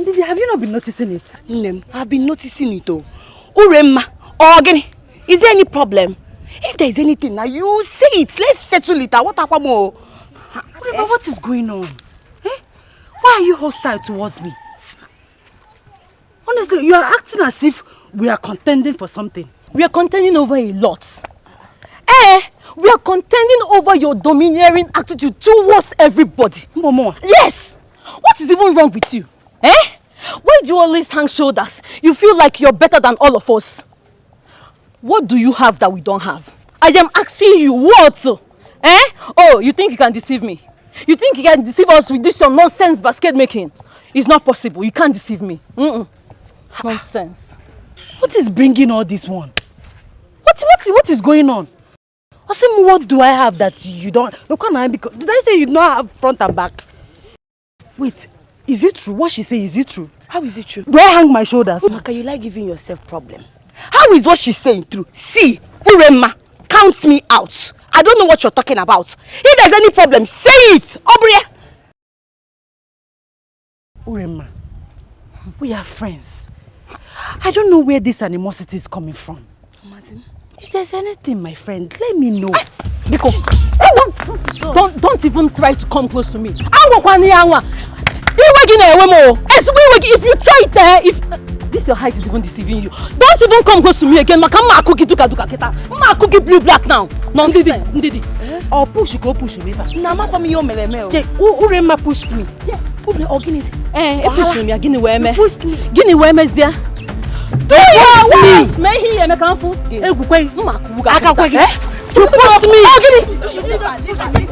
Ndidi, have you not been noticing it? Nem, I've been noticing it though. Uremma, Ogini, is there any problem? If there is anything, now you say it. Let's settle it. What happened more? But what is going on? Eh? Why are you hostile towards me? Honestly, you are acting as if we are contending for something. We are contending over a lot. We are contending over your domineering attitude towards everybody. Momo. Yes! What is even wrong with you? Why do you always hang shoulders? You feel like you're better than all of us. What do you have that we don't have? I am asking you, what? Oh, you think you can deceive me? You think you can deceive us with this your nonsense basket making? It's not possible. You can't deceive me. Nonsense. What is bringing all this one? What is going on? What do I have that you don't? Look, did I say you don't have front and back? Wait, is it true? What she say, is it true? How is it true? Do I hang my shoulders? Amaka, you like giving yourself problem. How is what she's saying true? See, Uremma, count me out. I don't know what you're talking about. If there's any problem, say it. Obria. Uremma, we are friends. I don't know where this animosity is coming from. If there's anything, my friend, let me know. Because don't even try to come close to me. If you try it there, if this your height is even deceiving you, don't even come close to me again. Ma cookie blue black now. Nonsense. Ndidi. Or push you go push me. Nama me yo meleme. Uremma pushed me. Yes. Push me. Gini weme. Pushed me. Gini weme zia. Do you may he and a canfu? You pushed me.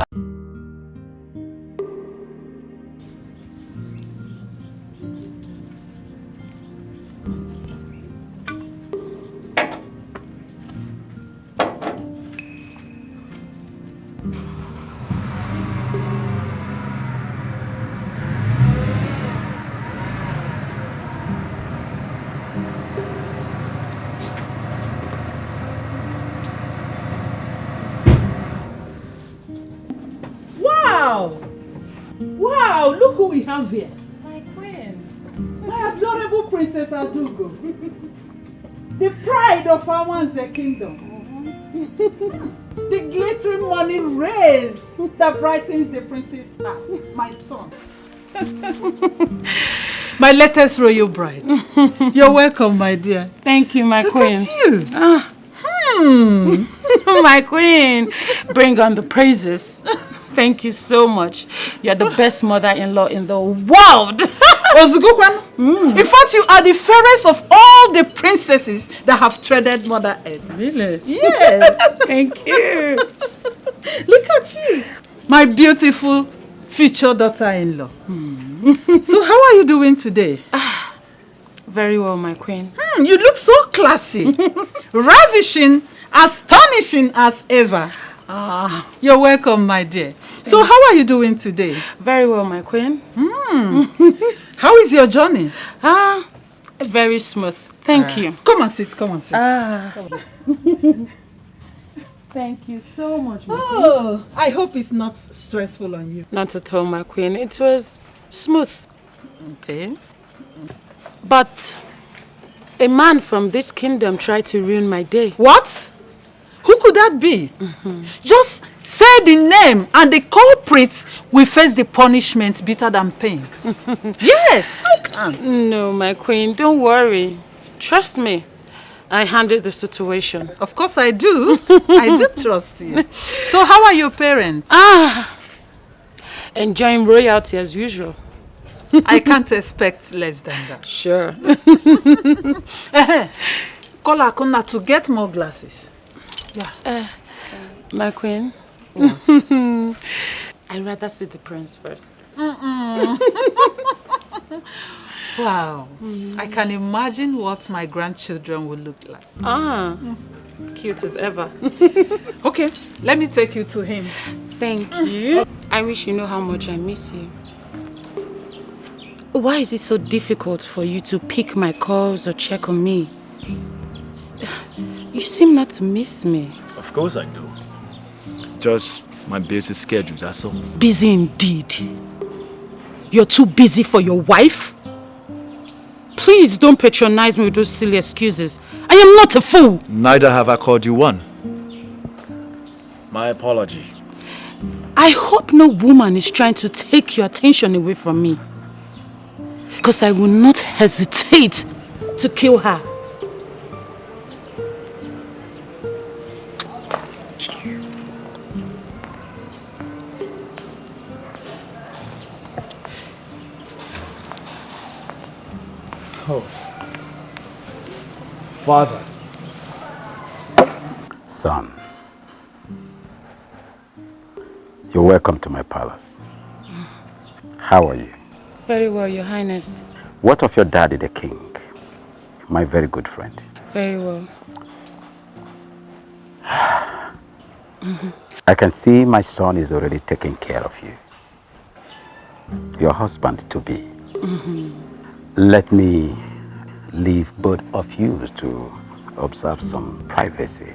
Wow, look who we have here. My queen. My adorable Princess Adugo. The pride of Philmond's kingdom. The glittering money rays that brightens the prince's heart. My son. My latest royal bride. You're welcome, my dear. Thank you, my queen. Look at you. My queen, bring on the praises. Thank you so much. You're the best mother-in-law in the world. In fact, you are the fairest of all the princesses that have treaded Mother Earth. Really? Yes. Thank you. Look at you. My beautiful future daughter-in-law. So how are you doing today? Very well, my queen. You look so classy. Ravishing, astonishing as ever. You're welcome, my dear. So how are you doing today? Very well, my queen. How is your journey? Very smooth. Thank you. Come and sit, come and sit. Thank you so much, my queen. I hope it's not stressful on you. Not at all, my queen. It was smooth. Okay. But a man from this kingdom tried to ruin my day. What? Who could that be? Just say the name and the culprits will face the punishment bitter than pains. Yes, how can? No, my queen, don't worry. Trust me. I handled the situation. Of course I do. I do trust you. So how are your parents? Enjoying royalty as usual. I can't expect less than that. Sure. Call Akuna to get more glasses. Yeah. My queen. What? I'd rather see the prince first. Wow. I can imagine what my grandchildren will look like. Cute as ever. Okay, let me take you to him. Thank you. I wish you know how much I miss you. Why is it so difficult for you to pick my calls or check on me? You seem not to miss me. Of course I do. Just my busy schedule, that's all. Busy indeed. You're too busy for your wife? Please don't patronize me with those silly excuses. I am not a fool. Neither have I called you one. My apology. I hope no woman is trying to take your attention away from me. Because I will not hesitate to kill her. Oh. Father. Son, you're welcome to my palace. How are you? Very well, Your Highness. What of your daddy, the king? My very good friend. Very well. I can see my son is already taking care of you. Your husband to be. Let me leave both of you to observe some privacy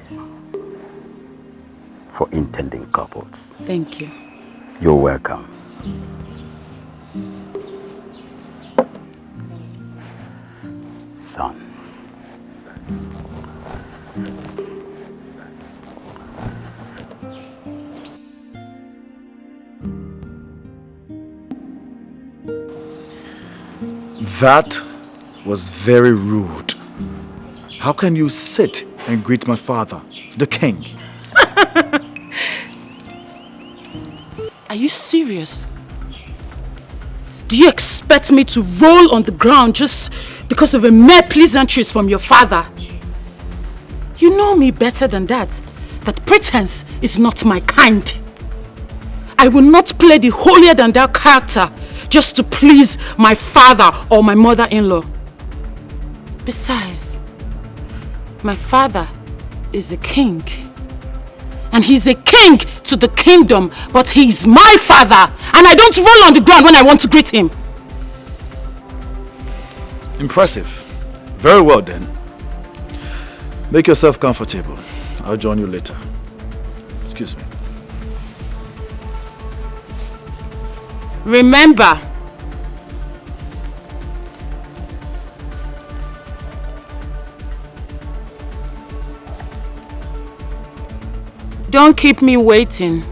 for intending couples. Thank you. You're welcome. Son. That was very rude. How can you sit and greet my father, the king? Are you serious? Do you expect me to roll on the ground just because of a mere pleasantries from your father? You know me better than that. That pretense is not my kind. I will not play the holier than thou character just to please my father or my mother-in-law. Besides, my father is a king. And he's a king to the kingdom, but he's my father. And I don't roll on the ground when I want to greet him. Impressive. Very well then. Make yourself comfortable. I'll join you later. Excuse me. Remember, don't keep me waiting.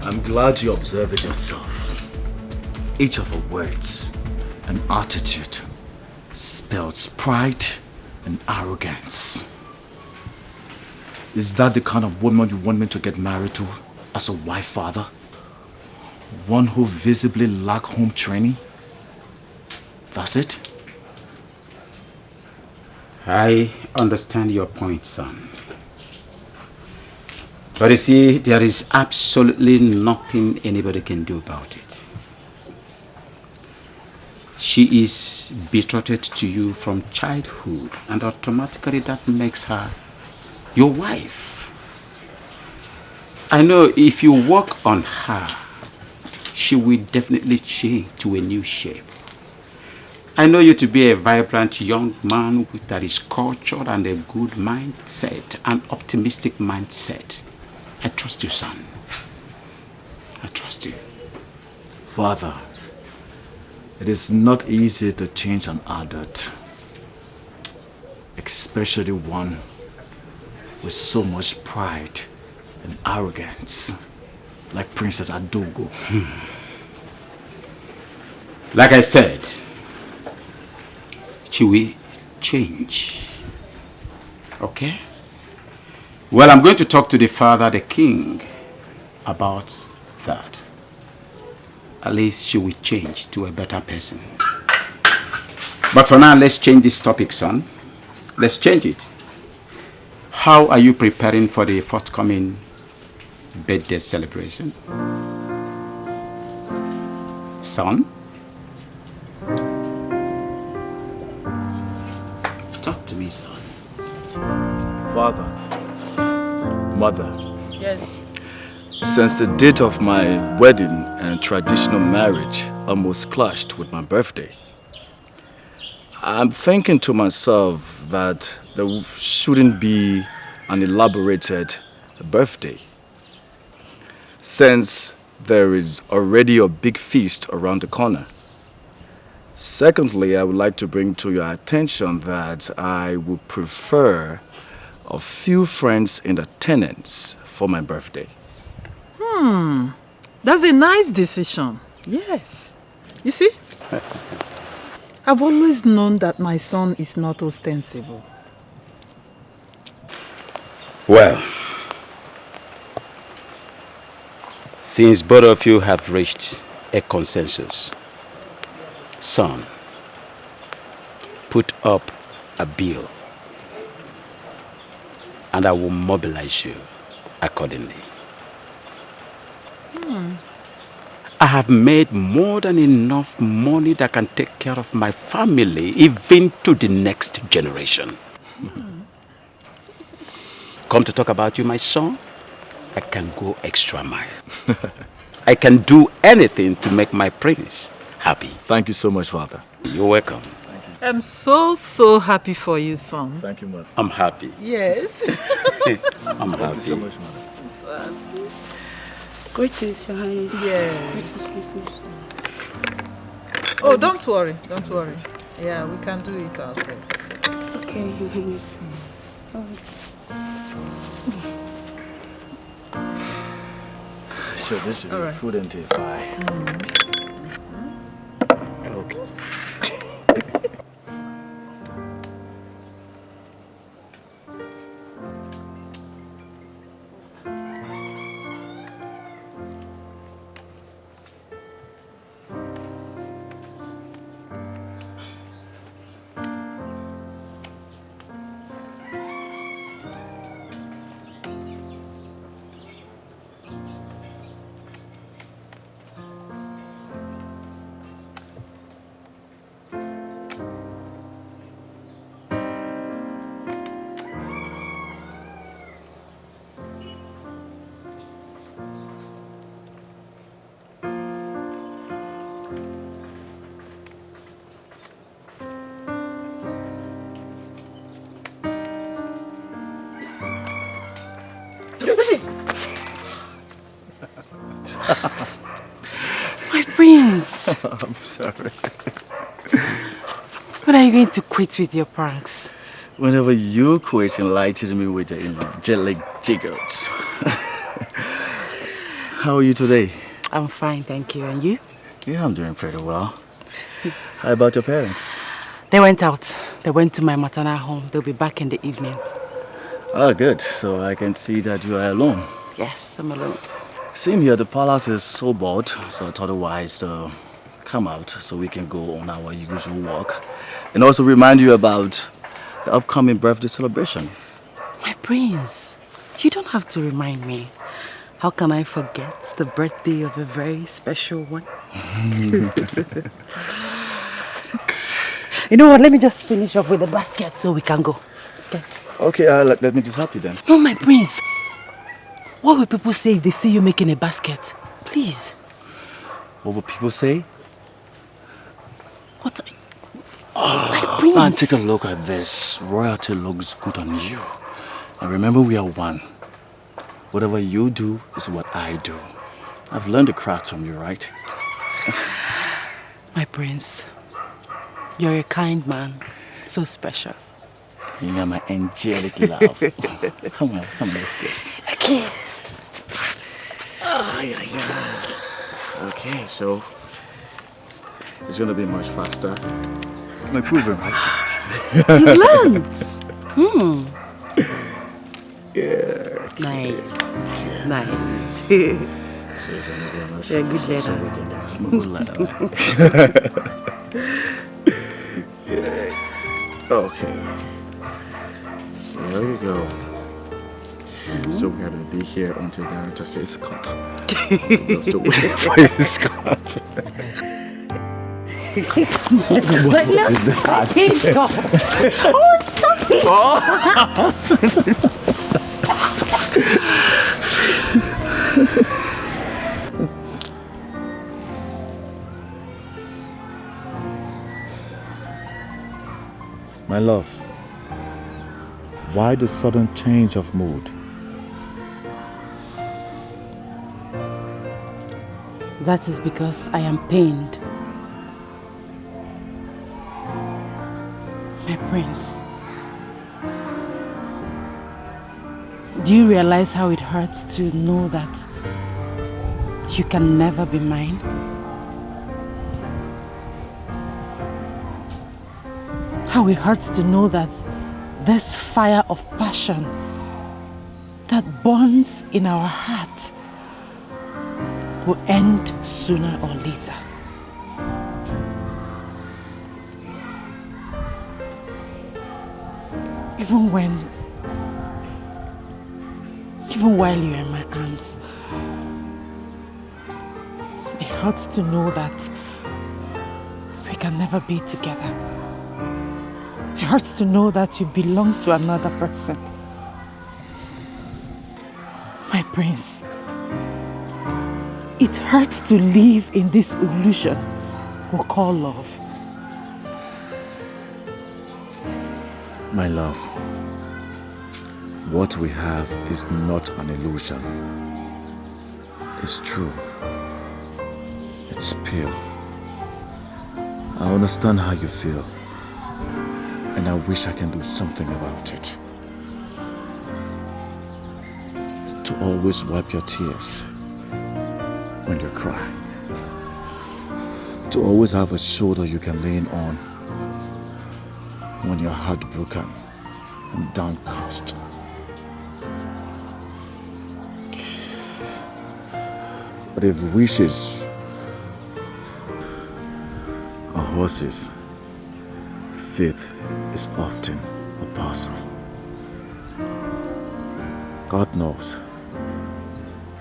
I'm glad you observe it yourself. Each of her words and attitude spells pride and arrogance. Is that the kind of woman you want me to get married to as a wife, father? One who visibly lacks home training? That's it? I understand your point, son. But you see, there is absolutely nothing anybody can do about it. She is betrothed to you from childhood, and automatically that makes her your wife. I know if you work on her, she will definitely change to a new shape. I know you to be a vibrant young man that is cultured and a good mindset, an optimistic mindset. I trust you, son. I trust you. Father, it is not easy to change an adult, especially one with so much pride and arrogance, like Princess Adogo. Like I said, she will change. Okay? Well, I'm going to talk to the father, the king, about that. At least she will change to a better person. But for now, let's change this topic, son. Let's change it. How are you preparing for the forthcoming birthday celebration? Son? Talk to me, son. Father, mother. yes, Since the date of my wedding and traditional marriage almost clashed with my birthday, I'm thinking to myself that there shouldn't be an elaborated birthday, since there is already a big feast around the corner. Secondly, I would like to bring to your attention that I would prefer a few friends in attendance for my birthday. That's a nice decision. Yes. You see? I've always known that my son is not ostensible. Well, since both of you have reached a consensus, son, put up a bill and I will mobilize you accordingly. I have made more than enough money that can take care of my family even to the next generation. Come to talk about you, my son, I can go extra mile. I can do anything to make my prince happy. Thank you so much, Father. You're welcome. I'm so happy for you, son. Thank you, Mother. I'm happy. Yes. I'm happy. Thank you so much, Mother. Greetings, Your Highness. Yes. Oh, don't worry. Don't worry. Yeah, we can do it ourselves. Okay, Your Highness. Sure, this should be prudent if I... Okay. My prince. I'm sorry. When are you going to quit with your pranks? Whenever you quit enlighten me with the angelic jiggles. How are you today? I'm fine, thank you. And you? Yeah, I'm doing pretty well. How about your parents? They went out. They went to my maternal home. They'll be back in the evening. Oh, good. So I can see that you are alone. Yes, I'm alone. Same here, the palace is so bored, so I thought it wise to come out so we can go on our usual walk. And also remind you about the upcoming birthday celebration. My prince, you don't have to remind me. How can I forget the birthday of a very special one? You know what, let me just finish up with the basket so we can go. Okay? Okay, let me just help you then. No, my prince. What will people say if they see you making a basket? Please. What will people say? What? Oh, my prince. Man, take a look at this. Royalty looks good on you. And remember, we are one. Whatever you do is what I do. I've learned the craft from you, right? My prince, you're a kind man. So special. You are my angelic love. Come on, let's go. Okay. Oh, yeah. Okay, so it's gonna be much faster. I'm improving, right? You learned. Yeah. Nice. Nice. You're a good learner. I'm a good learner. Yeah. Okay. There you go. So we're gonna be here until the director says cut. We're still waiting for his cut. What is that? Please go. Oh, stop it. My love, why the sudden change of mood? That is because I am pained. My prince, do you realize how it hurts to know that you can never be mine? How it hurts to know that this fire of passion that burns in our heart will end sooner or later. Even while you're in my arms, it hurts to know that we can never be together. It hurts to know that you belong to another person. My prince, it hurts to live in this illusion we call love. My love, what we have is not an illusion. It's true. It's pure. I understand how you feel, and I wish I can do something about it. To always wipe your tears when you cry. To always have a shoulder you can lean on when you're heartbroken and downcast. But if wishes are horses, faith is often a parcel. God knows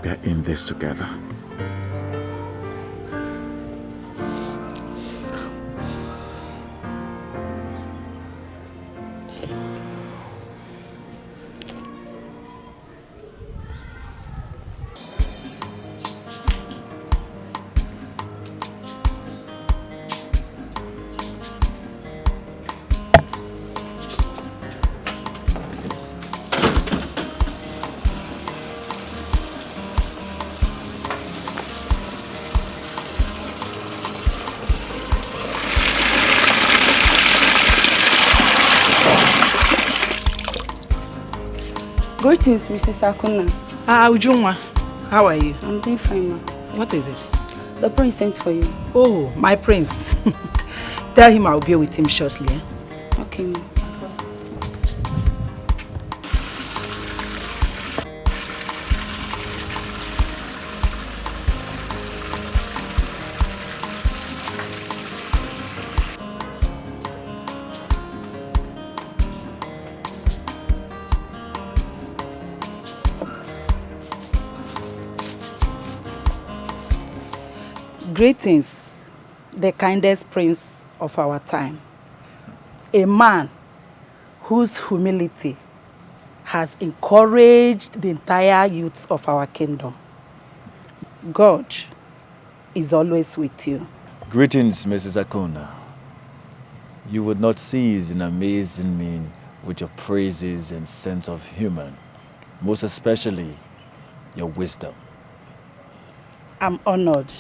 we are in this together. Greetings, Mrs. Akuna. Ujunwa, how are you? I'm doing fine, ma. What is it? The prince sent for you. Oh, my prince. Tell him I'll be with him shortly. Eh? Okay, ma. Greetings, the kindest prince of our time. A man whose humility has encouraged the entire youth of our kingdom. God is always with you. Greetings, Mrs. Akuna. You would not cease in amazing me with your praises and sense of humor, most especially your wisdom. I'm honored,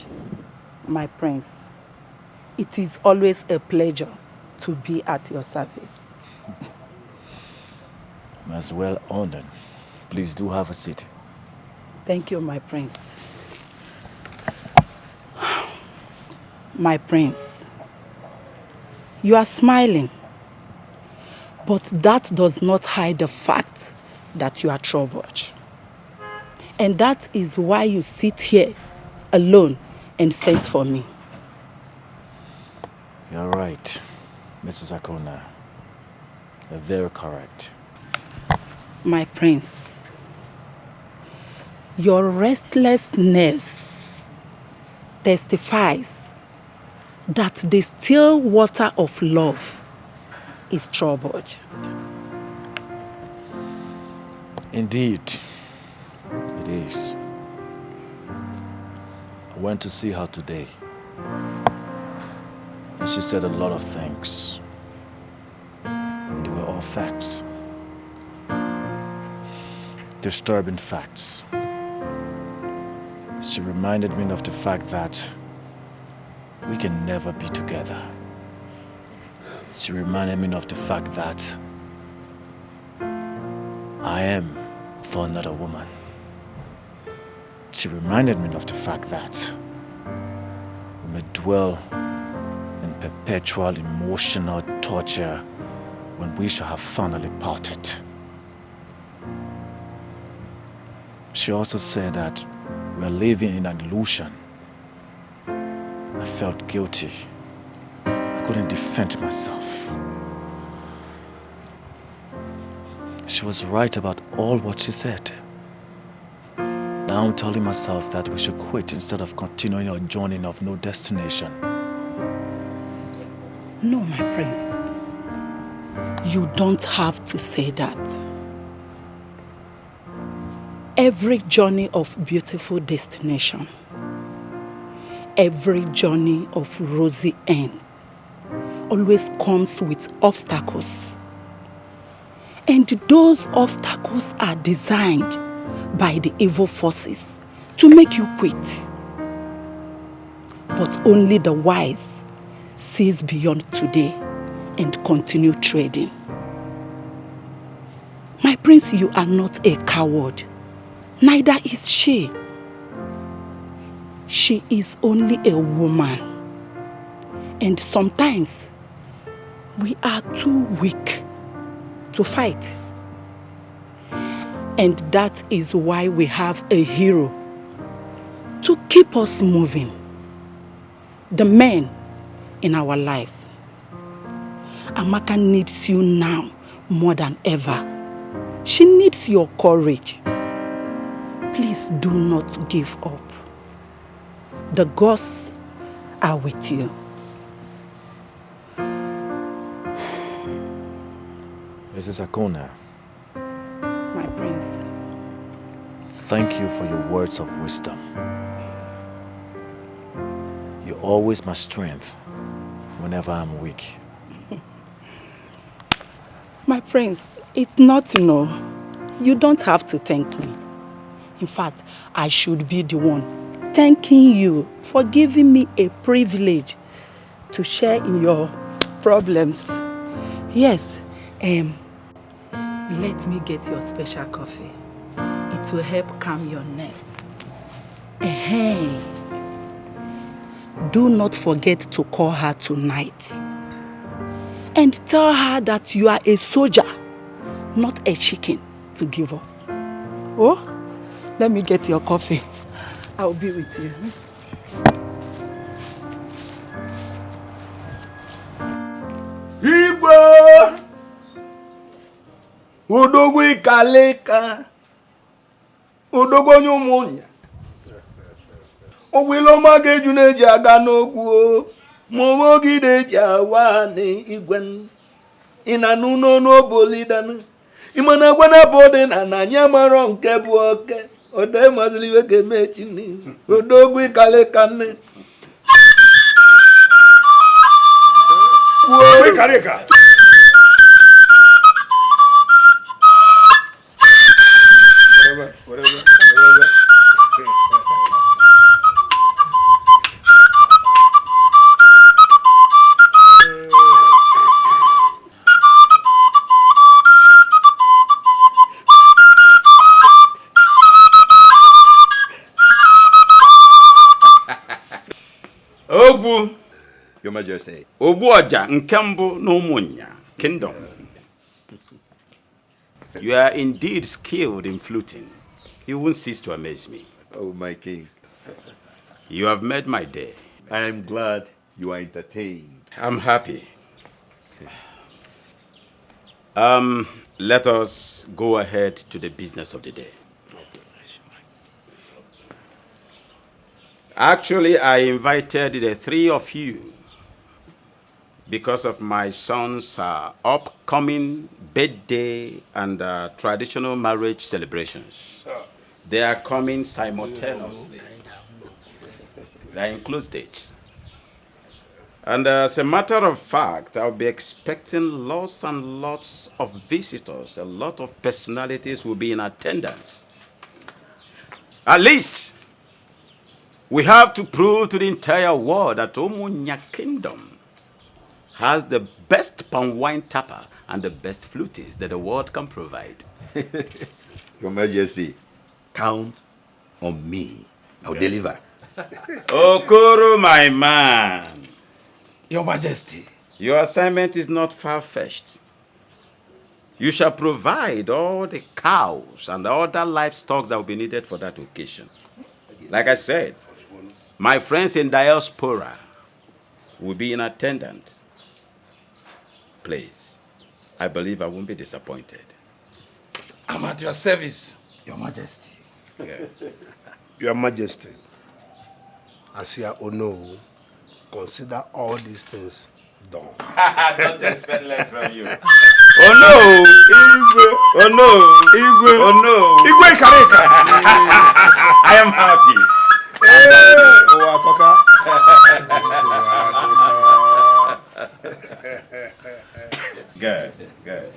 my prince. It is always a pleasure to be at your service. I'm as well honored. Please do have a seat. Thank you, my prince. My prince, you are smiling, but that does not hide the fact that you are troubled. And that is why you sit here alone and sent for me. You're right, Mrs. Akuna. You're very correct. My prince, your restless nerves testifies that the still water of love is troubled. Indeed, it is. I went to see her today, and she said a lot of things. facts. Disturbing facts. She reminded me of the fact that we can never be together. She reminded me of the fact that I am for another woman. She reminded me of the fact that we may dwell in perpetual emotional torture when we shall have finally parted. She also said that we are living in an illusion. I felt guilty. I couldn't defend myself. She was right about all what she said. Now I'm telling myself that we should quit instead of continuing our journey of no destination. No, my prince. You don't have to say that. Every journey of beautiful destination, every journey of rosy end, always comes with obstacles. And those obstacles are designed by the evil forces to make you quit. But only the wise sees beyond today and continue trading. My prince, you are not a coward. Neither is she. She is only a woman. And sometimes we are too weak to fight. And that is why we have a hero to keep us moving. The man in our lives. Amaka needs you now more than ever. She needs your courage. Please do not give up. The gods are with you. Mrs. Akona. My prince. Thank you for your words of wisdom. You're always my strength whenever I'm weak. My prince, it's not no. You don't have to thank me. In fact, I should be the one thanking you for giving me a privilege to share in your problems. Yes, let me get your special coffee. It will help calm your nerves. Do not forget to call her tonight. And tell her that you are a soldier, not a chicken to give up. Oh, let me get your coffee. I'll be with you. Igbo! Odogwu ikaleka. Odogwu onye ụmụnya. Ogwiloma ga-eju na-eji aga n'ogwu. Momo gide jawa ni igwen. Ina nuno no bolidan. Imana gwana bode na nanya maro nke bu oke. Ode mazliwe ke mechini. Odogwu ikaleka ne. Wo ikaleka. Whatever. Ogbu, Your Majesty. Ogbu Oja Nkembu n'Umunya Kingdom. You are indeed skilled in fluting. You won't cease to amaze me. Oh, my king. You have made my day. I am glad you are entertained. I'm happy. Let us go ahead to the business of the day. Actually, I invited the three of you because of my son's upcoming birthday and traditional marriage celebrations. They are coming simultaneously. They include dates. And as a matter of fact, I'll be expecting lots and lots of visitors. A lot of personalities will be in attendance. At least, we have to prove to the entire world that Omunya Kingdom has the best palm wine tapper and the best flutist that the world can provide. Your Majesty, count on me. I'll deliver. Okoro, my man. Your Majesty. Your assignment is not far-fetched. You shall provide all the cows and other livestock that will be needed for that occasion. Like I said, my friends in diaspora will be in attendance. Please, I believe I won't be disappointed. I'm at your service, Your Majesty. Okay. Your Majesty, as you know, consider all these things done. Don't expect less from you. Oh no! Igwe! Oh no! Igwe! Oh no! Igwe Kareka! I am happy. Good, good.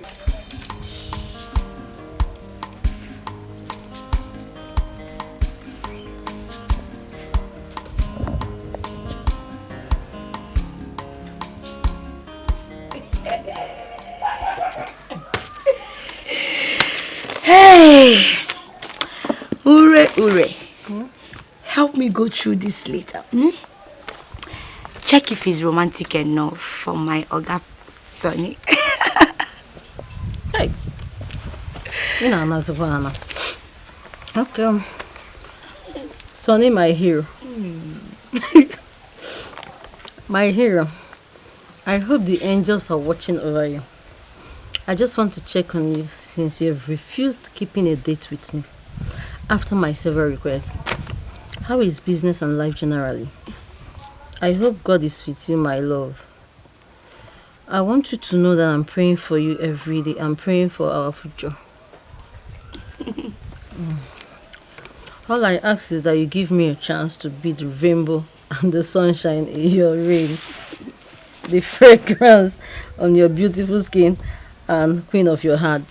Hey! Ure, Ure. Help me go through this later. Check if he's romantic enough for my Oga Sonny. Hey. You know, Anna. Okay. Sonny, my hero. My hero. I hope the angels are watching over you. I just want to check on you since you have refused keeping a date with me after my several requests. How is business and life generally? I hope God is with you, my love. I want you to know that I'm praying for you every day. I'm praying for our future. All I ask is that you give me a chance to be the rainbow and the sunshine in your rain, the fragrance on your beautiful skin, and queen of your heart.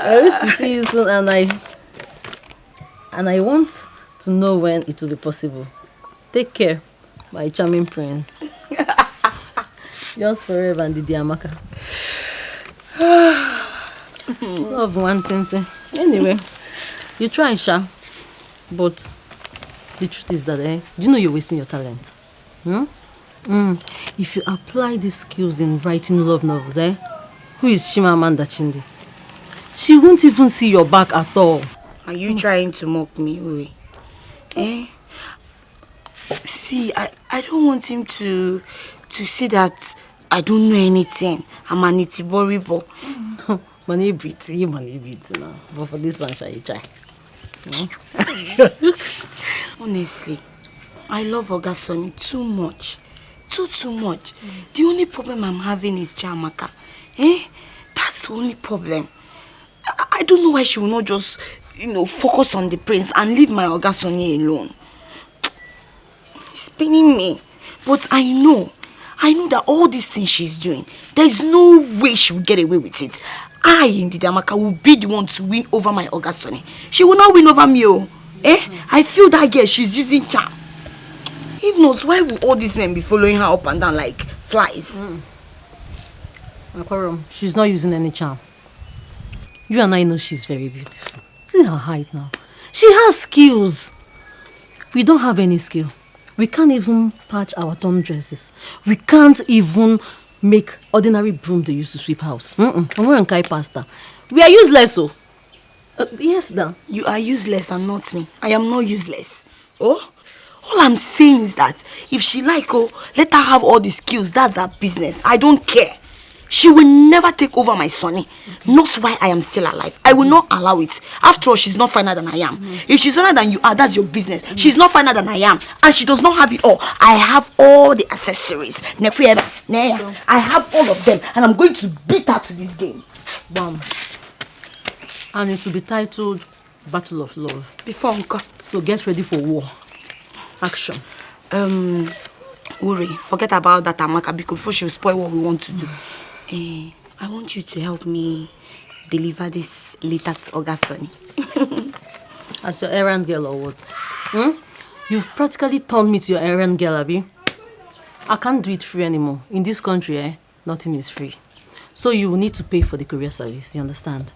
I wish to see you soon, and I want to know when it will be possible. Take care, my charming prince. Yours forever, and Didi Amaka. Love one thing. Anyway, you try, Sha. But the truth is that, do you know you're wasting your talent? If you apply these skills in writing love novels, who is Chimamanda Chindi? She won't even see your back at all. Are you trying to mock me, Uri? See, I don't want him to see that I don't know anything. I'm an itiboribo. Money pretty now. But for this one, shall you try? Honestly, I love Oga Sonny too much. Too much. The only problem I'm having is Amaka. That's the only problem. I don't know why she will not just, focus on the prince and leave my Oga Sonny alone. It's paining me. But I know that all these things she's doing, there's no way she will get away with it. I, indeed, Amaka, will be the one to win over my Oga Sonny. She will not win over me, I feel that girl, she's using charm. If not, why will all these men be following her up and down like flies? She's not using any charm. You and I know she's very beautiful. See her height now. She has skills. We don't have any skill. We can't even patch our torn dresses. We can't even make ordinary broom they used to sweep house. And we're on Kai pasta. We are useless, so. Yes, Dan. You are useless and not me. I am not useless. Oh? All I'm saying is that if she let her have all the skills. That's her business. I don't care. She will never take over my Sonny. Not while I am still alive. I will not allow it. After all, she's not finer than I am. If she's finer than you are, that's your business. She's not finer than I am. And she does not have it all. I have all the accessories. I have all of them. And I'm going to beat her to this game. Bam. And it will be titled Battle of Love. Before Uncle. So get ready for war. Action. Uri, forget about that Amaka because before she will spoil what we want to do. I want you to help me deliver this letter to Oga Sonny. As your errand girl or what? You've practically turned me to your errand girl, Abi. I can't do it free anymore. In this country, nothing is free. So you will need to pay for the courier service, you understand?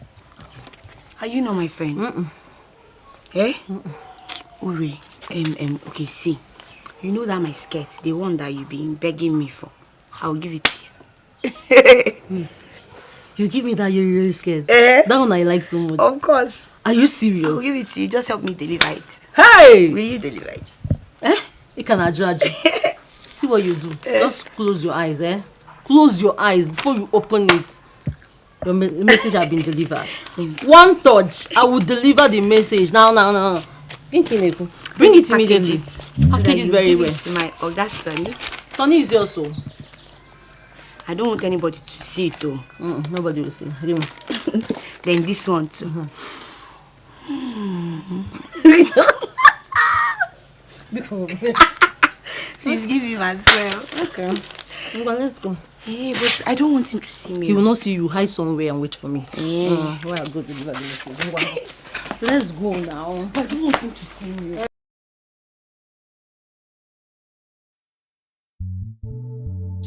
Are you not my friend? Uri, okay, see. You know that my skirt, the one that you've been begging me for, I'll give it to you. Wait. You give me that you're really scared? That one I like so much. Of course. Are you serious? I'll give it to you. Just help me deliver it. Hey! Will you deliver it? You can judge. See what you do. Just close your eyes, Close your eyes before you open it. Your message has been delivered. One touch, I will deliver the message. Now. Bring it immediately. Package it very well. It's my Oga Sonny. Sonny is yours, so. I don't want anybody to see it, though. Nobody will see. Then this one, too. Please give him as well. Okay. Well, let's go. Hey, but I don't want him to see me. He will not see you. Hide somewhere and wait for me. Where I go to deliver the message. Let's go now. I don't want him to see me.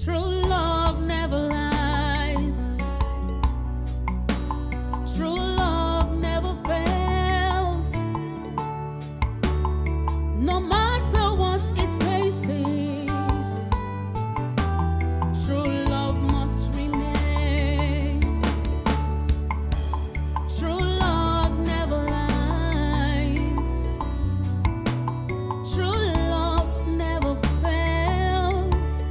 True love never lies. True love never fails. No matter what it faces, true love must remain. True love never lies. True love never fails.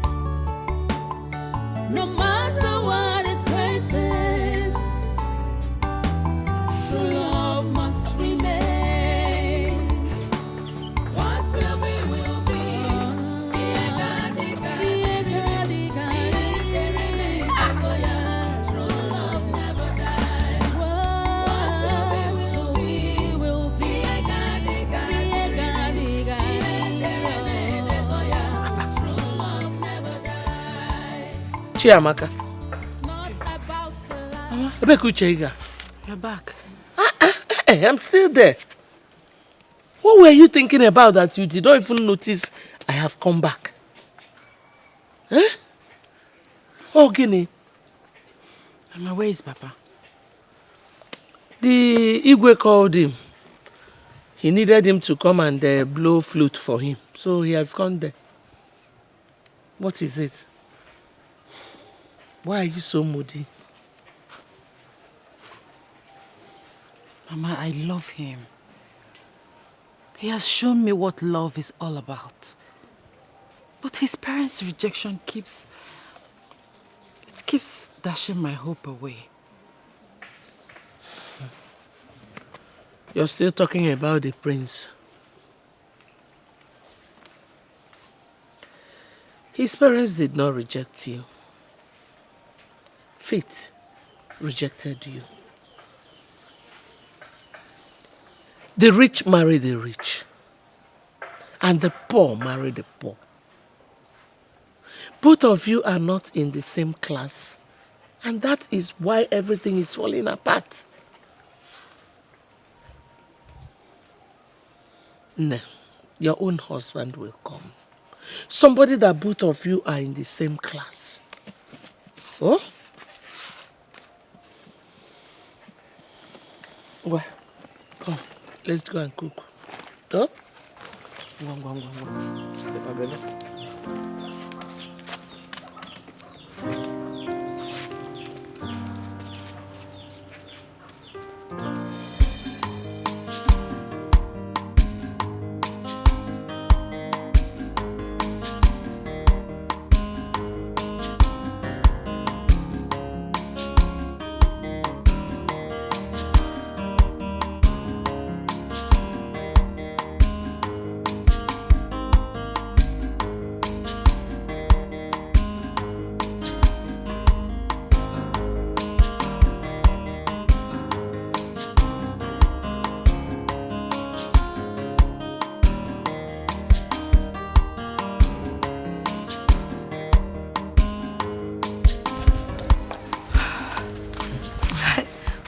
No matter what it faces, true love must remain. What will be, will be. True love never dies. What will be, will be. True love never dies. Amaka. You're back. I'm still there. What were you thinking about that you did not even notice I have come back? Oh, Guinea. Mama, where is Papa? The Igwe called him. He needed him to come and blow flute for him. So he has gone there. What is it? Why are you so moody? Mama, I love him. He has shown me what love is all about. But his parents' rejection keeps dashing my hope away. You're still talking about the prince. His parents did not reject you. Fate rejected you. The rich marry the rich, and the poor marry the poor. Both of you are not in the same class, and that is why everything is falling apart. No, your own husband will come. Somebody that both of you are in the same class. Oh? Well, come. Let's go and cook. Huh? Go.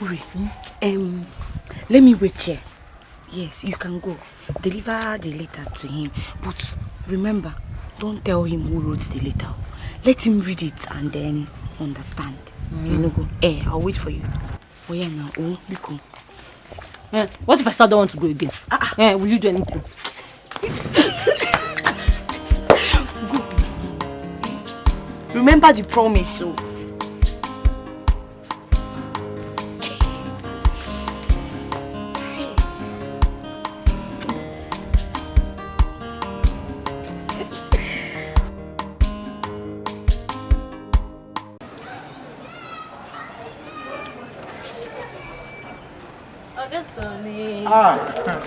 Uri, let me wait here. Yes, you can go. Deliver the letter to him. But remember, don't tell him who wrote the letter. Let him read it and then understand. You know, go. I'll wait for you. Oh yeah, now. Oh, you come. What if I still don't want to go again? Will you do anything? Go. Remember the promise, so.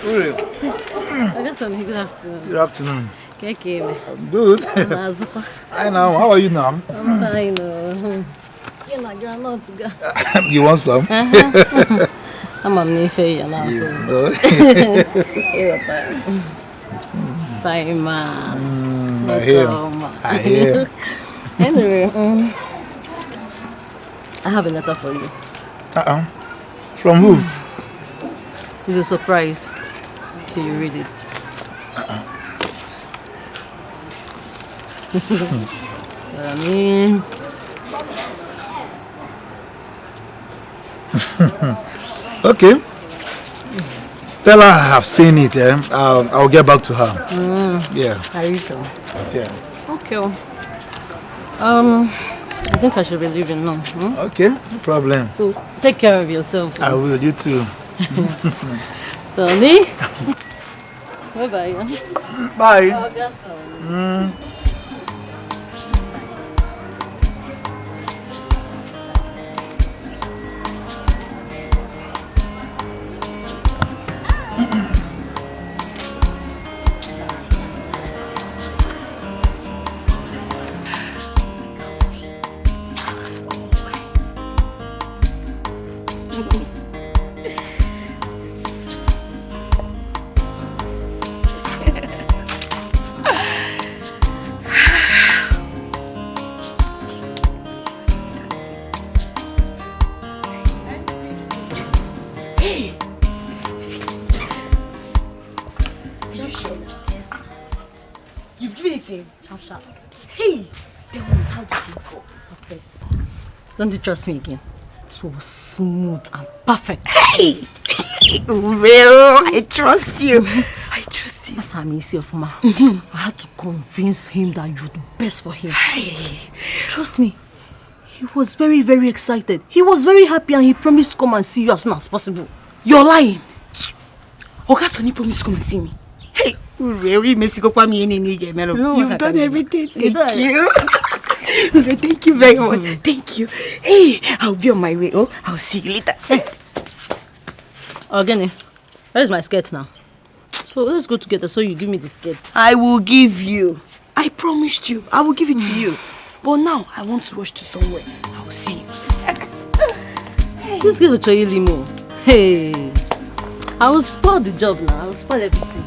Uri. Good afternoon. Good afternoon. Okay. I'm good. Hi now, how are you now? I'm fine. You're not good. You want some? I'm on Nife, now. Bye, ma. I hear. Anyway, I have a letter for you. From who? It's a surprise till you read it. Okay. Tell her I have seen it. I'll get back to her. Yeah. Are you sure? Yeah. Okay. I think I should be leaving now. Okay, no problem. So take care of yourself. I will. You too. So, Ni? Bye-bye. Bye. Hey, then how did it go? Perfect. Don't you trust me again? It was smooth and perfect. Hey! Well, I trust you. I trust you. As I'm easy of ma. I had to convince him that you're the best for him. Hey. Trust me. He was very, very excited. He was very happy and he promised to come and see you as soon as possible. You're lying. Oga Sonny promised to come and see me. Hey, really, Mexico no, you've done everything. Thank you. Thank you very much. Thank you. Hey, I'll be on my way. Oh, I'll see you later. Hey. Ogene, where's my skirt now? So let's go together so you give me the skirt. I will give you. I promised you. I will give it to you. But now I want to rush to somewhere. I'll see you. This girl will try you limo. Hey, I will spoil the job now. I will spoil everything.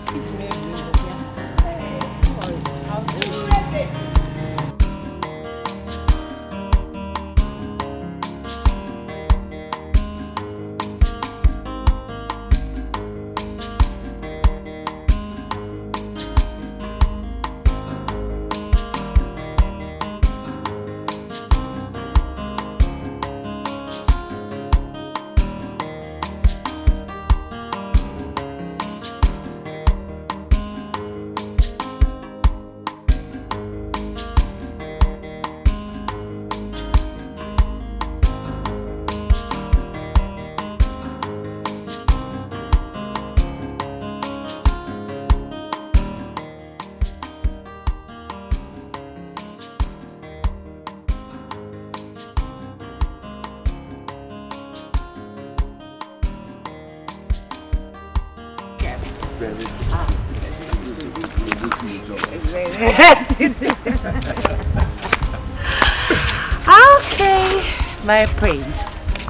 Okay, my prince.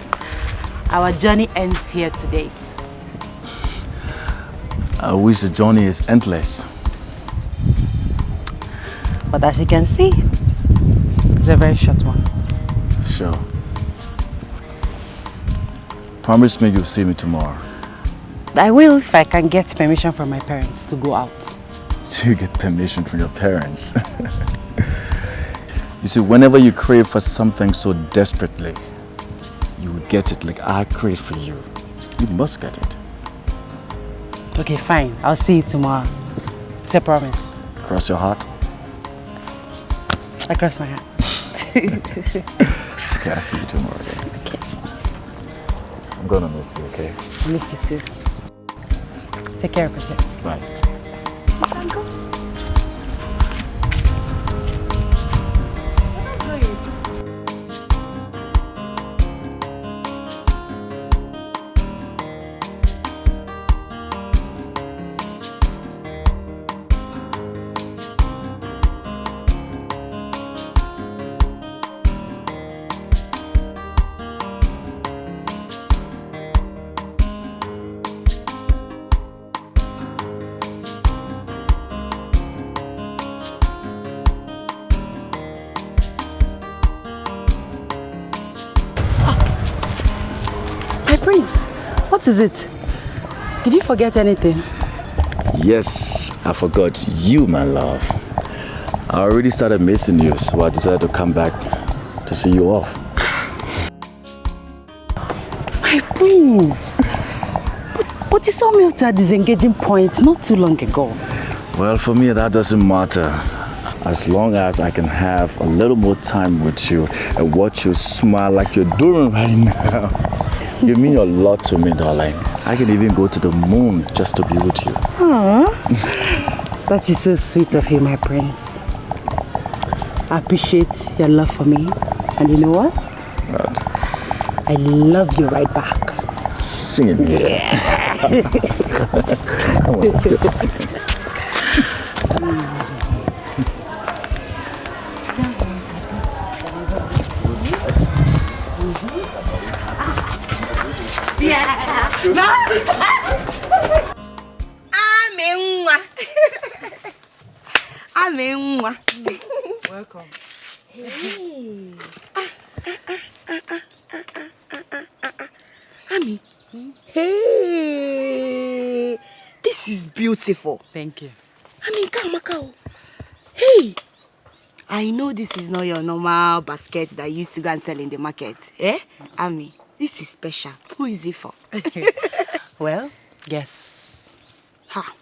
Our journey ends here today. I wish the journey is endless. But as you can see, it's a very short one. Sure. Promise me you'll see me tomorrow. I will if I can get permission from my parents to go out. So you get permission from your parents. You see, whenever you crave for something so desperately, you will get it like I crave for you. You must get it. Okay, fine. I'll see you tomorrow. It's a promise. Cross your heart? I cross my heart. Okay, I'll see you tomorrow then. Okay. I'm gonna miss you, okay? I miss you too. Take care of yourself. Bye. Prince, what is it? Did you forget anything? Yes, I forgot you, my love. I already started missing you, so I decided to come back to see you off. My prince! But you saw me at a disengaging point not too long ago. Well, for me, that doesn't matter. As long as I can have a little more time with you and watch you smile like you're doing right now. You mean a lot to me, darling. I can even go to the moon just to be with you. Aww. That is so sweet of you, my prince. I appreciate your love for me. And you know what? What? I love you right back. Sing it. Yeah. Come on, let's go. Welcome. Hey. Ami. Hey. This is beautiful. Thank you. Amaka. Hey. I know this is not your normal basket that you used to go and sell in the market. Eh? Ami, this is special. Who is it for? Well, guess. Ha.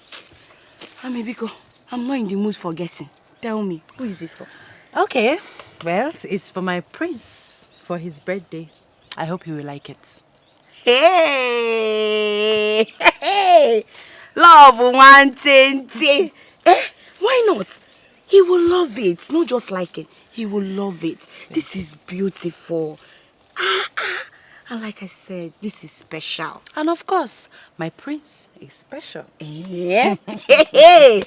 Ami, Biko, I'm not in the mood for guessing. Tell me, who is it for? Okay. Well, it's for my prince for his birthday. I hope he will like it. Hey! Hey! Love one thing. Eh? Why not? He will love it. Not just like it. He will love it. This is beautiful. And like I said, this is special. And of course, my prince is special. Yeah. Hey!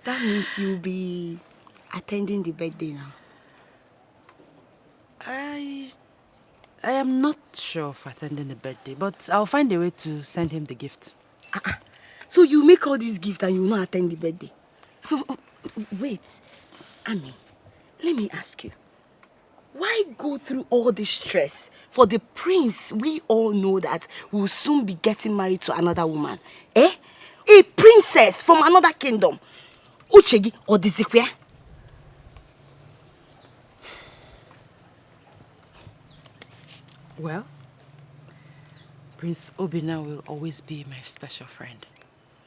That means you'll be attending the birthday now. I am not sure of attending the birthday, but I'll find a way to send him the gift. So you make all these gifts and you will not attend the birthday? Wait, Ami, let me ask you. Why go through all this stress for the prince we all know that will soon be getting married to another woman? Eh? A princess from another kingdom. Uchegi or Dizikwe? Well, Prince Obina will always be my special friend.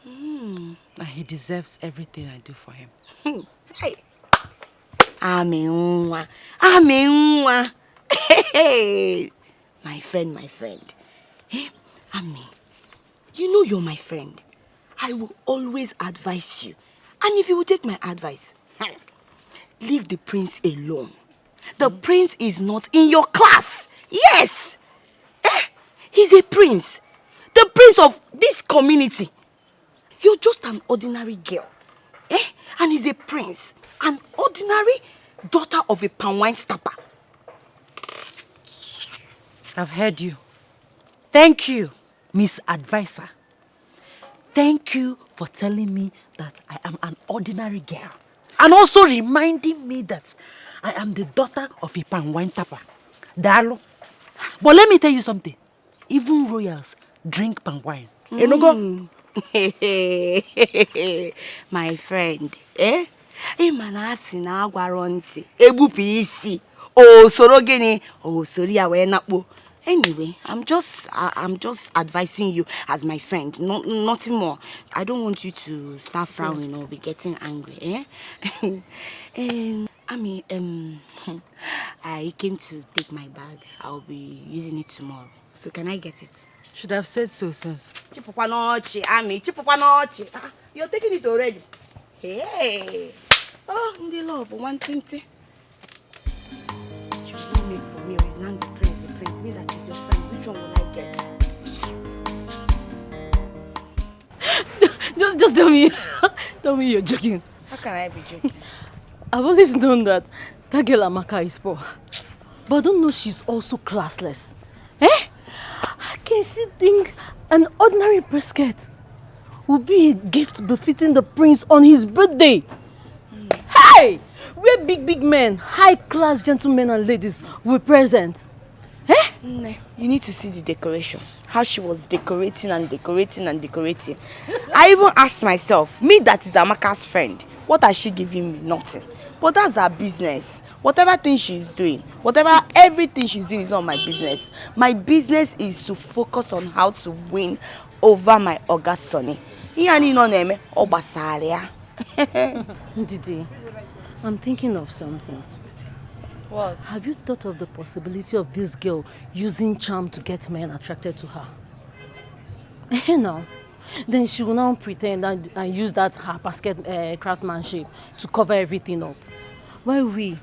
And he deserves everything I do for him. Hey. Amenwa. Hey. My friend. Hey, Ami, you know you're my friend. I will always advise you. And if you will take my advice, leave the prince alone. The prince is not in your class. Yes. He's a prince. The prince of this community. You're just an ordinary girl. And he's a prince. An ordinary daughter of a palm wine stopper. I've heard you. Thank you, Miss Advisor. Thank you for telling me that I am an ordinary girl. And also reminding me that I am the daughter of a palm wine tapper. Dalo. But let me tell you something. even royals drink palm wine. You know go? My friend, eh? Imanasi na agwaronti. Ebupu isi. Oh, soro gini. Oh, sorry, I went up. Anyway, I'm just advising you as my friend. Nothing more. I don't want you to start frowning or be getting angry, eh? I came to take my bag. I'll be using it tomorrow. So can I get it? Should have said so since. You're taking it already. Hey. Oh, in the love, one thing. You will make for me, or is not the prince. Me that is your friend. Which one will I get? Just tell me. Tell me you're joking. How can I be joking? I've always known that girl Amaka is poor. But I don't know she's also classless. Eh? How can she think an ordinary brisket would be a gift befitting the prince on his birthday? Hey! We're big men, high-class gentlemen and ladies were present. Eh? You need to see the decoration. How she was decorating. I even asked myself, me that is Amaka's friend, what has she giving me? Nothing. But that's her business. Whatever thing she's doing, everything she's doing is not my business. My business is to focus on how to win over my Oga Sonny. Didi, I'm thinking of something. What? Have you thought of the possibility of this girl using charm to get men attracted to her? No. Then she will now pretend and use that her basket craftsmanship to cover everything up. While we,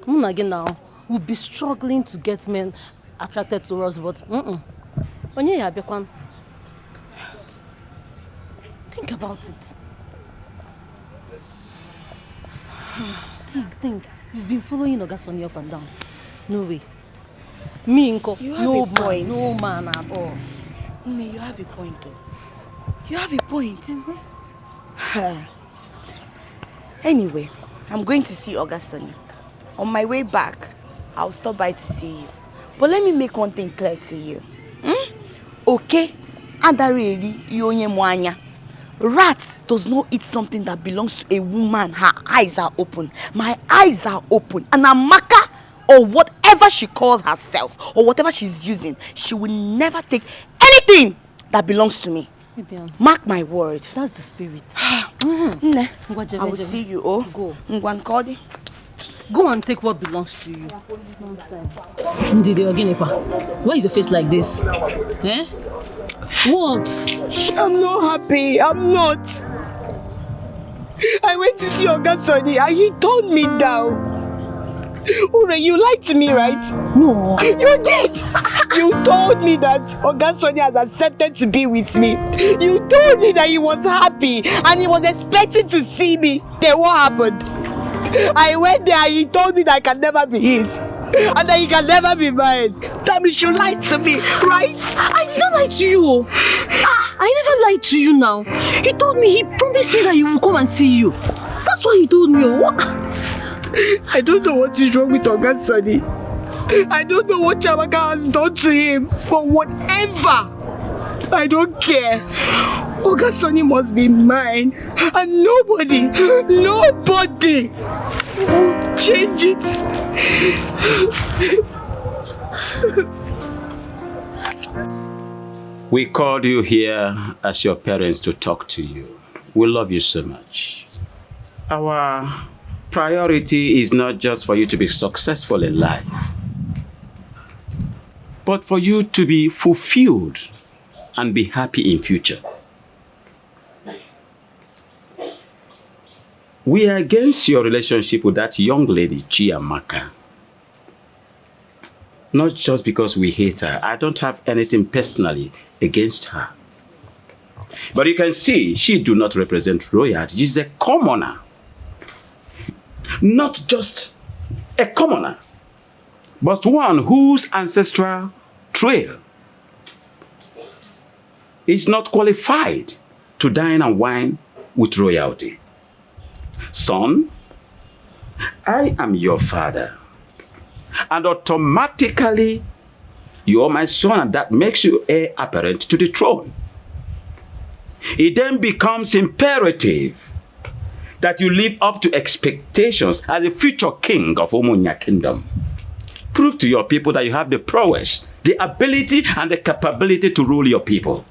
again now, will be struggling to get men attracted to us, but think about it. Think. You've been following Ogasoni up and down. No way. Me, Nko, no man at all. You have a point though. You have a point. Anyway, I'm going to see Ogasoni. On my way back, I'll stop by to see you. But let me make one thing clear to you. Okay? Rat does not eat something that belongs to a woman. Her eyes are open. My eyes are open. And Amaka, or whatever she calls herself, or whatever she's using, she will never take anything that belongs to me. Mark my word. That's the spirit. I will see you. Oh, go. Go and take what belongs to you. Nonsense. Ndidi Oginepa, why is your face like this? Eh? What? I'm not happy. I'm not. I went to see Ogasoni and he turned me down. Ure, you lied to me, right? No. You did. You told me that Ogasoni has accepted to be with me. You told me that he was happy and he was expecting to see me. Then what happened? I went there and he told me that I can never be his. And that he can never be mine. That means you lied to me, right? I did not lie to you. I never lied to you now. He told me, he promised me that he will come and see you. That's why he told me. What? I don't know what is wrong with Ogasoni. I don't know what Amaka has done to him. But whatever, I don't care. Ogasoni must be mine. And nobody will change it. We called you here as your parents to talk to you. We love you so much. Our priority is not just for you to be successful in life, but for you to be fulfilled and be happy in future. We are against your relationship with that young lady, Amaka. Not just because we hate her. I don't have anything personally against her. But you can see, she do not represent royalty. She's a commoner. Not just a commoner, but one whose ancestral trail is not qualified to dine and wine with royalty. Son, I am your father, and automatically You are my son, and that makes you heir apparent to the throne. It then becomes imperative that you live up to expectations as the future king of Umunya kingdom. Prove to your people that you have the prowess, the ability, and the capability to rule your people.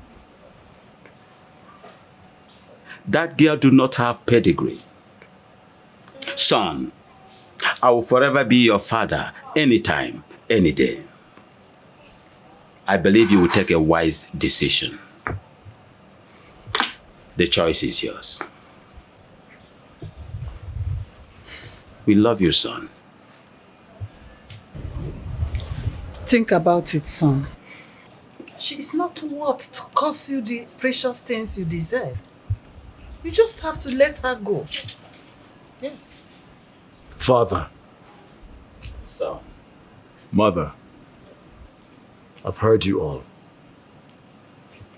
That girl do not have pedigree. Son, I will forever be your father, anytime, any day. I believe you will take a wise decision. The choice is yours. We love you, son. Think about it, son. She is not worth to cost you the precious things you deserve. You just have to let her go. Yes. Father. Son. Mother. I've heard you all.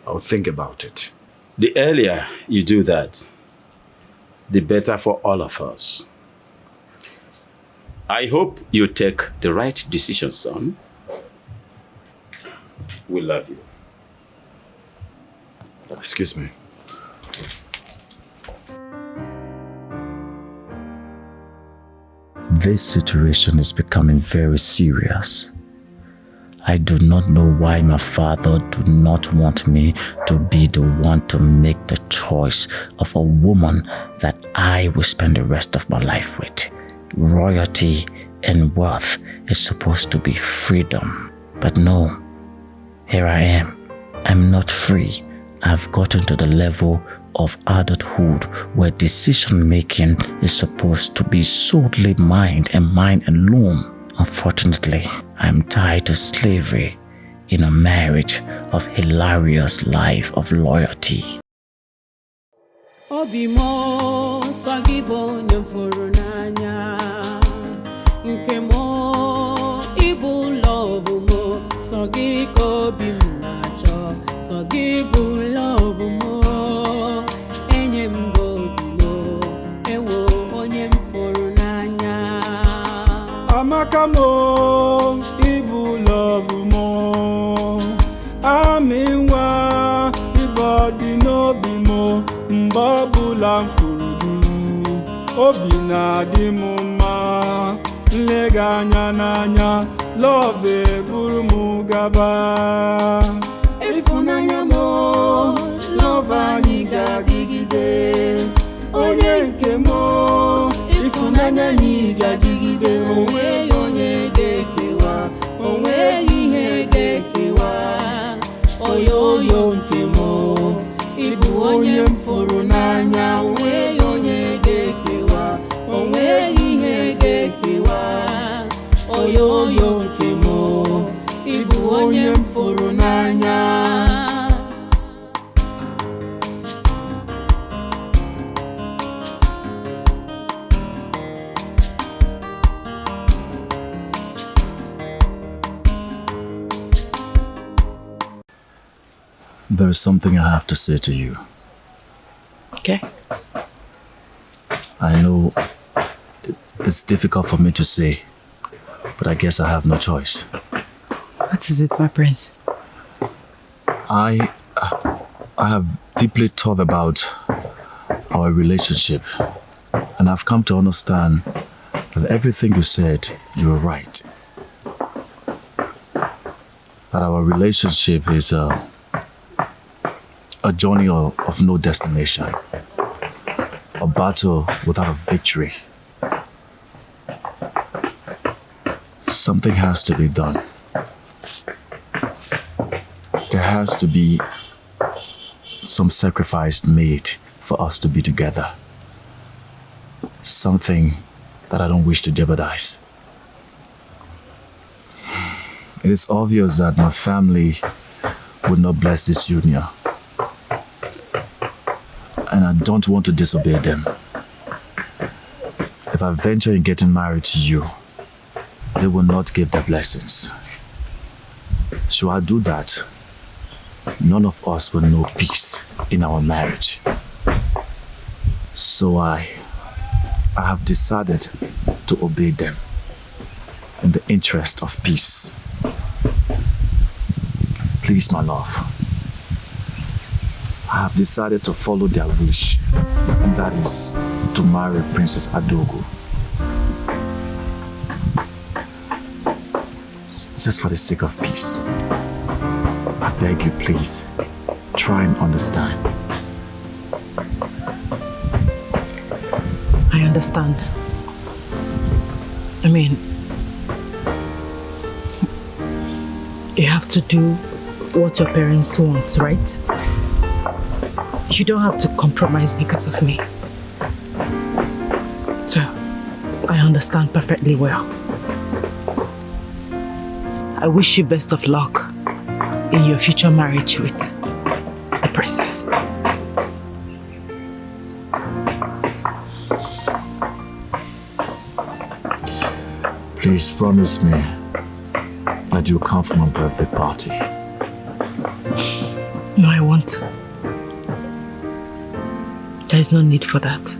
I'll think about it. The earlier you do that, the better for all of us. I hope you take the right decision, son. We love you. Excuse me. This situation is becoming very serious. I do not know why my father do not want me to be the one to make the choice of a woman that I will spend the rest of my life with. Royalty and wealth is supposed to be freedom. But no, here I am. I'm not free. I've gotten to the level of adulthood where decision making is supposed to be solely mine and mine alone. Unfortunately, I'm tied to slavery in a marriage of hilarious life of loyalty. Obimo sagibo nyamfuru nanya nkemo ibu love mo sagiko bimnacho sagibu love mo enyem godimo ewo onyem furu nanya Amaka mo ibu love mo aminwa ibodi no bimo mbabula mfurudu obi na di mma nlega anya n'anya love buru mu gaba ifunanya mo love anyị ga-adịgide onye nke mo ifunanya anyị ga-adịgide onwe onye ga-ekewa onwe ihe ga-ekewa oyoyo nke mo ibu onye mfuru n'anya onwe onye ga-ekewa onwe ihe ga-ekewa oyoyo nke mo ibu onye mfuru n'anya. There is something I have to say to you. Okay. I know it's difficult for me to say, but I guess I have no choice. What is it, my prince? I have deeply thought about our relationship, and I've come to understand that everything you said, you were right. That our relationship is a journey of no destination, a battle without a victory. Something has to be done. There has to be some sacrifice made for us to be together. Something that I don't wish to jeopardize. It is obvious that my family would not bless this union. And I don't want to disobey them. If I venture in getting married to you, they will not give their blessings. Should I do that, none of us will know peace in our marriage. So I have decided to obey them in the interest of peace. Please, my love. I have decided to follow their wish. And that is to marry Princess Adogo. Just for the sake of peace. I beg you, please, try and understand. I understand. I mean, you have to do what your parents want, right? You don't have to compromise because of me. So, I understand perfectly well. I wish you best of luck in your future marriage with the princess. Please promise me that you'll come for my birthday party. No, I won't. There is no need for that.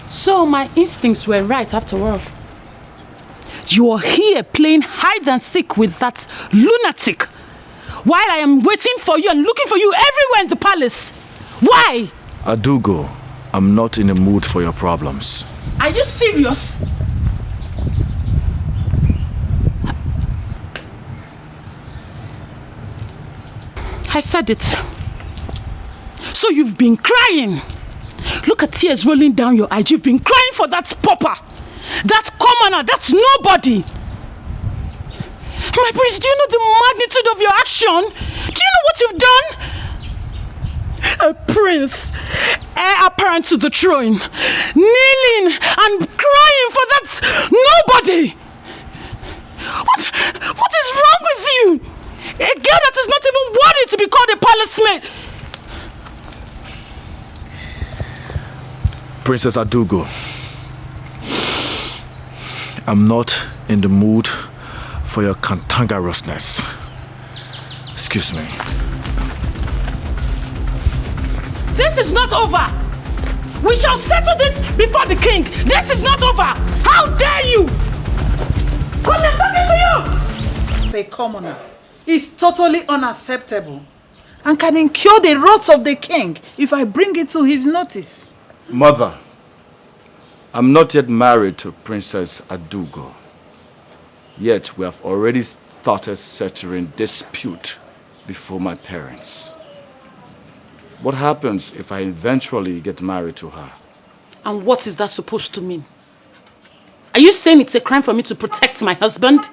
So my instincts were right after all. You are here playing hide and seek with that lunatic while I am waiting for you and looking for you everywhere in the palace. Why? Adogo, I'm not in the mood for your problems. Are you serious? I said it. So you've been crying. Look at tears rolling down your eyes. You've been crying for that pauper, that commoner, that nobody. My prince, do you know the magnitude of your action? Do you know what you've done? A prince, heir apparent to the throne, kneeling and crying for that nobody. What is wrong with you? A girl that is not even worthy to be called a palace maid. Princess Adogo, I'm not in the mood for your cantankerousness. Excuse me. This is not over. We shall settle this before the king. This is not over. How dare you? Come here, talking to you. A commoner is totally unacceptable and can incur the wrath of the king if I bring it to his notice. Mother, I'm not yet married to Princess Adogo. Yet we have already started settling dispute before my parents. What happens if I eventually get married to her? And what is that supposed to mean? Are you saying it's a crime for me to protect my husband?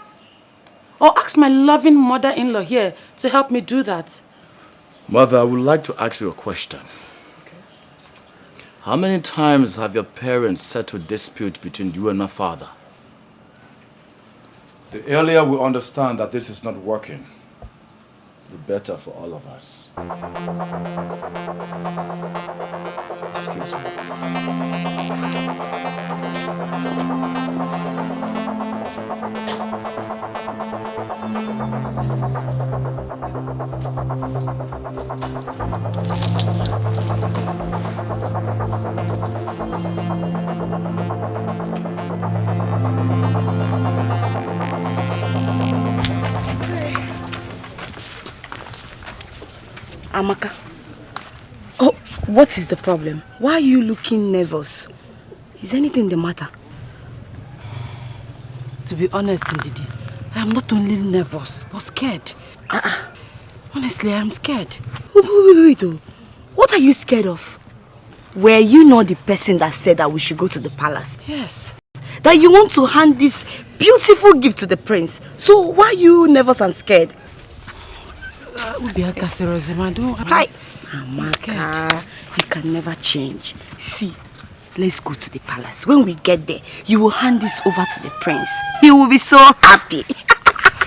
Or ask my loving mother-in-law here to help me do that? Mother, I would like to ask you a question. How many times have your parents settled dispute between you and my father? The earlier we understand that this is not working, the better for all of us. Excuse me. Amaka, oh, what is the problem? Why are you looking nervous? Is anything the matter? To be honest, Ndidi, I am not only nervous, but scared. Honestly, I am scared. Wait. What are you scared of? Were you not the person that said that we should go to the palace? Yes. That you want to hand this beautiful gift to the prince. So why are you nervous and scared? Hi, Amaka, you can never change. See, let's go to the palace. When we get there, you will hand this over to the prince. He will be so happy.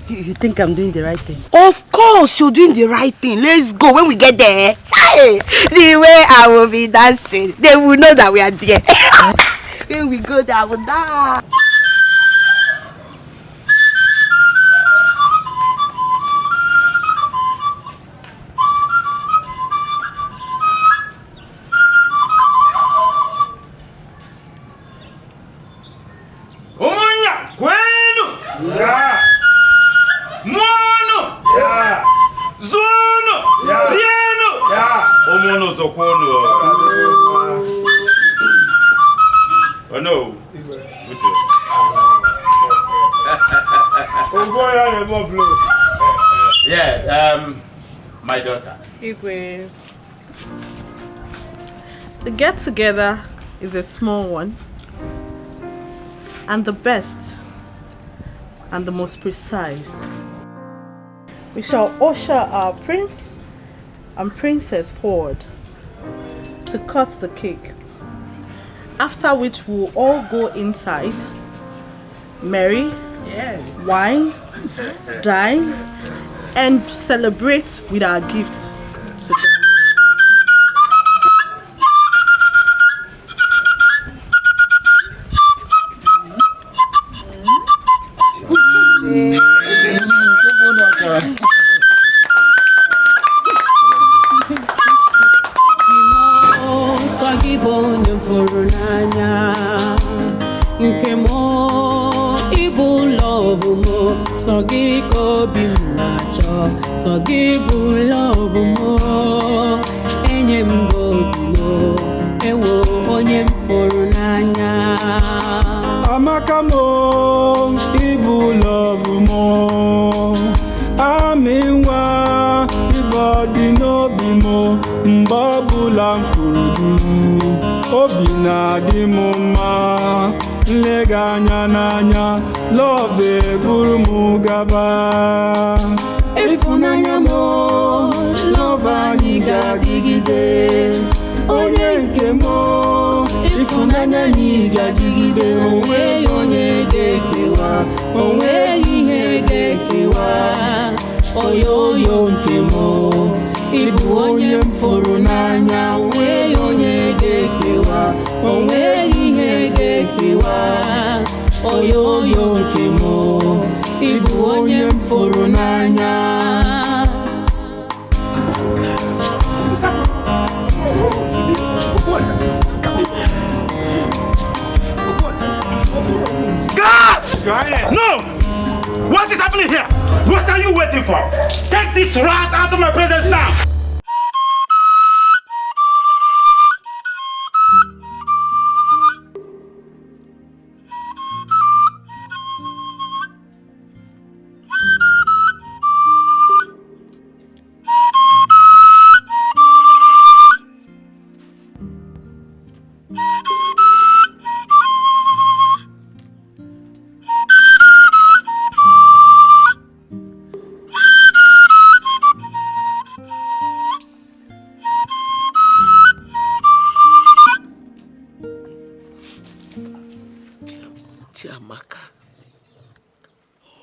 You think I'm doing the right thing? Of course, you're doing the right thing. Let's go. When we get there, hey, the way I will be dancing, they will know that we are there. When we go there, I will dance. Yeah. Mono. Yeah. Zono. Yeah. Rieno. Yeah. Omono zokono. Oh no. Yes, my daughter. Igwe. The get-together is a small one, and the best and the most precise. We shall usher our prince and princess forward to cut the cake, after which we will all go inside, marry, wine, dine, and celebrate with our gifts to them. Amaka mo, ibu love mo. Aminwa, ibadi no bimo, mbabula mfurudu. Obina di muma, lega nyananya, love buru mugaba. Ifunanya mo, love aniga digide. Onye nke mo, ifunanya niga digide. Onwe onye gekewa, onwe ihe gekewa. Oyoyo nke mo, ibu onye mfuru n'anya. Onwe onye gekewa, onwe ihe gekewa. Oyoyo nke mo, ibu onye mfuru n'anya. God! No! What is happening here? What are you waiting for? Take this rat out of my presence now!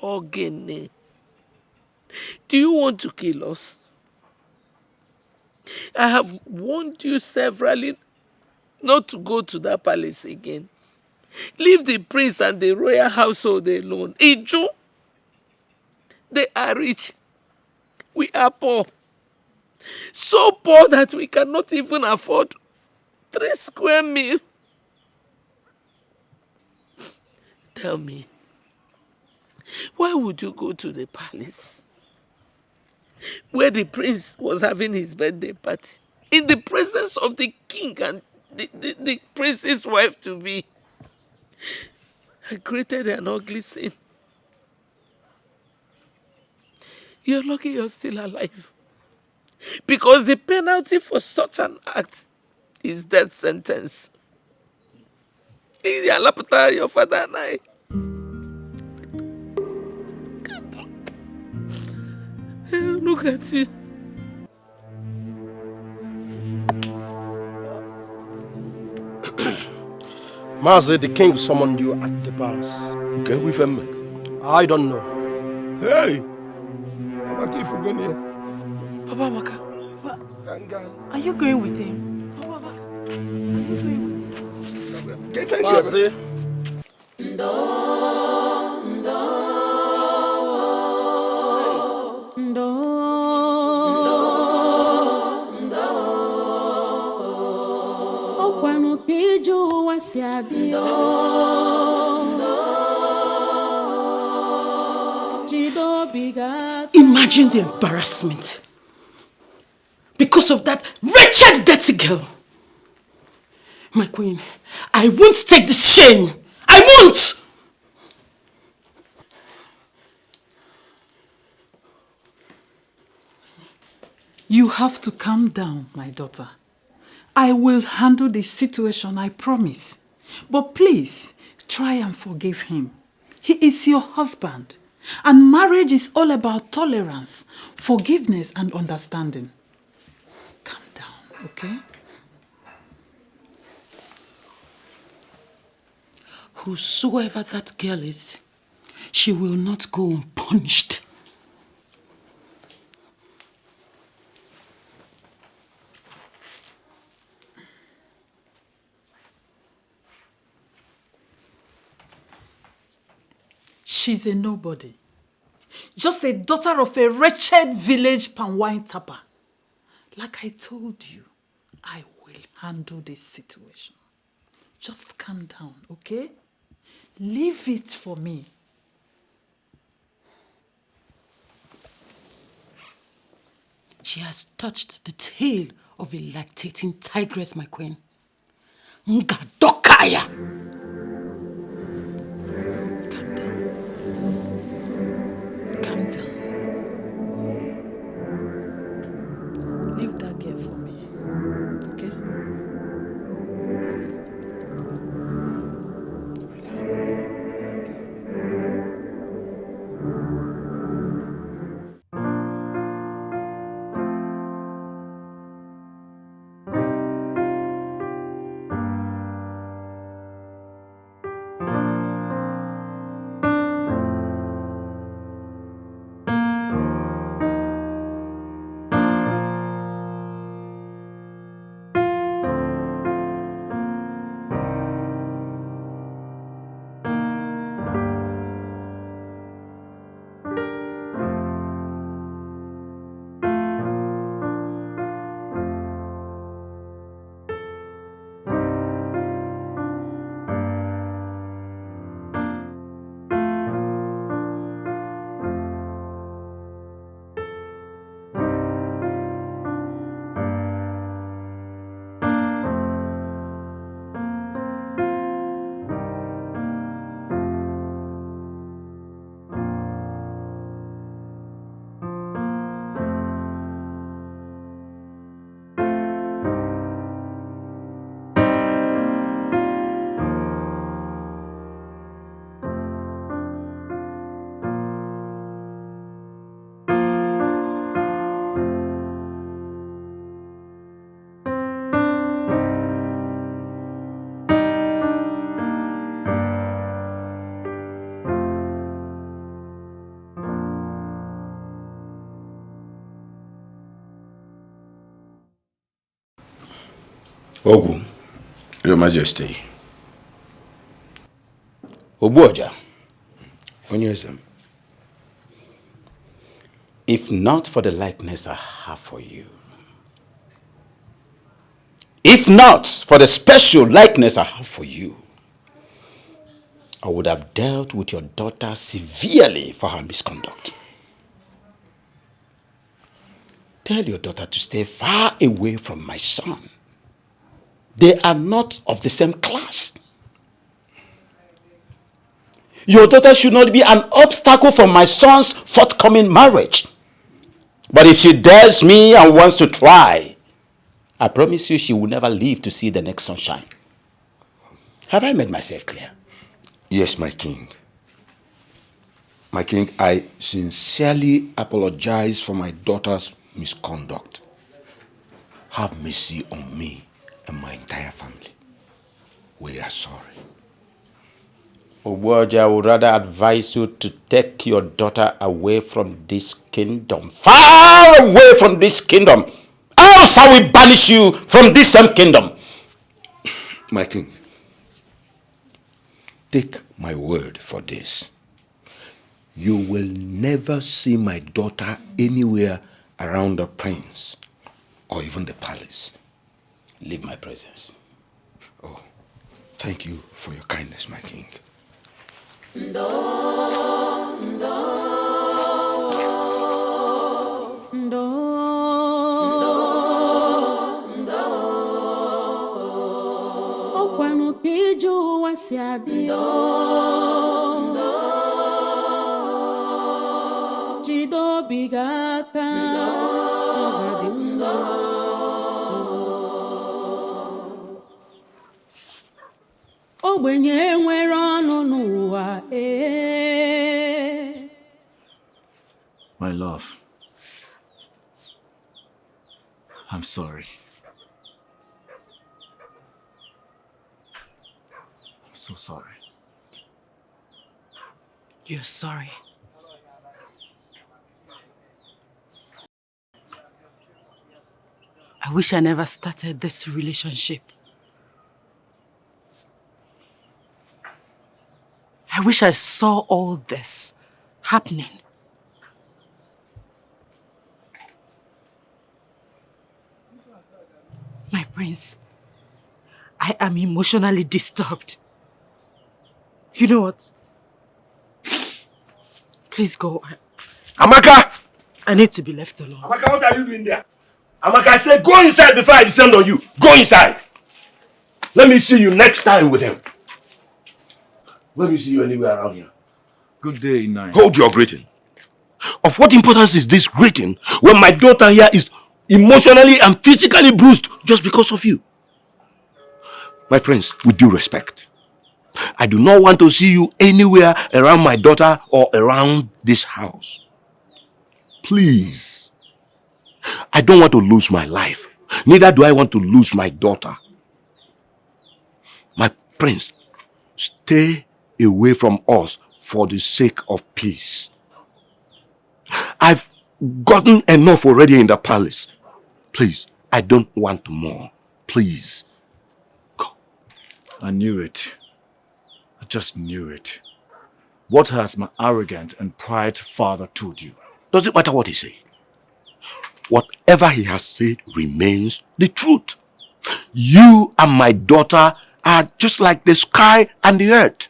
Ogene, do you want to kill us? I have warned you severally not to go to that palace again. Leave the prince and the royal household alone. Iju, they are rich. We are poor. So poor that we cannot even afford 3 square meals. Tell me, why would you go to the palace where the prince was having his birthday party in the presence of the king and the prince's wife to be? I created an ugly scene. You're lucky you're still alive. Because the penalty for such an act is death sentence. Your father and I. Look at you. Mazi, the king summoned you at the palace. Okay, with him. I don't know. Hey! Amaka, if you go near. Papa Amaka, are you going with him? Papa, are you going with him? Mazi. Imagine the embarrassment because of that wretched dirty girl. My queen, I won't take this shame. I won't! You have to calm down, my daughter. I will handle the situation, I promise. But please, try and forgive him. He is your husband. And marriage is all about tolerance, forgiveness and understanding. Calm down, okay? Whosoever that girl is, she will not go unpunished. She's a nobody. Just a daughter of a wretched village palm wine tapper. Like I told you, I will handle this situation. Just calm down, okay? Leave it for me. She has touched the tail of a lactating tigress, my queen. Ngadokaya! Leave that girl for me, okay? Ogu, Your Majesty, Obuoja. Onyezem. If not for the likeness I have for you, if not for the special likeness I have for you, I would have dealt with your daughter severely for her misconduct. Tell your daughter to stay far away from my son. They are not of the same class. Your daughter should not be an obstacle for my son's forthcoming marriage. But if she dares me and wants to try, I promise you she will never live to see the next sunshine. Have I made myself clear? Yes, my king. My king, I sincerely apologize for my daughter's misconduct. Have mercy on me and my entire family. We are sorry. Obuoja, I would rather advise you to take your daughter away from this kingdom. Far away from this kingdom. Else I will banish you from this same kingdom. My king, take my word for this. You will never see my daughter anywhere around the prince or even the palace. Leave my presence. Oh, thank you for your kindness, my king. My love, I'm sorry. I'm so sorry. You're sorry. I wish I never started this relationship. I wish I saw all this happening. My prince, I am emotionally disturbed. You know what? Please go. Amaka! I need to be left alone. Amaka, what are you doing there? Amaka, I said go inside before I descend on you. Go inside. Let me see you next time with him. Let me see you anywhere around here. Good day, Ini. Hold your greeting. Of what importance is this greeting when my daughter here is emotionally and physically bruised just because of you? My prince, with due respect, I do not want to see you anywhere around my daughter or around this house. Please. I don't want to lose my life. Neither do I want to lose my daughter. My prince, stay away from us for the sake of peace. I've gotten enough already in the palace. Please, I don't want more. Please. Go. I knew it. I just knew it. What has my arrogant and pride father told you? Does it matter what he said? Whatever he has said remains the truth. You and my daughter are just like the sky and the earth.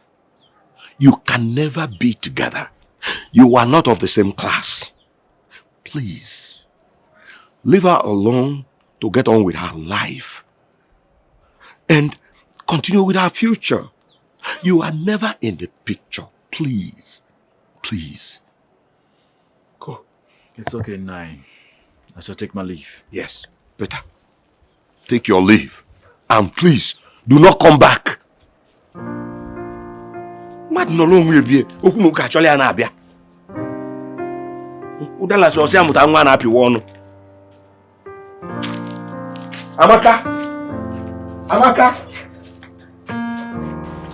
You can never be together. You are not of the same class. Please, leave her alone to get on with her life and continue with her future. You are never in the picture. Please, please. Go. It's okay, Ini. I shall take my leave. Yes, better. Take your leave. And please, do not come back. Mad no long will be. Okuno actually an abia. Udala so say amuta nwa na api wonu. Amaka. Amaka.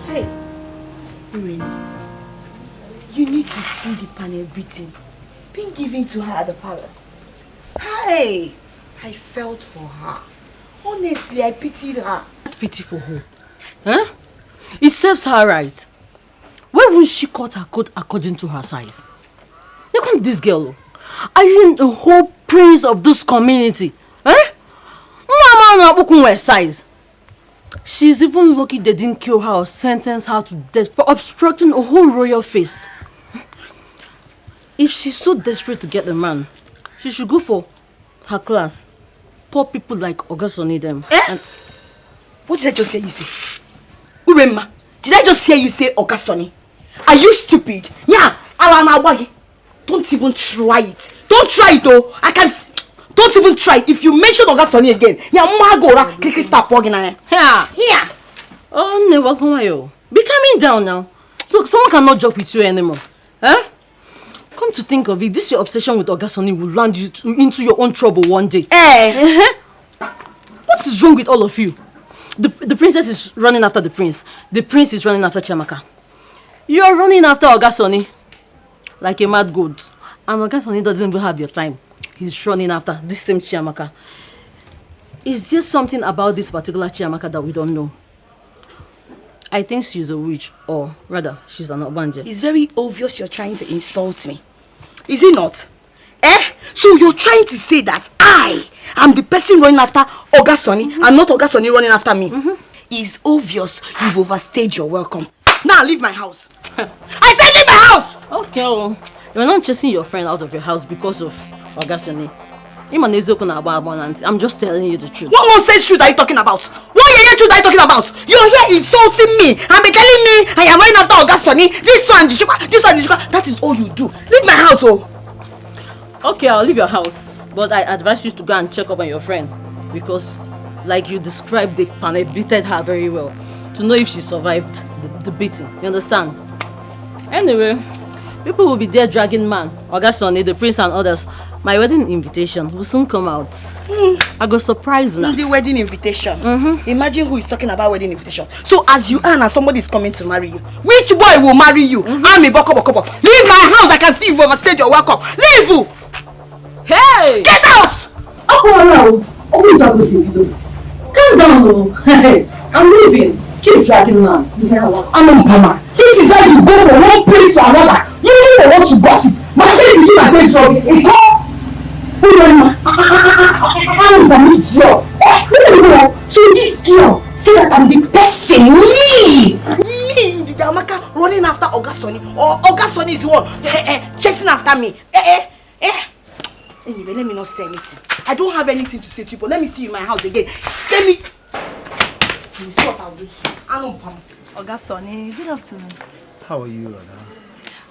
Hey. Irene. You need to see the panel beating being given to her at the palace. Hey, I felt for her. Honestly, I pitied her. Pity for who? Huh? It serves her right. Why won't she cut her coat according to her size? Look at this girl. Are you in the whole prince of this community? Eh? Mama size. She's even lucky they didn't kill her or sentence her to death for obstructing a whole royal feast. If she's so desperate to get the man, she should go for her class. Poor people like Ogasoni them. Eh? What did I just hear you say? Urema, did I just hear you say Ogasoni? Are you stupid? Yeah, Alana Wagi. Don't even try it. Don't try it though. Don't even try. If you mention Ogasoni again, yeah, Magora, Kiki stop walking on. Here. Oh, no, welcome you. Be calming down now. So someone cannot joke with you anymore. Huh? Come to think of it, this your obsession with Ogasoni will land you into your own trouble one day. What is wrong with all of you? The princess is running after the prince. The prince is running after Chiamaka. You are running after Ogasoni like a mad goat. And Ogasoni doesn't even have your time. He's running after this same Chiamaka. Is there something about this particular Chiamaka that we don't know? I think she's a witch, or rather, she's an Obanje. It's very obvious you're trying to insult me. Is it not? So you're trying to say that I am the person running after Ogasoni and not Ogasoni running after me? It's obvious you've overstayed your welcome. Now leave my house. I said leave my house! Okay, well, you're not chasing your friend out of your house because of Ogasoni. I'm just telling you the truth. What nonsense truth are you talking about? What truth are you talking about? You're here insulting me and be telling me I am running after Ogasoni. This one, that is all you do. Leave my house, oh. Okay, I'll leave your house. But I advise you to go and check up on your friend. Because, like you described, they beated her very well. To know if she survived the beating. You understand? Anyway, people will be there dragging man, Ogasoni, the prince and others. My wedding invitation will soon come out. I go surprise now. The wedding invitation? Imagine who is talking about wedding invitation. So as you are now, somebody is coming to marry you. Which boy will marry you? I'm a boko. Leave my house. I can see you've overstayed your welcome. Leave! Hey! Get out! Calm down. Hey, I'm leaving. Keep dragging man. Mama, this is how you go from one place to another. You don't want to gossip. My face is in my face, so it's all. I'm an idiot. So this girl say that I'm the person. Me, the Amaka running after Ogasoni, or Ogasoni is the one chasing after me. Anyway, let me not say anything. I don't have anything to say to you, but let me see you in my house again. Let me. You see what I'll do. I don't pam. Ogasoni, good afternoon. How are you, Ada?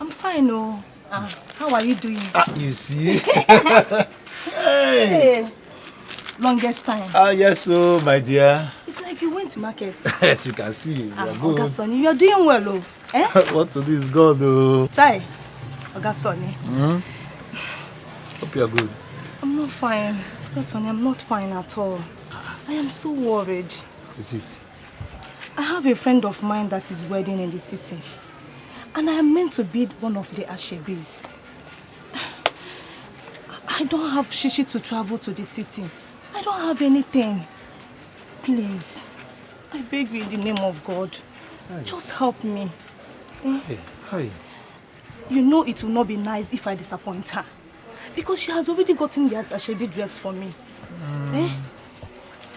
I'm fine, oh. How are you doing? You see? Hey. Longest time. Yes, so my dear. It's like you went to market. Yes, you can see. You are good. Ogasoni, you are doing well, oh. What to do is God, oh. Chai, Ogasoni. Hope you are good. I'm not fine. Ogasoni, I'm not fine at all. I am so worried. What is it? I have a friend of mine that is wedding in the city. And I am meant to be one of the ashebis. I don't have shishi to travel to the city. I don't have anything. Please, I beg you in the name of God. Hi. Just help me. Hey, hi. You know it will not be nice if I disappoint her. Because she has already gotten the ashebi dress for me.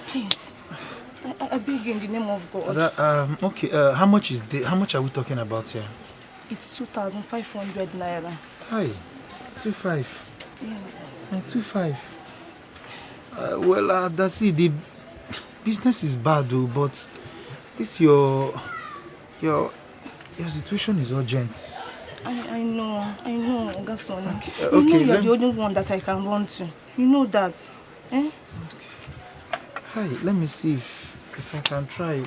Please, I beg you in the name of God. Okay, how much are we talking about here? It's 2,500 naira. Hi, 2.5. Yes. 2.5. Well, that's it. The business is bad, though, but this your situation is urgent. I know, Ogasoni. Okay, you know you're the only one that I can run to. You know that. Okay. Hi, let me see if I can try.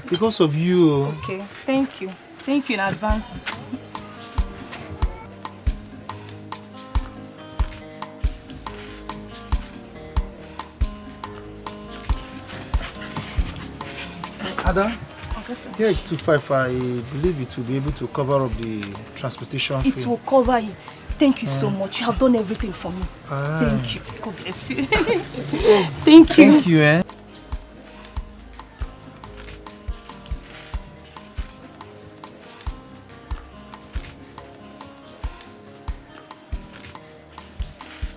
Because of you. Okay, thank you. Thank you in advance. Ada, Okay, sir. here is 2.5. I believe it will be able to cover up the transportation fee. It will cover it. Thank you so much. You have done everything for me. Thank you. God bless you. Thank you. Thank you,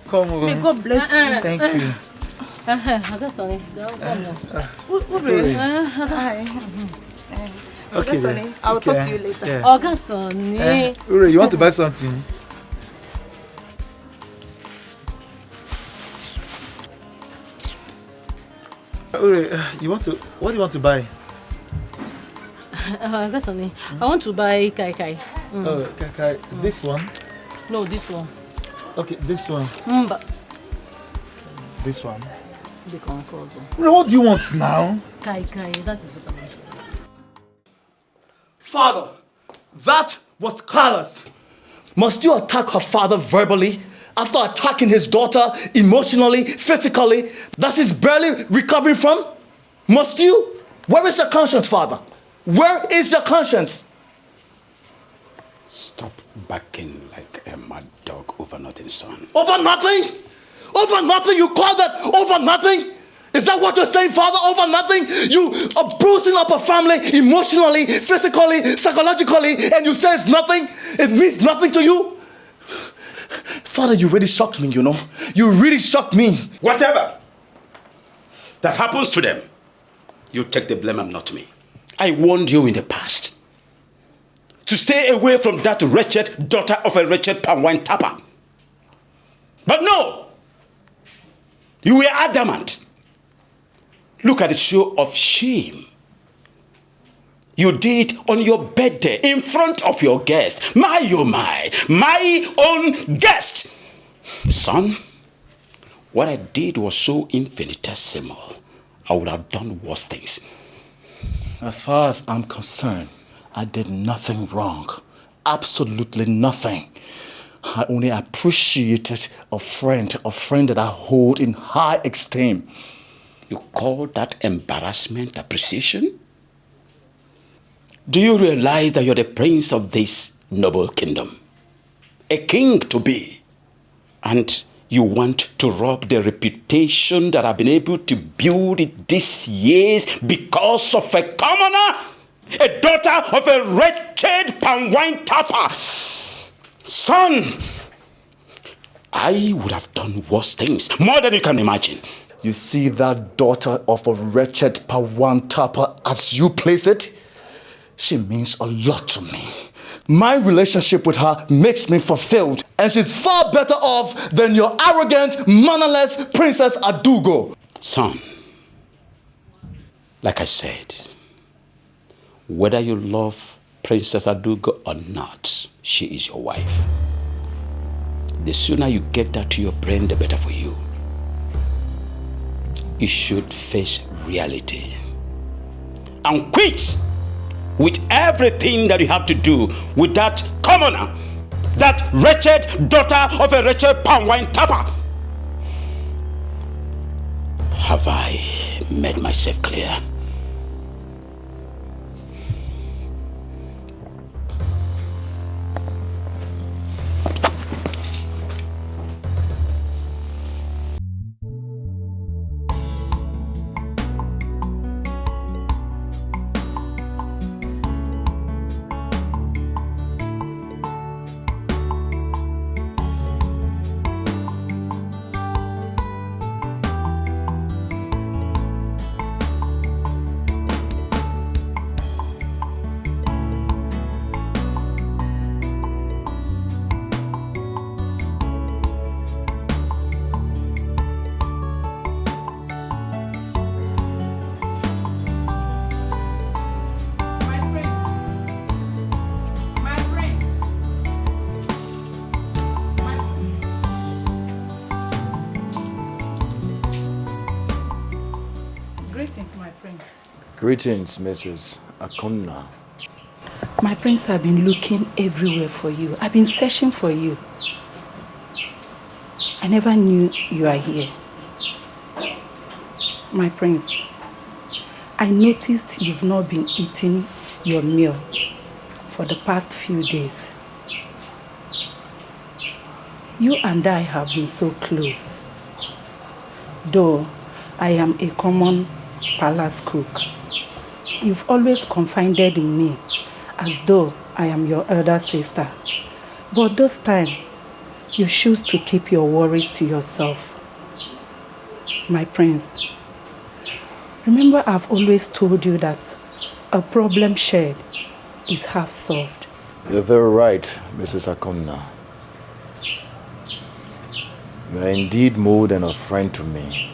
Come on. May God bless you. Thank you. Sonny. Okay, Sonny, I will talk to you later. Yeah. Sonny. Ure, you want to buy something? Ure, what do you want to buy? Sonny, I want to buy kai kai. Oh, kai kai. This one? No, this one. Okay, this one. But this one. the concourse. What do you want now? Kai kai, that is what I want. Father, that was callous. Must you attack her father verbally after attacking his daughter emotionally, physically, that she's barely recovering from? Must you? Where is your conscience, Father? Where is your conscience? Stop barking like a mad dog over nothing, son. Over nothing? Over nothing? You call that over nothing? Is that what you're saying, Father? Over nothing? You are bruising up a family emotionally, physically, psychologically, and you say it's nothing? It means nothing to you? Father, you really shocked me, you know. You really shocked me. Whatever that happens to them, you take the blame and not me. I warned you in the past to stay away from that wretched daughter of a wretched palm wine tapper. But no, you were adamant. Look at the show of shame you did on your birthday in front of your guests. My own guest. Son, what I did was so infinitesimal. I would have done worse things. As far as I'm concerned, I did nothing wrong. Absolutely nothing. I only appreciated a friend that I hold in high esteem. You call that embarrassment appreciation? Do you realize that you're the prince of this noble kingdom? A king to be. And you want to rob the reputation that I've been able to build these years because of a commoner? A daughter of a wretched palm wine tapper? Son, I would have done worse things, more than you can imagine. You see that daughter of a wretched palm wine tapper, as you place it? She means a lot to me. My relationship with her makes me fulfilled, and she's far better off than your arrogant, mannerless Princess Adugo. Son, like I said, whether you love Princess Adugo or not, she is your wife. The sooner you get that to your brain, the better for you. You should face reality and quit with everything that you have to do with that commoner, that wretched daughter of a wretched palm wine tapper. Have I made myself clear? Greetings, Mrs. Akonna. My prince, have been looking everywhere for you. I've been searching for you. I never knew you are here. My prince, I noticed you've not been eating your meal for the past few days. You and I have been so close. Though I am a common palace cook, you've always confided in me as though I am your elder sister. But this time, you choose to keep your worries to yourself. My prince, remember I've always told you that a problem shared is half solved. You're very right, Mrs. Akona. You are indeed more than a friend to me.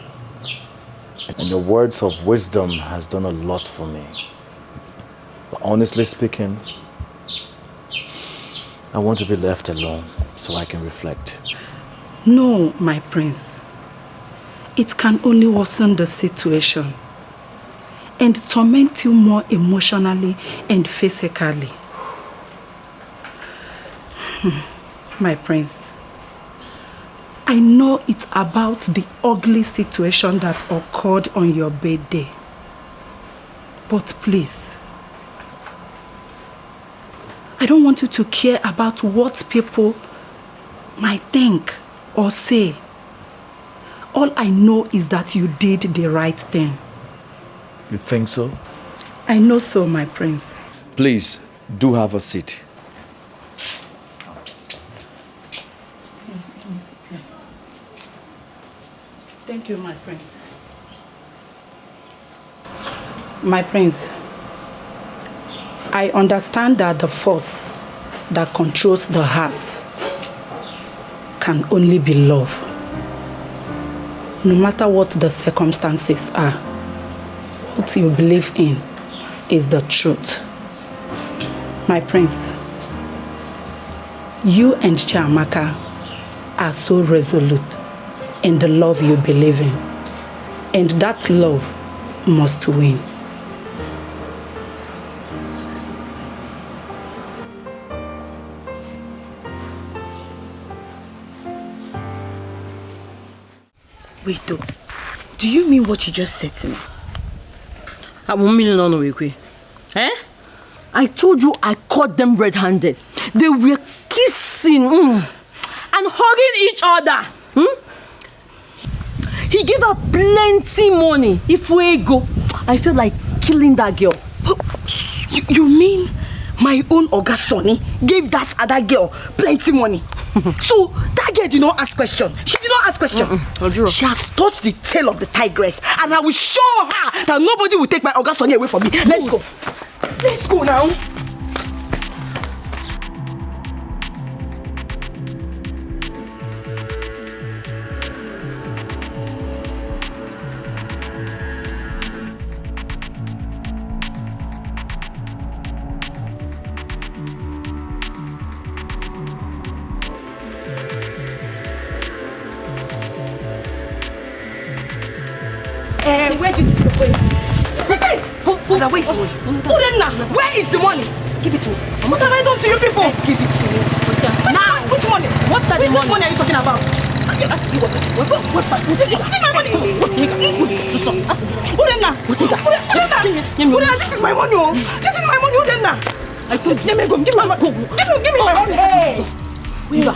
And your words of wisdom has done a lot for me. But honestly speaking, I want to be left alone so I can reflect. No, my prince. It can only worsen the situation and torment you more emotionally and physically. My prince, I know it's about the ugly situation that occurred on your birthday. But please, I don't want you to care about what people might think or say. All I know is that you did the right thing. You think so? I know so, my prince. Please, do have a seat. Let me sit here. Thank you, my prince. My prince, I understand that the force that controls the heart can only be love. No matter what the circumstances are, what you believe in is the truth. My prince, you and Amaka are so resolute in the love you believe in, and that love must win. Wait though, do you mean what you just said to me? Eh? I told you I caught them red-handed. They were kissing and hugging each other. He gave her plenty money. If we go, I feel like killing that girl. You mean my own Oga Sonny gave that other girl plenty money? So that girl did not ask question. She did not ask question. She has touched the tail of the tigress, and I will show her that nobody will take my Oga Sonny away from me. Let's go. Let's go now. Where did you go? Wait. Where is the money? Give it to me. What have I done to you people? Give it to me. Now, which money? What are the money? Which money are you talking about? Give my money. This is my money. This is my money. Give me my money. Hey. Wait.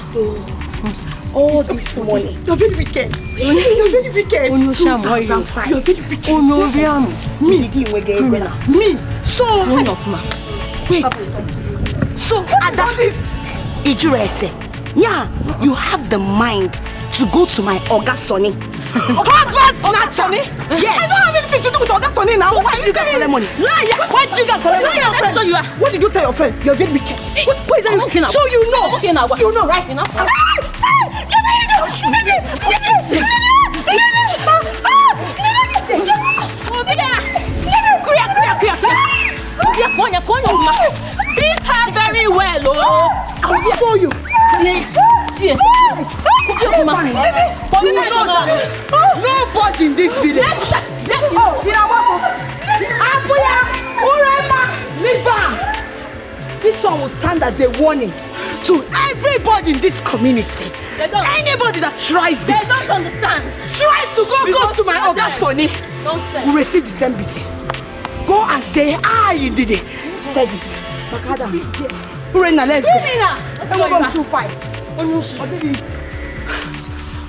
All this money. You're very wicked. You're very wicked. You're very wicked. Me. So wait. So at that Ijurese, yeah, you have the mind to go to my Oga Sonny. Husband snatcher? Yes. I don't have anything to do with Oga Sonny now. Why did you get collect money? Liar! Why did you get collect money? Liar! What did you tell your friend? You're very wicked. What is that? So you know. You know, right? Beat her very well, oh! I will show you. Nobody in this village. This one will stand as a warning to everybody in this community. Anybody that tries it, they don't understand. Tries to go to my Oga Sonny, will receive the same beating. Go and say, I did it. Said it. Urena, let's go.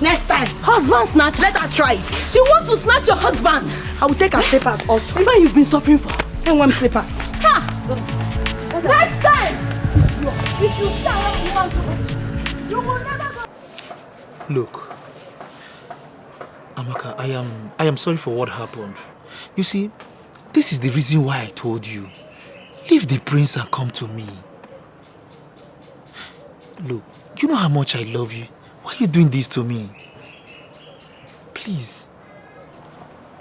Next time, husband snatch. Let her try it. She wants to snatch your husband. I will take her slippers also. The man you've been suffering for. And one slippers. Ha! Next time, if you start, you will never go. Look, Amaka, I am sorry for what happened. You see, this is the reason why I told you. Leave the prince and come to me. Look, you know how much I love you. Why are you doing this to me? Please.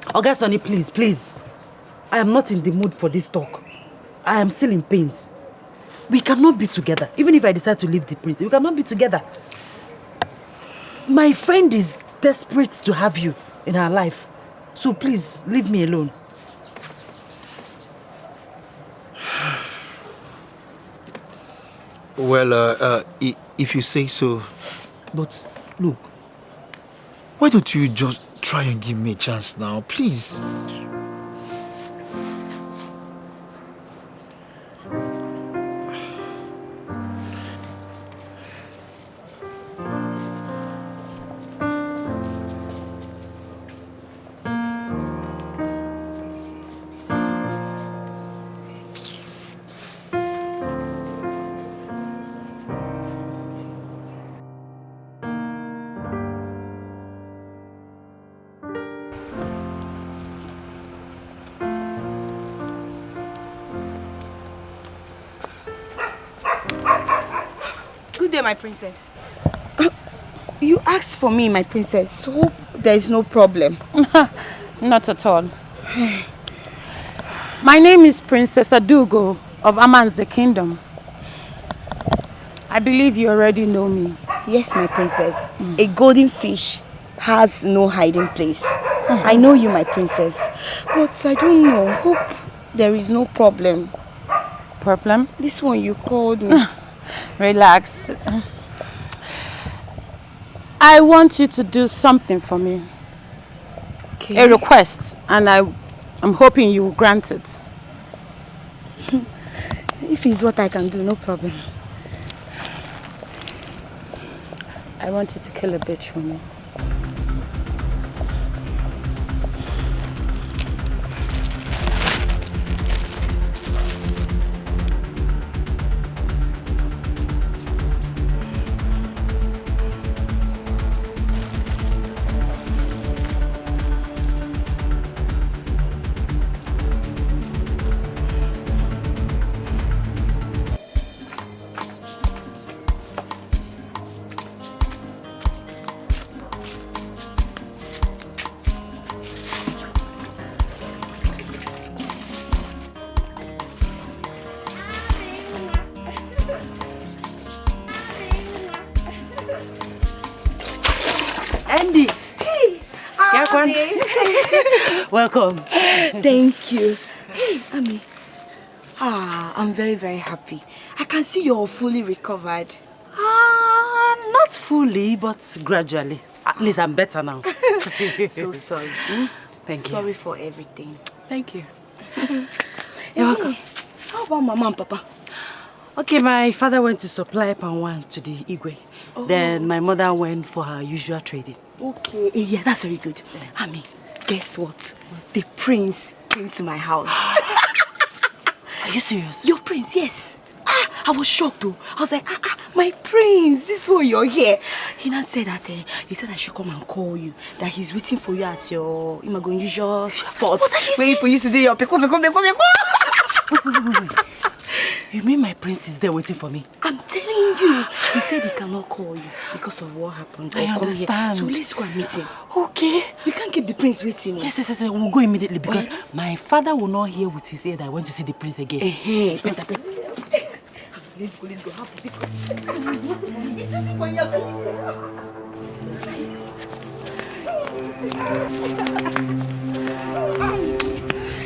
Oga Sonny, please. I am not in the mood for this talk. I am still in pains. We cannot be together. Even if I decide to leave the prince, we cannot be together. My friend is desperate to have you in her life. So please, leave me alone. Well, if you say so. But look, why don't you just try and give me a chance now, please? Good day, my princess. You asked for me, my princess, so there is no problem. Not at all. My name is Princess Adugo of Amanze Kingdom. I believe you already know me. Yes, my princess. A golden fish has no hiding place. I know you, my princess, but I don't know. Hope there is no problem. Problem? This one you called me. Relax. I want you to do something for me. Okay. A request, and I'm hoping you will grant it. If it's what I can do, no problem. I want you to kill a bitch for me. Andy! Hey! Welcome. Thank you. Hey, Ami. I'm very, very happy. I can see you're fully recovered. Not fully, but gradually. At least I'm better now. So sorry. Thank you. Sorry for everything. Thank you. You're welcome. How about Mama and Papa? Okay, my father went to supply palm wine to the Igwe. Oh. Then my mother went for her usual trading. Okay. Yeah, that's very good. Ami, guess what? The prince came to my house. Are you serious? Your prince, yes. I was shocked though. I was like, my prince, this is why you're here. He now said that he said I should come and call you. That he's waiting for you at your usual spot. Waiting for you to do your peko. Wait. You mean my prince is there waiting for me? I'm telling you. He said he cannot call you because of what happened. I understand. So let's go and meet him. Okay. We can't keep the prince waiting. Yes. We'll go immediately because my father will not hear with his ear that I went to see the prince again. Better. Let's go. Have to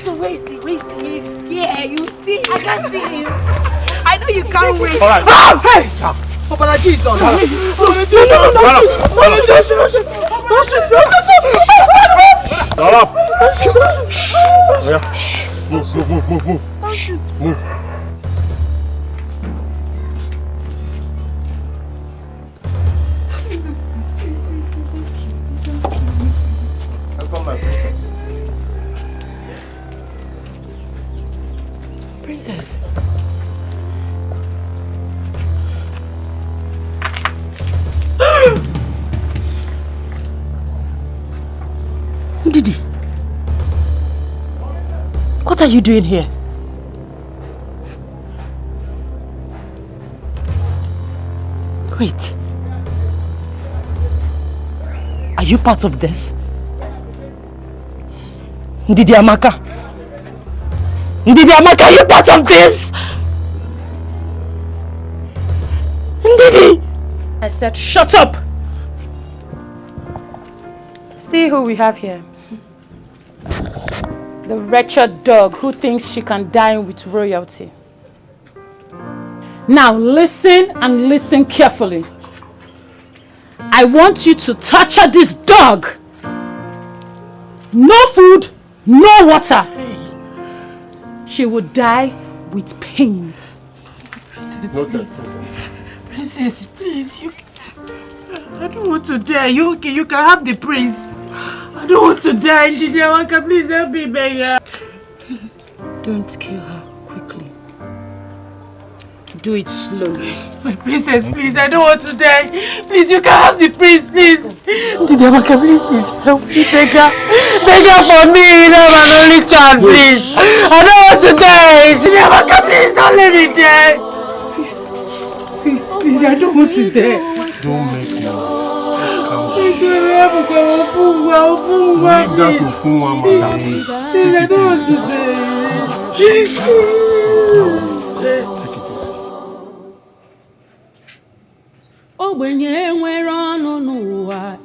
So where is he? He's here. You see? I can see him. I know you can't wait. All right. Hey! Papa, Jesus. No. Move. Welcome, my princess. Princess. Ndidi, what are you doing here? Wait. Are you part of this? Ndidi Amaka? Ndidi Amaka, are you part of this? Ndidi! I said shut up! See who we have here. The wretched dog who thinks she can dine with royalty. Now listen and listen carefully. I want you to torture this dog. No food, no water. She will die with pains. Princess, please. Princess, please. I don't want to die. You can have the prince. I don't want to die. Ndidi Amaka, please help me, beggar. Don't kill her quickly. Do it slowly. My princess, please, I don't want to die. Please, you can have the prince, please. Ndidi Amaka, please help me, beggar. Beggar for me, you know my only child, please. I don't want to die. Ndidi Amaka, please, don't let me die. Please, I don't want to die. Don't make noise. Leave that to Philmond, madam. Take it easy. Ogbenye nwere ọnụ n'ụwa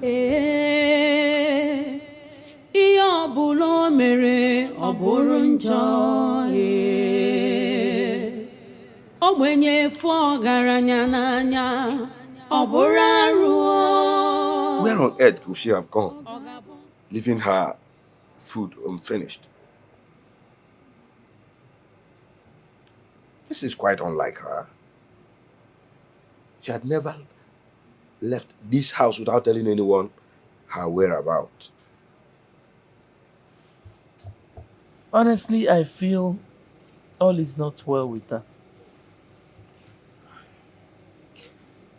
ihe ọbụla o mere ọ bụrụ njọ ogbenye fụ ọgaranya n'anya ọ bụrụ arụ. Where on earth could she have gone, leaving her food unfinished? This is quite unlike her. She had never left this house without telling anyone her whereabouts. Honestly, I feel all is not well with her.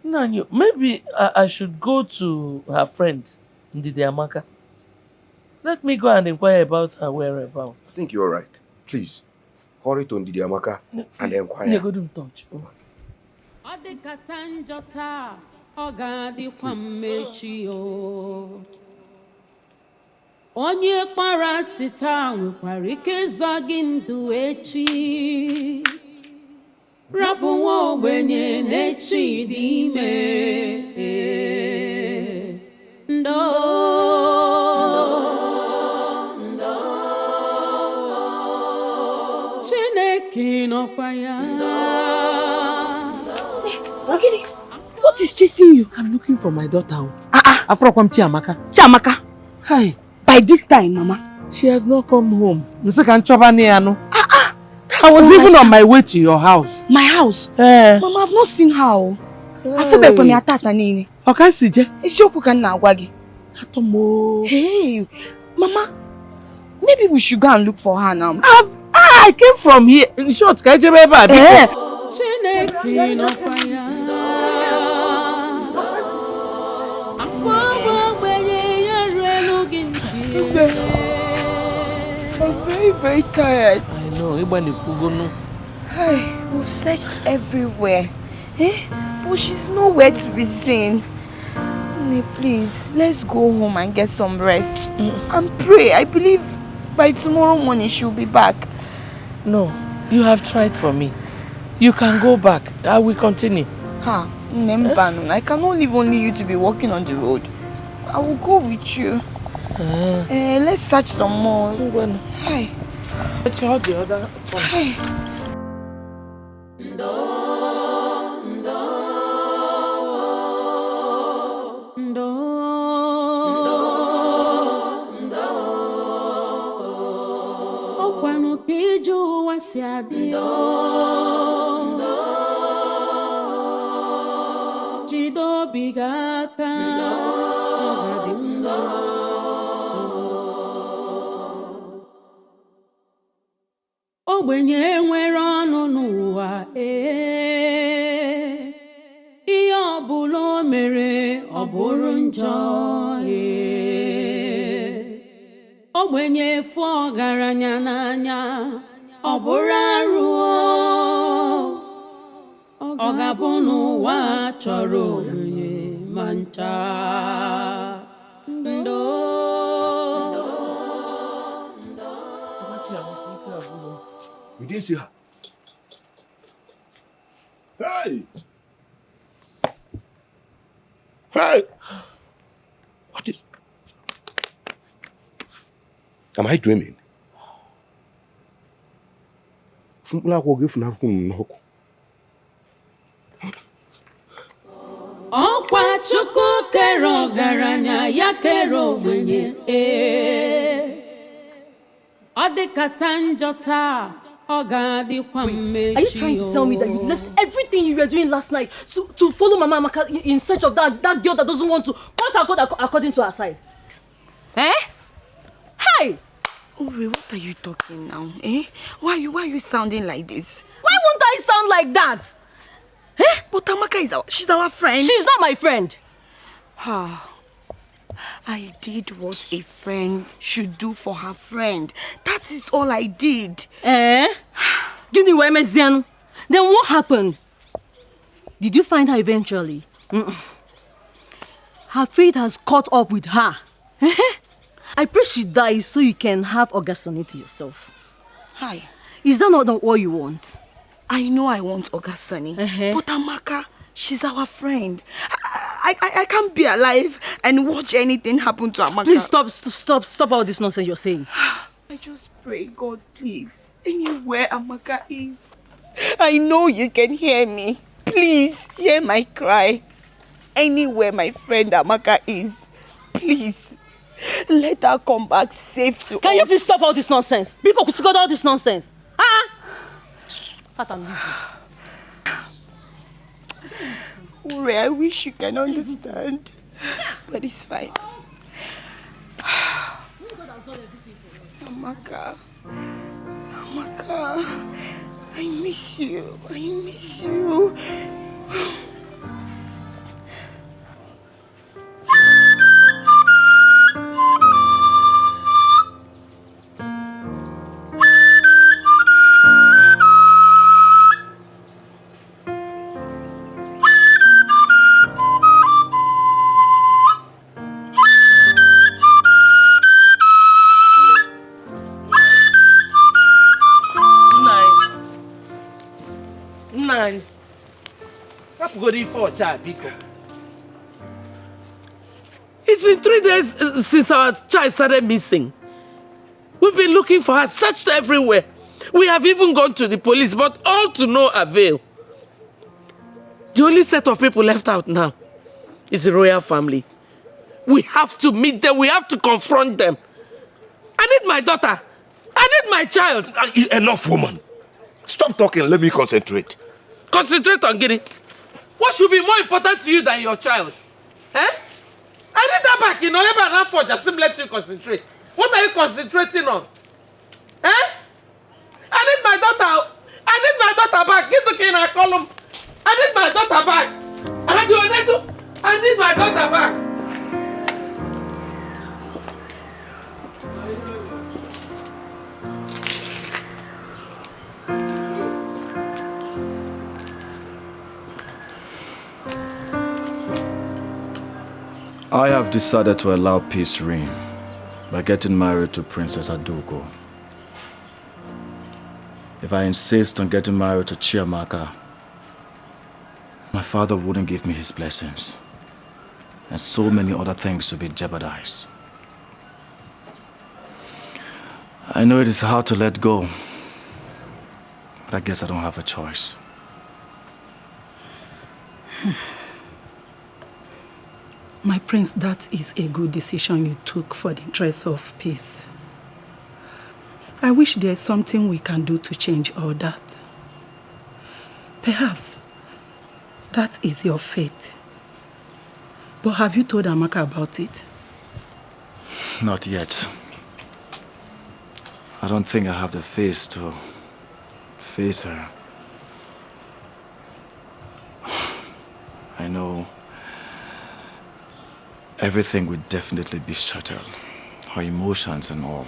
Nanyo, maybe I should go to her friend, Ndidi Amaka. Let me go and inquire about her whereabouts. I think you're right. Please, hurry to Ndidi Amaka and inquire. Go to touch. Ọ dịkata njọ taa, ọ ga-adịkwa mmechi o. Onye kpara asị taa nwekwara ike ịzọ gị ndụ echi. Rapụ nwa ogbenye n'echi dị ime. Ndo. Chineke nọkwa ya. Ogidi, what is chasing you? I'm looking for my daughter. Afrokwam Chiamaka. Chiamaka? Hi. By this time, Mama. She has not come home. I was even on my way to your house. My house? Mama, I've not seen her. I feel like I'm tata nini. Okay, Sije. Isiokwu ka na agwa gị. Atomo. Hey, Mama. Maybe we should go and look for her now. I came from here. In short, can you remember? Chineke nọkwa ya. I'm very, very tired. I know. We've searched everywhere. But she's nowhere to be seen. Please, let's go home and get some rest. And pray. I believe by tomorrow morning she'll be back. No, you have tried for me. You can go back. I will continue. I cannot leave only you to be walking on the road. I will go with you. Let's search some more. Hi. Let's hold the other one. Hi. Okwanu kiju wasiadi. Chido bigaka. Ogbenye nwere ọnụ n'ụwa ihe ọbụla o mere ọ bụrụ njọ ogbenye fụ ọgaranya n'anya ọ bụrụ arụ ọ ga-abụ n'ụwa chọrọ ogbenye ma ncha ndo. You didn't see her? Hey! Hey! What is... Am I dreaming? Ọkwa Chukwu kere ọgaranya ya kere ogbenye ọ dịkata njọ taa ọ ga-adịkwa mmechi. Are you trying to tell me that you left everything you were doing last night to follow Mama Amaka in search of that girl that doesn't want to cut her code according to her size? Eh? Hey! Uri, what are you talking now? Eh? Why are you sounding like this? Why won't I sound like that? Eh? But Amaka she's our friend. She's not my friend. I did what a friend should do for her friend. That is all I did. Eh? Then what happened? Did you find her eventually? Her fate has caught up with her. I pray she dies so you can have Ogasoni to yourself. Hi. Is that not what you want? I know I want Ogasoni, but Amaka, she's our friend. I can't be alive and watch anything happen to Amaka. Please stop all this nonsense you're saying. I just pray, God, please, anywhere Amaka is, I know you can hear me. Please, hear my cry. Anywhere my friend Amaka is, please, let her come back safe to us. Can you please stop all this nonsense? Because you got all this nonsense. Ure, I wish you can understand, but it's fine. Amaka, I miss you. It's been 3 days since our child started missing. We've been looking for her, searched everywhere. We have even gone to the police, but all to no avail. The only set of people left out now is the royal family. We have to meet them. We have to confront them. I need my daughter. I need my child. Enough, woman. Stop talking. Let me concentrate. Concentrate on getting. What should be more important to you than your child? Eh? I need that back. You know, never enough for just let you concentrate. What are you concentrating on? Eh? I need my daughter. I need my daughter back. Get to in a column. I need my daughter back. I need my daughter back. I have decided to allow peace reign by getting married to Princess Adugo. If I insist on getting married to Chiamaka, my father wouldn't give me his blessings, and so many other things will be jeopardized. I know it is hard to let go, but I guess I don't have a choice. My prince, that is a good decision you took for the interest of peace. I wish there's something we can do to change all that. Perhaps that is your fate. But have you told Amaka about it? Not yet. I don't think I have the face to face her. I know everything will definitely be settled her emotions and all.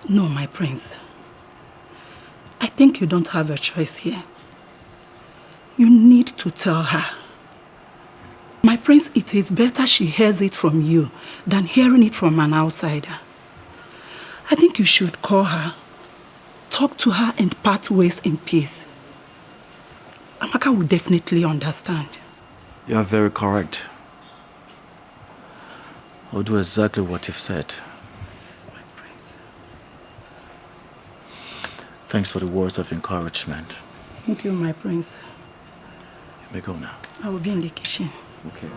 No, my prince. I think you don't have a choice here. You need to tell her. My prince, it is better she hears it from you than hearing it from an outsider. I think you should call her, talk to her and part ways in peace. Amaka will definitely understand. You are very correct. I'll do exactly what you've said. Yes, my prince. Thanks for the words of encouragement. Thank you, my prince. You may go now. I will be in the kitchen. Okay.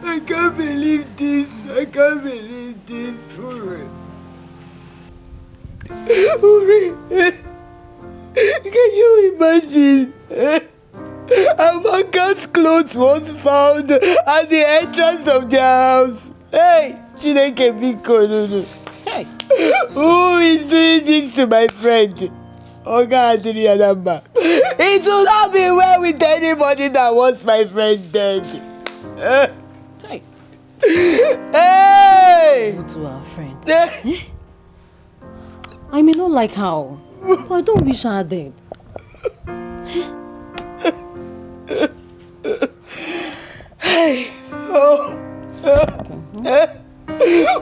I can't believe this. I can't believe this. Uri, can you imagine? Amaka's clothes was found at the entrance of their house. Hey, Chineke Biko, no. Hey. Who is doing this to my friend? Oga Adrianamba. It will not be well with anybody that wants my friend dead. Hey. Hey! Go to our friend. I may not like her, but I don't wish her dead. Hey! Oh!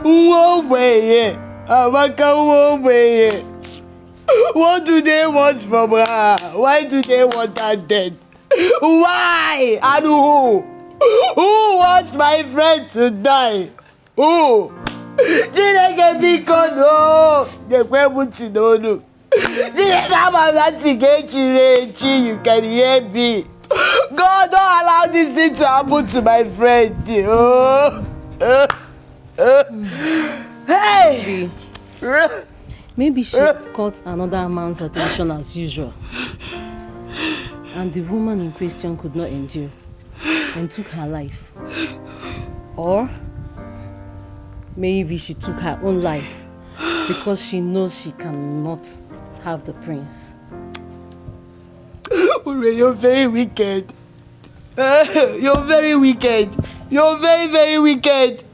One way, Amaka, one way. What do they want from her? Why do they want her dead? Why? And who? Who wants my friend to die? Who? Chineke biko no. Gekwebuti no. Chineke amagati gechirechi. You can hear me. God, don't allow this thing to happen to my friend. Hey! Maybe she's caught another man's attention as usual. And the woman in question could not endure and took her life. Or maybe she took her own life because she knows she cannot have the prince. Ure, you're very wicked. You're very wicked. You're very, very wicked.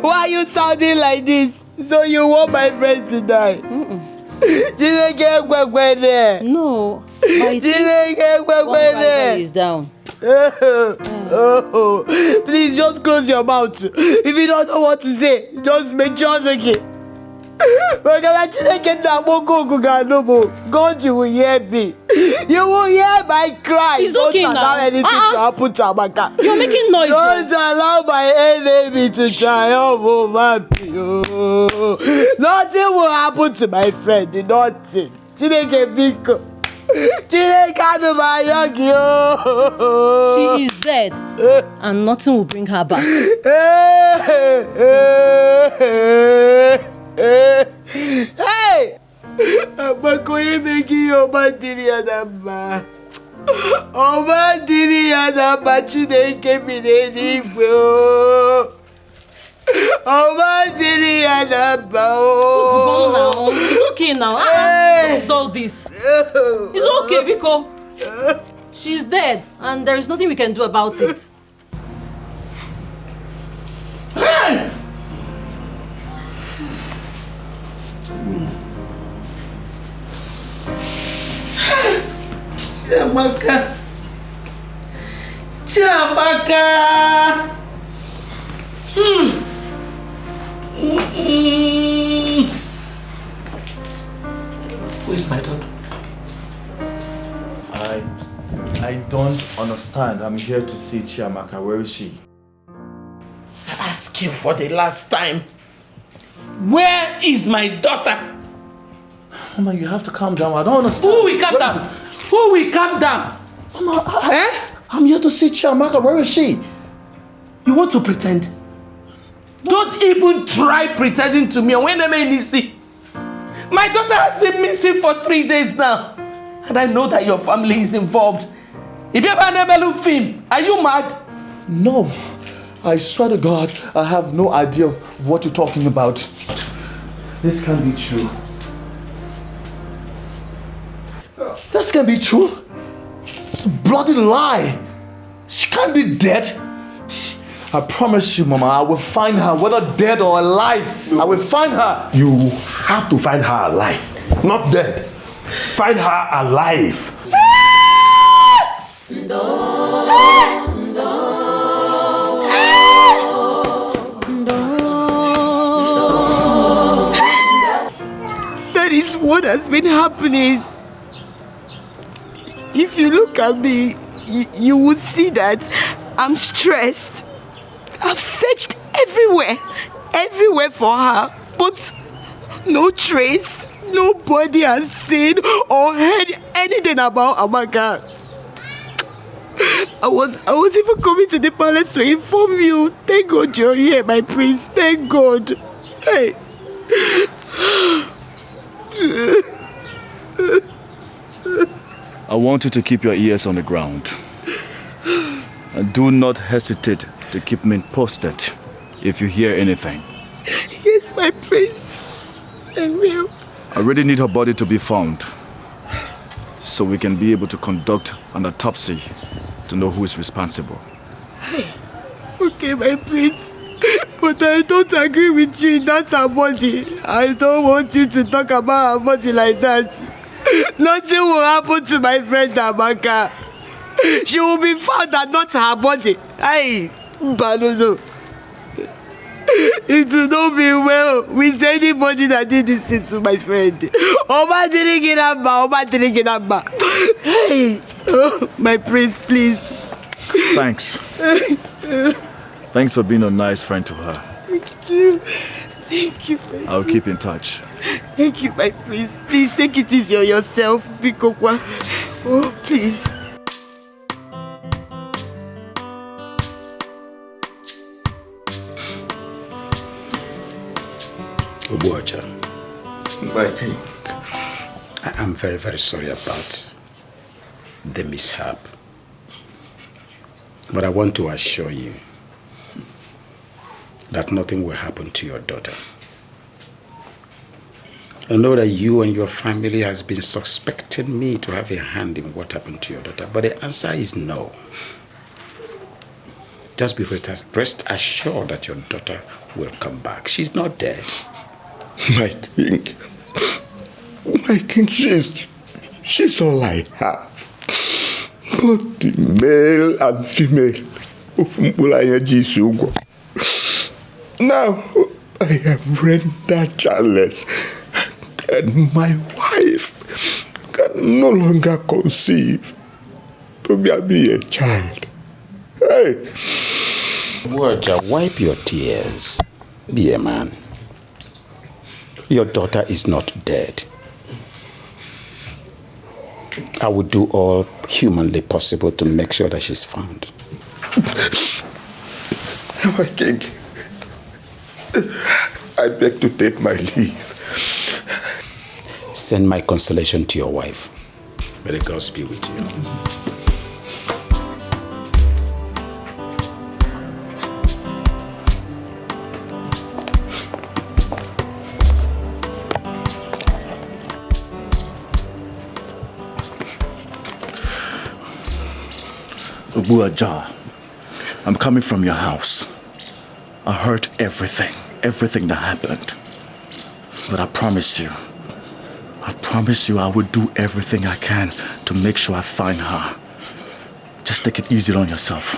Why are you sounding like this? So you want my friend to die? No. One rider is down. Please just close your mouth. If you don't know what to say, just make sure again. God, you will hear me. You will hear my cry. It's don't okay allow now. anything to happen to Amaka. You're making noise. Don't allow my enemy to triumph over me. Nothing will happen to my friend. Nothing. Chineke Biko. She is dead, and nothing will bring her back. Hey! Abakoye meki obadiri adamba. Obadiri adamba Chineke bineni igwe. Obadiri adamba. It's okay now. What's all this? It's okay because she's dead and there's nothing we can do about it. Amaka. Amaka. Where's my daughter? I don't understand. I'm here to see Chiamaka. Where is she? I ask you for the last time. Where is my daughter? Mama, you have to calm down. I don't understand. Who will calm down? Who will calm down? Mama, I'm here to see Chiamaka. Where is she? You want to pretend? Don't even try pretending to me. When am I see? My daughter has been missing for 3 days now. And I know that your family is involved. Are you mad? No. I swear to God, I have no idea of what you're talking about. This can't be true. This can't be true. It's a bloody lie. She can't be dead. I promise you, Mama, I will find her, whether dead or alive. I will find her. You have to find her alive, not dead. Find her alive. That is what has been happening. If you look at me, you will see that I'm stressed. I've searched everywhere for her, but no trace. Nobody has seen or heard anything about Amaka. I was even coming to the palace to inform you. Thank God you're here, my prince. Thank God. Hey. I want you to keep your ears on the ground. And do not hesitate to keep me posted if you hear anything. Yes, my prince. I will. I really need her body to be found so we can be able to conduct an autopsy to know who is responsible. Okay, my prince. But I don't agree with you. That's her body. I don't want you to talk about her body like that. Nothing will happen to my friend Amaka. She will be found and not her body. Aye, but no. It will not be well with anybody that did this thing to my friend. Oma didn't get up. Hey, oh, my prince, please. Thanks. Thanks for being a nice friend to her. Thank you. Thank you. I'll keep in touch. Thank you, my prince. Please take it easy on yourself, Bikokwa. Oh, please. Obuaja, My king. I am very, very sorry about the mishap. But I want to assure you that nothing will happen to your daughter. I know that you and your family has been suspecting me to have a hand in what happened to your daughter, but the answer is no. Just be rest assured that your daughter will come back. She's not dead. My king, she's all I have. Both the male and female. Now I have rendered childless, and my wife can no longer conceive to be a child. Hey! Waja, wipe your tears. Be a man. Your daughter is not dead. I will do all humanly possible to make sure that she's found. My king, I beg to take my leave. Send my consolation to your wife. May the gods be with you. Obuaja, I'm coming from your house. I heard everything that happened. But I promise you I will do everything I can to make sure I find her. Just take it easy on yourself.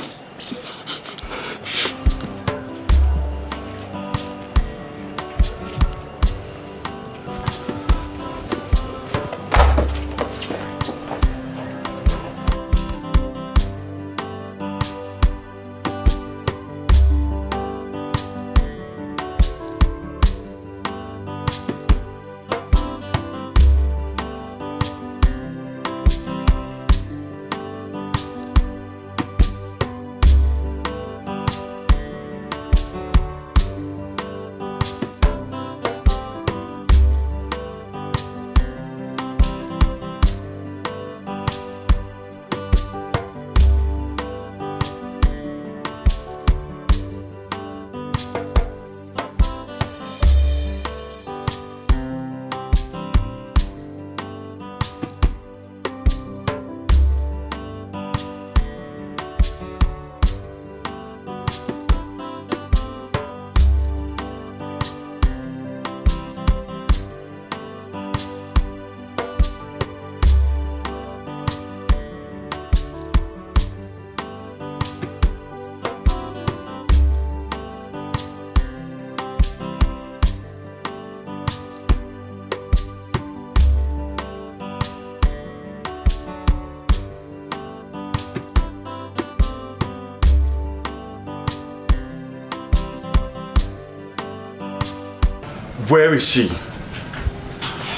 Where is she?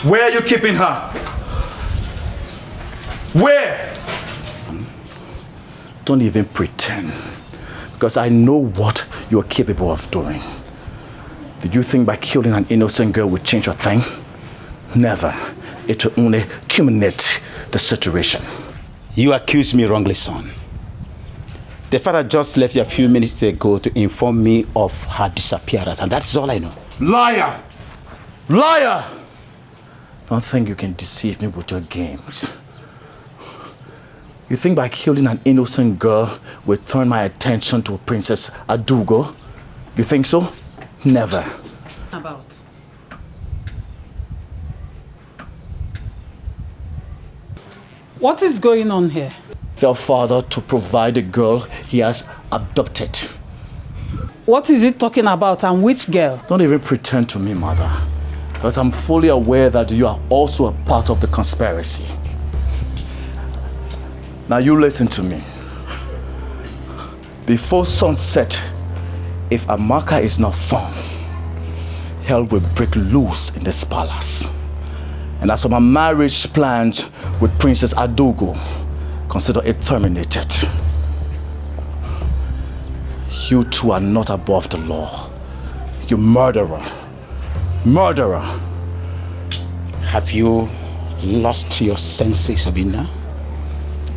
Where are you keeping her? Where? Don't even pretend, because I know what you're capable of doing. Did you think by killing an innocent girl would change a thing? Never. It will only culminate the situation. You accuse me wrongly, son. The father just left you a few minutes ago to inform me of her disappearance, and that's all I know. Liar! Liar! Don't think you can deceive me with your games. You think by killing an innocent girl will turn my attention to Princess Adugo? You think so? Never. About. What is going on here? Tell father to provide the girl he has abducted. What is it talking about, and which girl? Don't even pretend to me, mother. Because I'm fully aware that you are also a part of the conspiracy. Now you listen to me. Before sunset, if Amaka is not found, hell will break loose in this palace. And as for my marriage plans with Princess Adugo, consider it terminated. You two are not above the law. You murderer. Murderer. Have you lost your senses, Obina?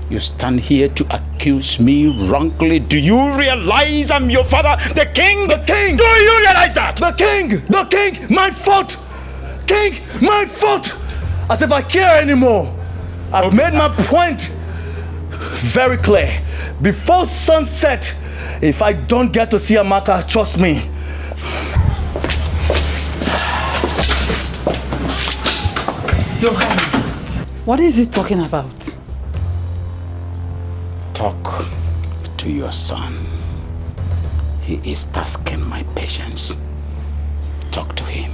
You stand here to accuse me wrongly. Do you realize I'm your father, the king? The king! Do you realize that? The king! The king! My fault! King! My fault! As if I care anymore. I've made my point very clear. Before sunset, if I don't get to see Amaka, trust me. Your Highness, what is he talking about? Talk to your son. He is tasking my patience. Talk to him.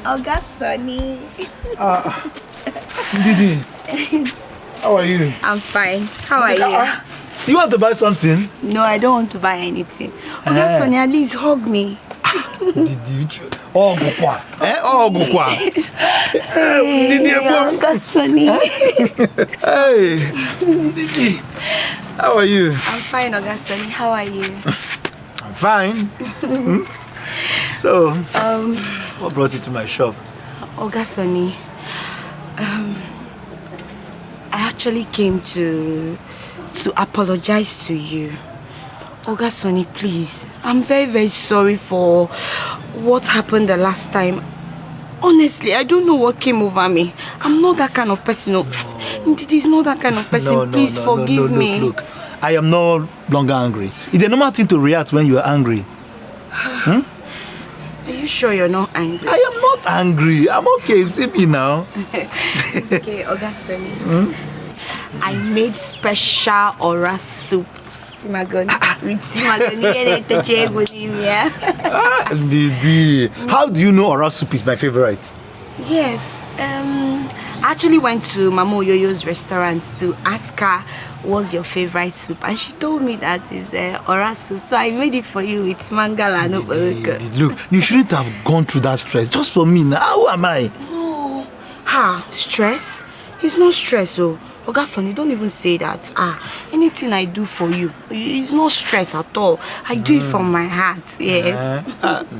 Oga Sonny. Didi, how are you? I'm fine. How are you? Do you want to buy something? No, I don't want to buy anything. Oga Sonny, at least hug me. Didi, oh, Gukwa. Oh, Gukwa. Didi, Oga Sonny. Hey, Didi, how are you? I'm fine, Oga Sonny. How are you? I'm fine. So, what brought you to my shop? Oga Sonny, I actually came to apologize to you. Oga Sonny, please. I'm very, very sorry for what happened the last time. Honestly, I don't know what came over me. I'm not that kind of person. It is not that kind of person. Please forgive me. Look, I am no longer angry. It's a normal thing to react when you are angry. Are you sure you're not angry? I am not angry. I'm okay. See me now. Okay, Oga Sonny. I made special ora soup. Didi, how do you know ora soup is my favorite? Yes. I actually went to Mama Oyoyo's restaurant to ask her what's your favorite soup, and she told me that it's ora soup. So I made it for you with mangala. Look, you shouldn't have gone through that stress just for me. Now, how am I? No. Stress? It's not stress, oh. Oga Sonny, don't even say that. Anything I do for you, it's not stress at all. I do it from my heart, yes.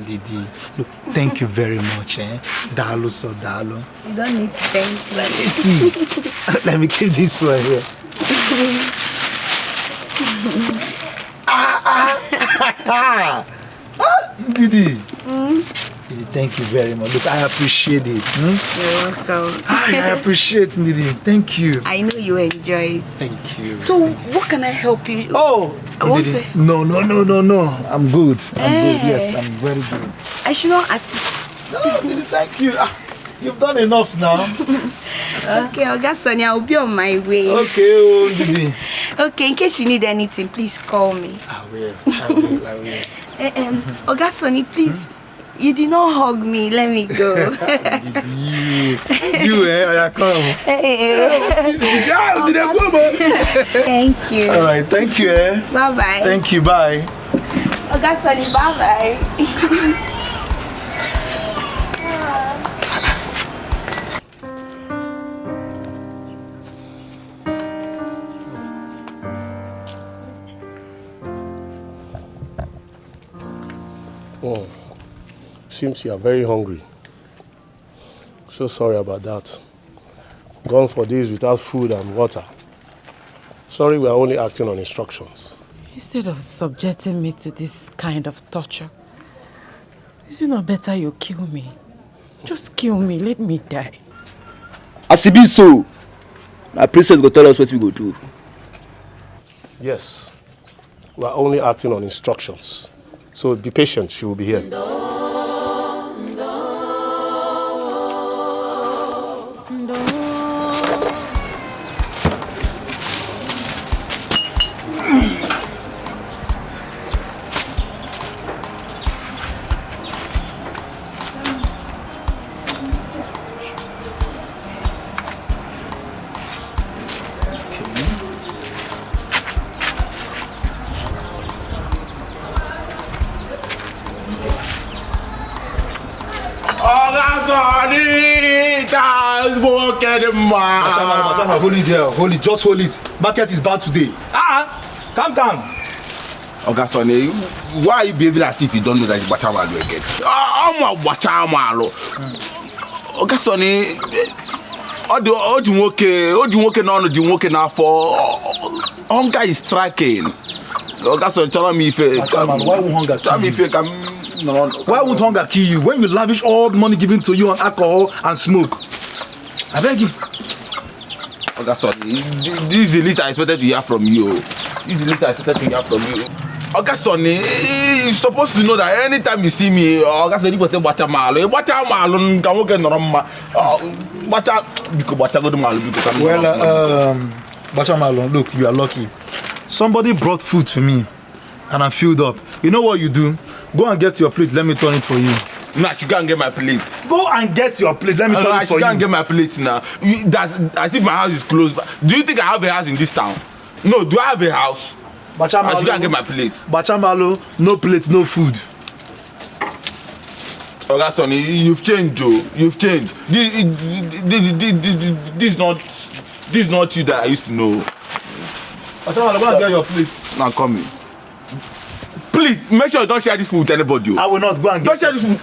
Didi, look, thank you very much. Dalu so dalu. You don't need to thank me. Let me see. Let me keep this one here. Didi. Didi, thank you very much. Look, I appreciate this. You're welcome. I appreciate it, Didi. Thank you. I know you enjoy it. Thank you. So, what can I help you? Oh, Didi. No. I'm good. I'm good. Yes, I'm very good. I should not assist. No, Didi, thank you. You've done enough now. Okay, Oga Sonny, I'll be on my way. Okay, oh, Didi. Okay, in case you need anything, please call me. I will. Oga Sonny, please. You did not hug me. Let me go. Come. Thank you. All right, thank you. Bye-bye. Thank you, bye. Oga Sonny, bye-bye. Oh, seems you are very hungry. So sorry about that. Gone for days without food and water. Sorry, we are only acting on instructions. Instead of subjecting me to this kind of torture, is it not better you kill me? Just kill me, let me die. As it be so, our princess go tell us what we go do. Yes, we are only acting on instructions. So be patient, she will be here. Hold it there, hold it, just hold it. Market is bad today. Calm down. Oga Sonny, why are you behaving as if you don't know that it's Bachamalu again? I'm a Bachamalu. Oga Sonny, all the working now for hunger is striking. Oga Sonny, tell me if why would hunger tell me if you can. Why would hunger kill you when you lavish all the money given to you on alcohol and smoke? I beg you. Oga Sonny, this is the least I expected to hear from you. This is the least I expected to hear from you. Oga Sonny, you're supposed to know that anytime you see me, Oga Sonny will say, Bachamalu, come get normal. Bachamalu, look, you are lucky. Somebody brought food to me and I'm filled up. You know what you do? Go and get your plate, let me turn it for you. Nah, she can't get my plate. Go and get your plate, let me turn it for you. She can't get my plate now. As if my house is closed. Do you think I have a house in this town? No, do I have a house? Bachamalu, she can't get my plate. Bachamalu, no plate, no food. Oga Sonny, you've changed, Joe. You've changed. This is not you that I used to know. Bachamalu, go and get your plate. Now come in. Please, make sure you don't share this food with anybody. I will not go and get. Don't share this food.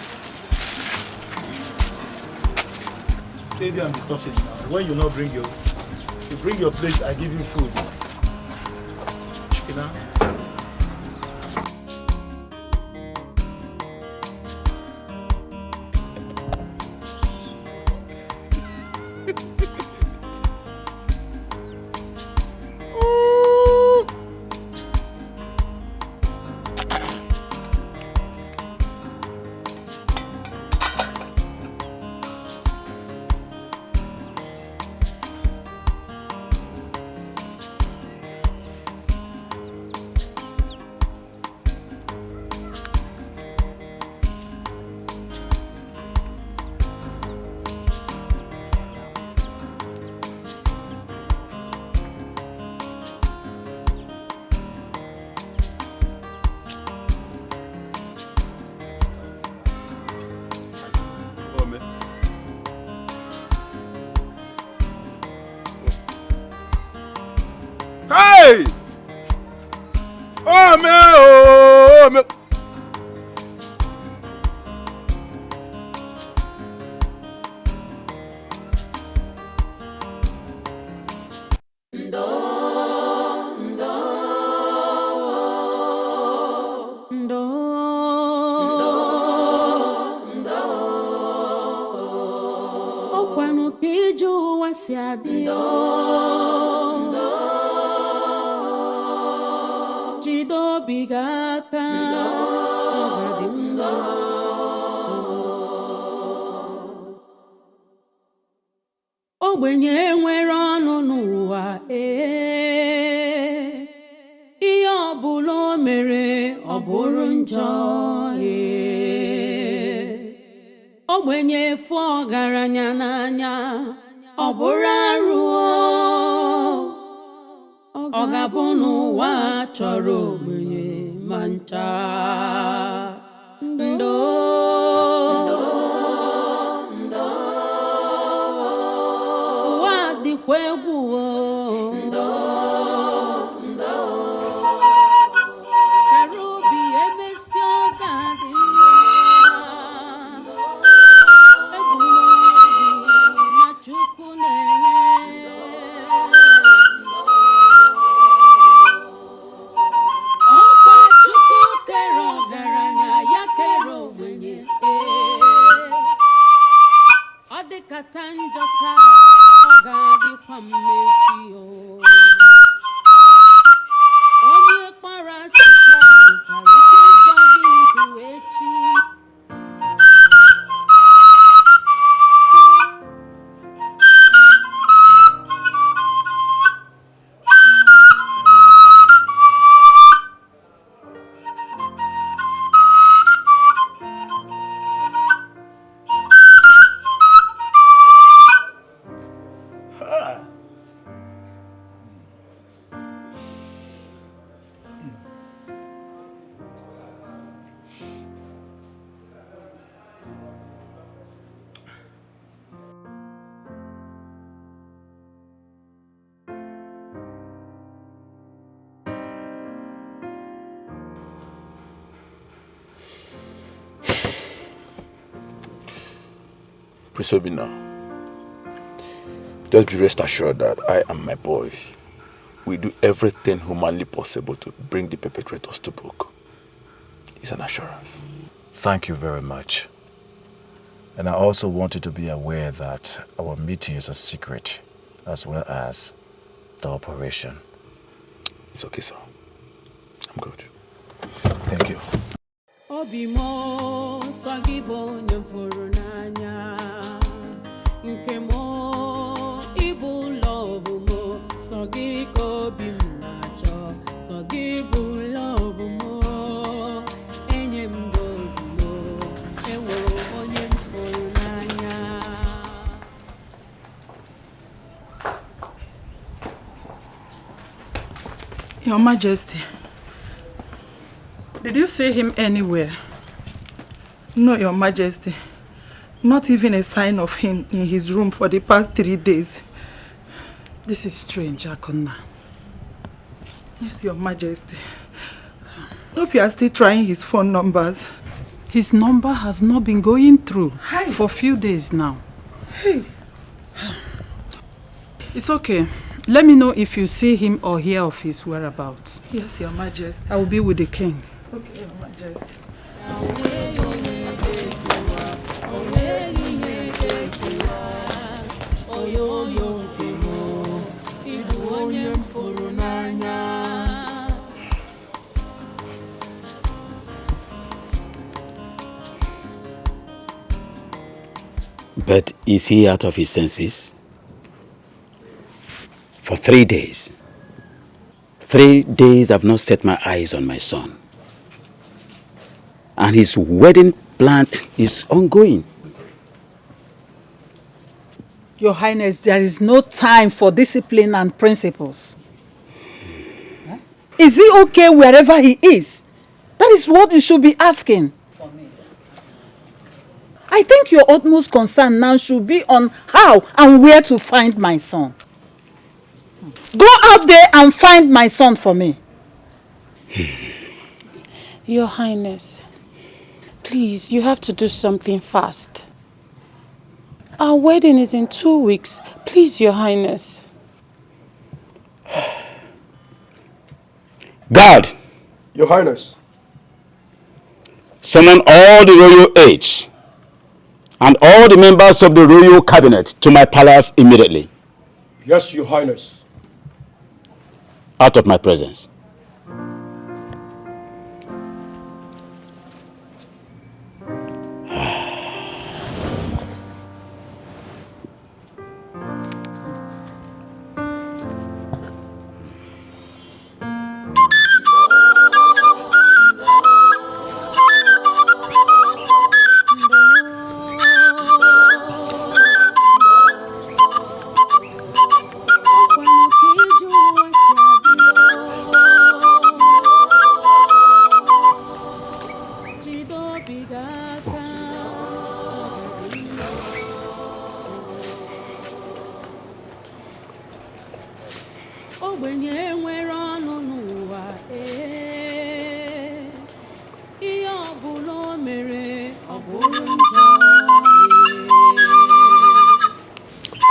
Stay there and be talking now. When you not bring your plate, I give you food. You know? Hey! Oh, man! Oh, man! Okwanu kiju wasiadi. Chido bigaka. O ogbenye nwere ọnụ n'ụwa ihe ọbụla o mere ọ bụrụ njọ ogbenye fụ ọgaranya n'anya ọ bụrụ arụ ọ ga-abụ n'ụwa chọrọ ogbenye ma ncha ndo ụwa dịkwa egwu kara obi emesi ọ ga-adị mma Chukwu na-ele ọkwa Chukwu kere ọgaranya ya kere ogbenye ọ dịkata njọ taa ọ ga-adịkwa mmechi onye kpara asị taa nwekwara ike ịzọ gị ndụ echi Prince Obina, just be rest assured that I and my boys will do everything humanly possible to bring the perpetrators to book. It's an assurance. Thank you very much. And I also want you to be aware that our meeting is a secret, as well as the operation. It's okay, sir. I'm good. Thank you. Obimo sagibo nyemfuru n'anya nke mo ibu love mo sagi ko bim nacho sagi bu love mo enyem go mo ewo onyem furu n'anya. Your Majesty, did you see him anywhere? No, Your Majesty. Not even a sign of him in his room for the past 3 days. This is strange, Akonna. Yes, Your Majesty. Hope you are still trying his phone numbers. His number has not been going through for a few days now. Hey. It's okay. Let me know if you see him or hear of his whereabouts. Yes, Your Majesty. I will be with the king. Okay, Your Majesty. But is he out of his senses? For 3 days. 3 days I've not set my eyes on my son. And his wedding plan is ongoing. Your Highness, there is no time for discipline and principles. Is he okay wherever he is? That is what you should be asking. I think your utmost concern now should be on how and where to find my son. Go out there and find my son for me. Your Highness, please, you have to do something fast. Our wedding is in 2 weeks. Please, Your Highness. Guard! Your Highness. Summon all the royal aides and all the members of the royal cabinet to my palace immediately. Yes, Your Highness. Out of my presence. ogbenye nwere ọnụ n'ụwa ihe ọbụla o mere ọ bụrụ njọ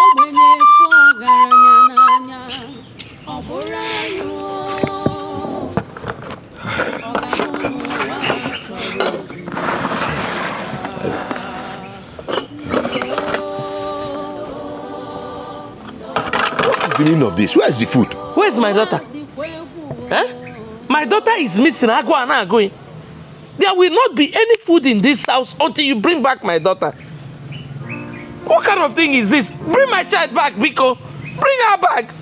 ogbenye fụ ọgaranya n'anya ọ bụrụ ayụ ọ ga-ahụ n'ụwa chọrọ What's the meaning of this? Where's the food? Where's my daughter? My daughter is missing. I go and I go. There will not be any food in this house until you bring back my daughter. What kind of thing is this? Bring my child back, Biko. Bring her back.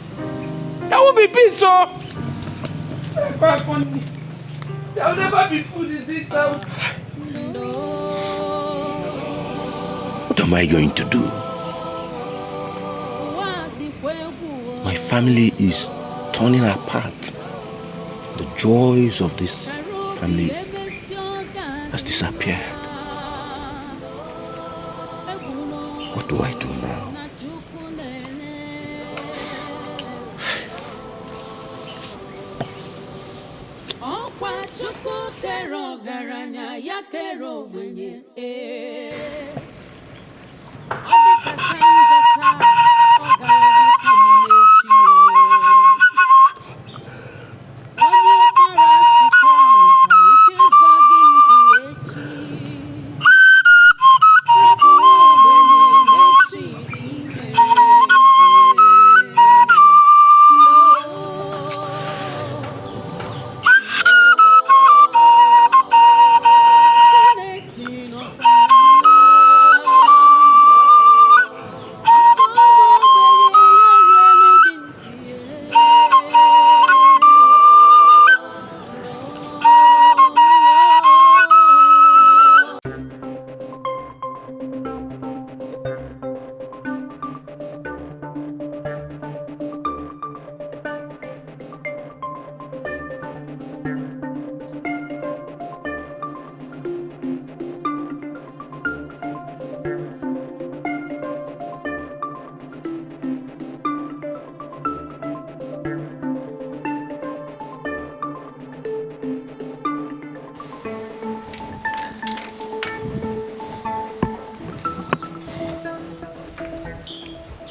There will be peace, so. There will never be food in this house. What am I going to do? My family is turning apart. The joys of this family has disappeared. What do I do now?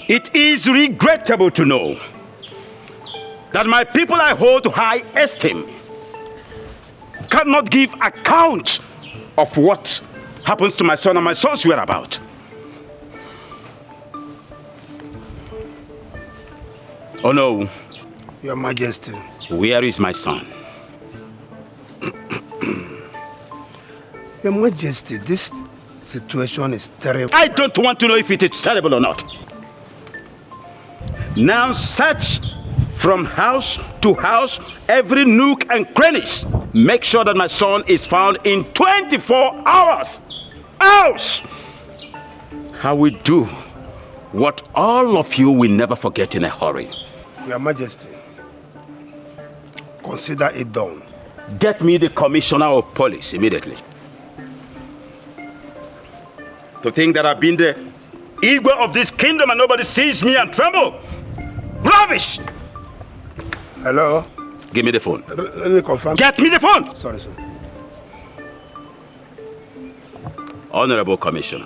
It is regrettable to know that my people I hold to high esteem cannot give account of what happens to my son and my son's whereabouts. Oh no. Your Majesty. Where is my son? Your Majesty, this situation is terrible. I don't want to know if it is terrible or not. Now search from house to house, every nook and crannies. Make sure that my son is found in 24 hours. Else, I will do what all of you will never forget in a hurry. Your Majesty, consider it done. Get me the commissioner of police immediately. To think that I've been the Igwe of this kingdom and nobody sees me and tremble. Rubbish! Hello? Give me the phone. Let me confirm. Get me the phone! Sorry, sir. Honorable Commissioner.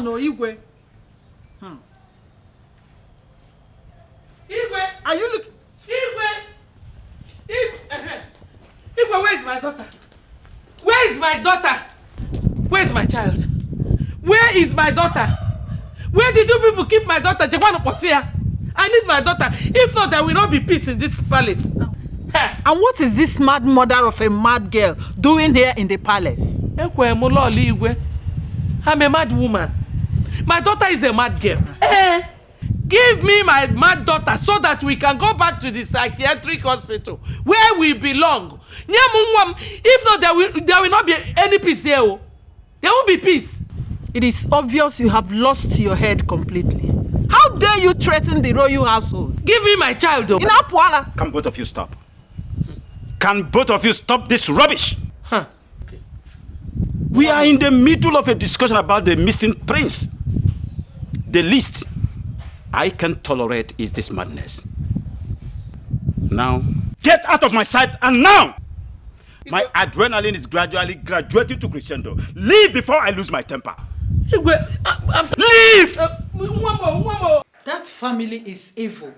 No, Igwe. Igwe, are you looking? Igwe, where is my daughter? Where is my daughter? Where is my child? Where is my daughter? Where did you people keep my daughter? I need my daughter. If not, there will not be peace in this palace. And what is this mad mother of a mad girl doing here in the palace? I'm a mad woman. My daughter is a mad girl. Give me my mad daughter so that we can go back to the psychiatric hospital where we belong. If not, there will not be any peace here. There won't be peace. It is obvious you have lost your head completely. How dare you threaten the royal household? Give me my child. Can both of you stop? Can both of you stop this rubbish? We are in the middle of a discussion about the missing prince. The least I can tolerate is this madness. Now, get out of my sight, and now! My adrenaline is gradually graduating to crescendo. Leave before I lose my temper. Leave! That family is evil.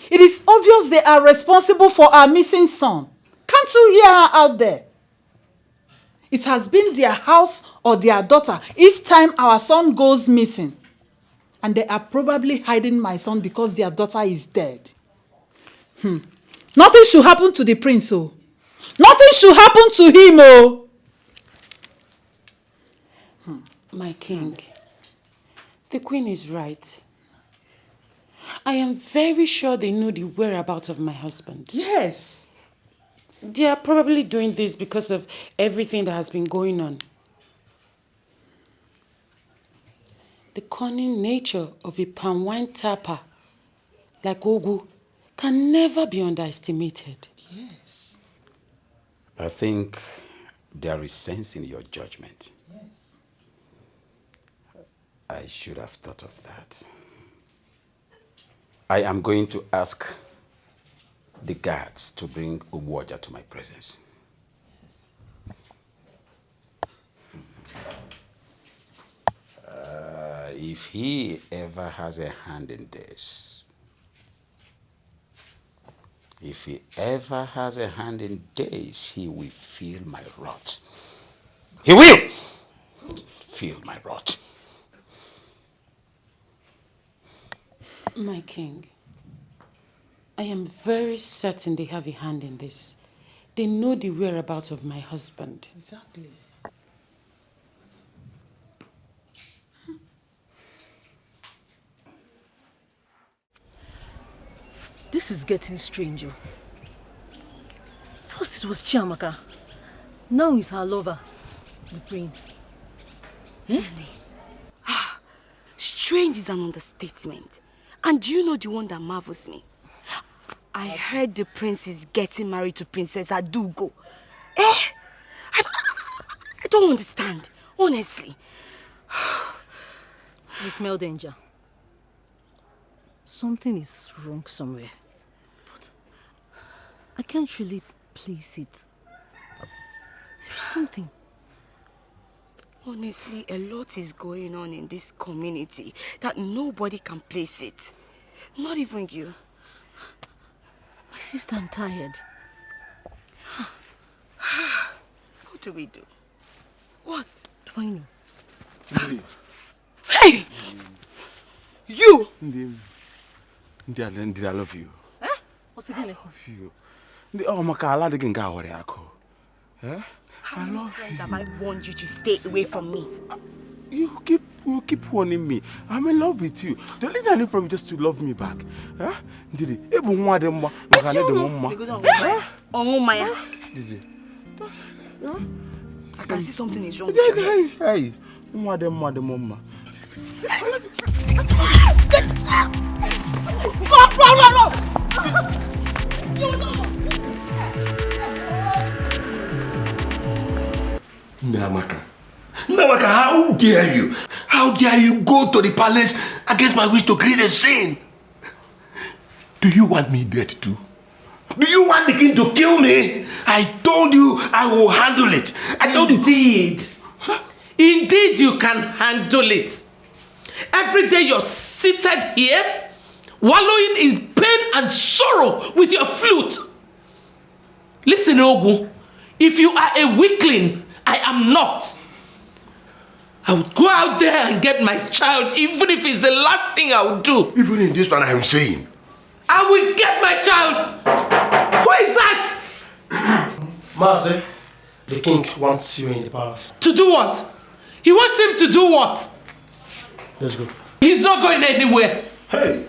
It is obvious they are responsible for our missing son. Can't you hear her out there? It has been their house or their daughter each time our son goes missing. And they are probably hiding my son because their daughter is dead. Nothing should happen to the prince, oh. Nothing should happen to him, oh. My king, the queen is right. I am very sure they know the whereabouts of my husband. Yes. They are probably doing this because of everything that has been going on. The cunning nature of a palm wine tapper like Ogu can never be underestimated. Yes. I think there is sense in your judgment. Yes. I should have thought of that. I am going to ask the guards to bring Ubuoja to my presence. If he ever has a hand in this, he will feel my wrath. He will feel my wrath. My king, I am very certain they have a hand in this. They know the whereabouts of my husband. Exactly. This is getting stranger. First it was Chiamaka. Now it's her lover, the prince. Strange is an understatement. And do you know the one that marvels me? I heard the prince is getting married to Princess Adugo. I don't understand, honestly. I smell danger. Something is wrong somewhere. But I can't really place it. There's something. Honestly, a lot is going on in this community that nobody can place it. Not even you. My sister, I'm tired. What do we do? What? Do I know? Hey! You! Ndi, I love you. What's it gonna? Oh, Makala didn't go away. How many times have I warned you to stay away from me? You keep warning me. I'm in love with you. The only thing I need from you just to love me back. Did it? I can see something is wrong with you. Hey, Go! Amaka, how dare you? How dare you go to the palace against my wish to create a scene? Do you want me dead too? Do you want the king to kill me? I told you I will handle it. I told you. Indeed you can handle it. Every day you're seated here, wallowing in pain and sorrow with your flute. Listen, Ogu, if you are a weakling, I am not. I would go out there and get my child, even if it's the last thing I would do. Even in this one I am saying. I will get my child. Who is that? Master, the king wants you in the palace. To do what? He wants him to do what? Let's go. He's not going anywhere. Hey.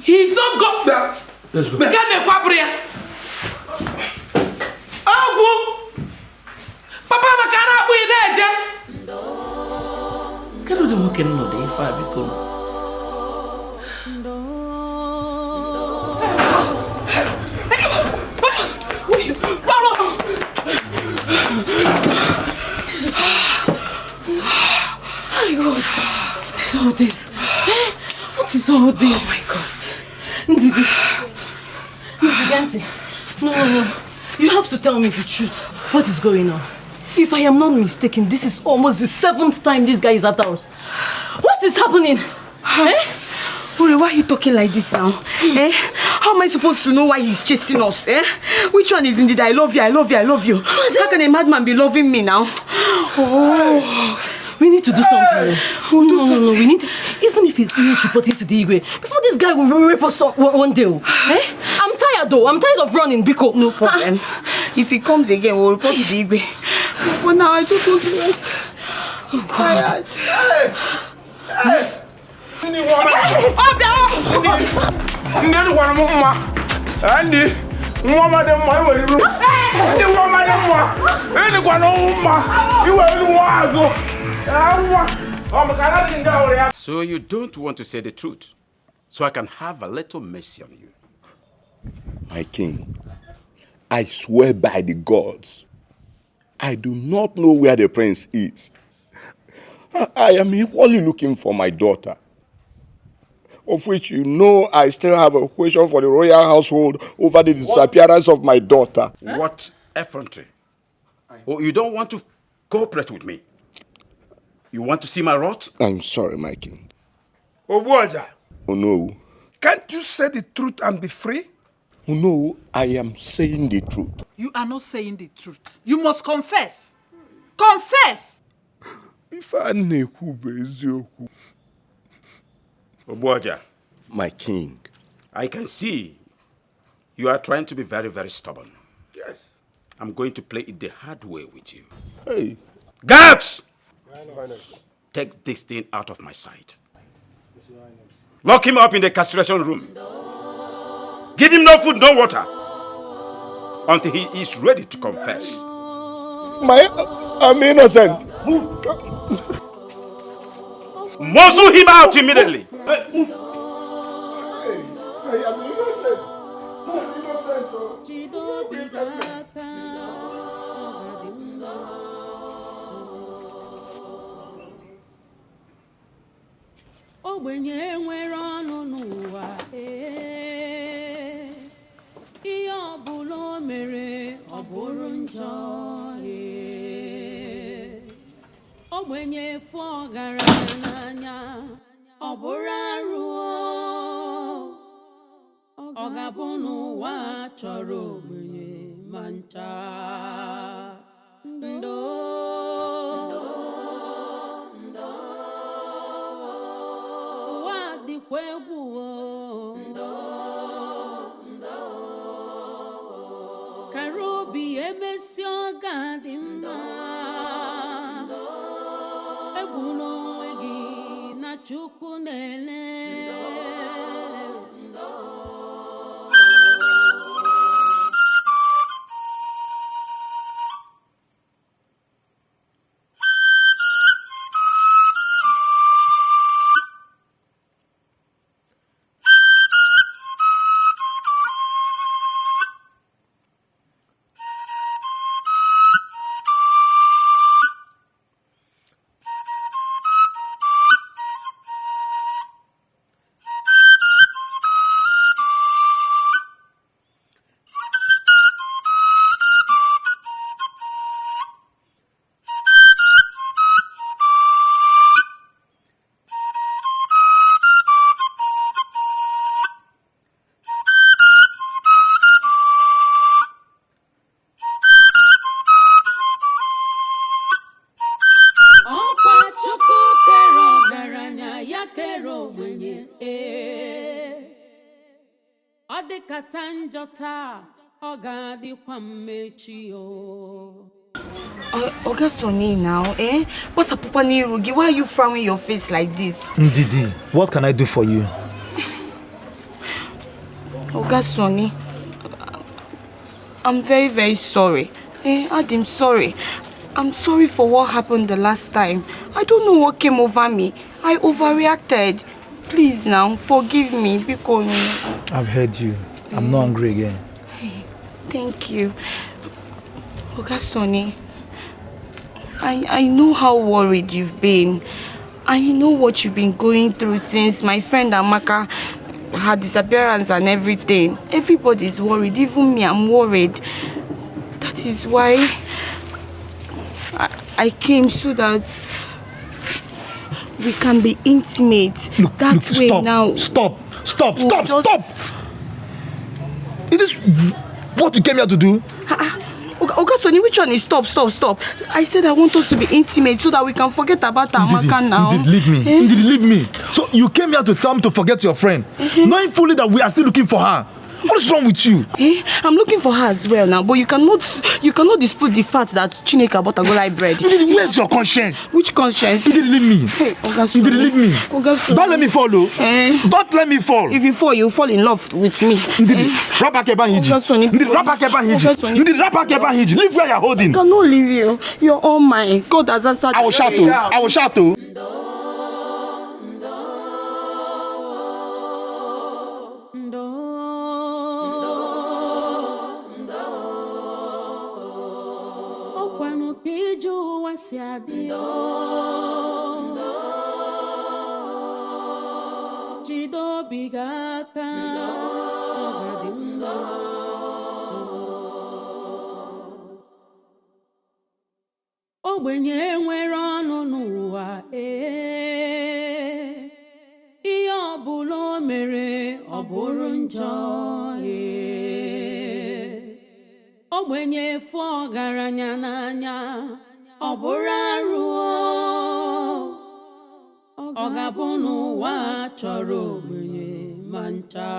He's not going. Let's go. Papa makana abu ideje. Kero de muke no de ifa biko. What is all this? What is all this? Oh my God. Ndidi, no. You have to tell me the truth. What is going on? If I am not mistaken, this is almost the 7th time this guy is at us. What is happening? Ore, why are you talking like this now? How am I supposed to know why he's chasing us? Which one is indeed I love you? How can a madman be loving me now? Oh, we need to do something. No, we need to, even if he finishes reporting to the Igwe, before this guy will rape us one day. I'm tired though. I'm tired of running, Biko. No problem. If he comes again, we'll report to the Igwe. But for now, I just want to rest. I'm tired. Hey! So you don't want to say the truth, so I can have a little mercy on you. My king, I swear by the gods, I do not know where the prince is. I am equally looking for my daughter, of which you know I still have a question for the royal household over the disappearance of my daughter. What effrontery? Oh, you don't want to cooperate with me? You want to see my wrath? I'm sorry, my king. Obuaja. Oh no. Can't you say the truth and be free? Oh no, I am saying the truth. You are not saying the truth. You must confess. Confess! Obuaja. My king. I can see you are trying to be very, very stubborn. Yes. I'm going to play it the hard way with you. Hey. Guards! Take this thing out of my sight. Lock him up in the castration room. Give him no food, no water. Until he is ready to confess. I'm innocent. Muzzle him out immediately. I am innocent. Ogbenye nwere ọnụ n'ụwa ihe ọbụla o mere ọ bụrụ njọ ogbenye fụ ọgaranya n'anya ọ bụrụ arụ ọ ga-abụ n'ụwa chọrọ ogbenye ma ncha Karobi emesi ọga dị mma egbuna onwe gị na Chukwu na-ele Oga Sonny now, eh? What's up, Papa Nirugi? Why are you frowning your face like this? Ndidi, what can I do for you? Oga Sonny, I'm very, very sorry. I'm sorry. I'm sorry for what happened the last time. I don't know what came over me. I overreacted. Please now, forgive me. Because I've heard you. I'm not angry again. Thank you. Oga Sonny, I know how worried you've been. I know what you've been going through since my friend Amaka, her disappearance and everything. Everybody's worried. Even me, I'm worried. That is why I came so that we can be intimate. That way stop, now. Stop! Is this what you came here to do? Oga Sonny, which one is stop? I said I want us to be intimate so that we can forget about Amaka now. Leave me. So you came here to tell me to forget your friend, knowing fully that we are still looking for her. What is wrong with you? I'm looking for her as well now, but you cannot dispute the fact that Nneka bought a golai bread. Where's your conscience? Which conscience? You didn't leave me. Oga Sonny. You didn't leave me. Oga Sonny. Don't let me fall, though. Don't let me fall. If you fall, you fall in love with me. Oga Sonny. Leave where you're holding. I cannot leave you. You're all mine. God has answered. I will shout. Ogbenye nwere ọnụ n'ụwa ihe ọbụla o mere ọ bụrụ njọ ogbenye fụ ọgaranya n'anya ọ bụrụ arụ ọ ga-abụ n'ụwa chọrọ ogbenye ma ncha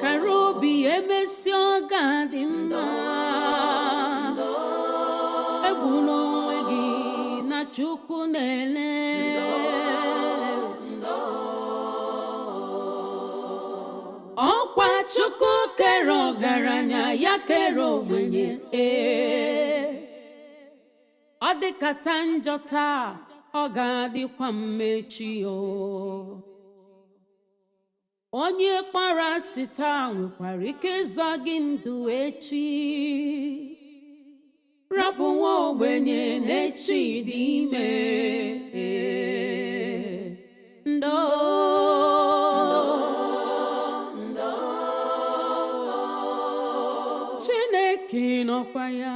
Karobi emesi ọga dị mma egwu n'onwe gị na Chukwu na-ele ọkwa Chukwu kere ọgaranya ya kere ogbenye ọ dịkata njọ taa ọ ga-adịkwa mmechi onye kpara asị taa nwekwara ike ịzọ gị ndụ echi rapụ nwa ogbenye n'echi dị ime Chineke nọkwa ya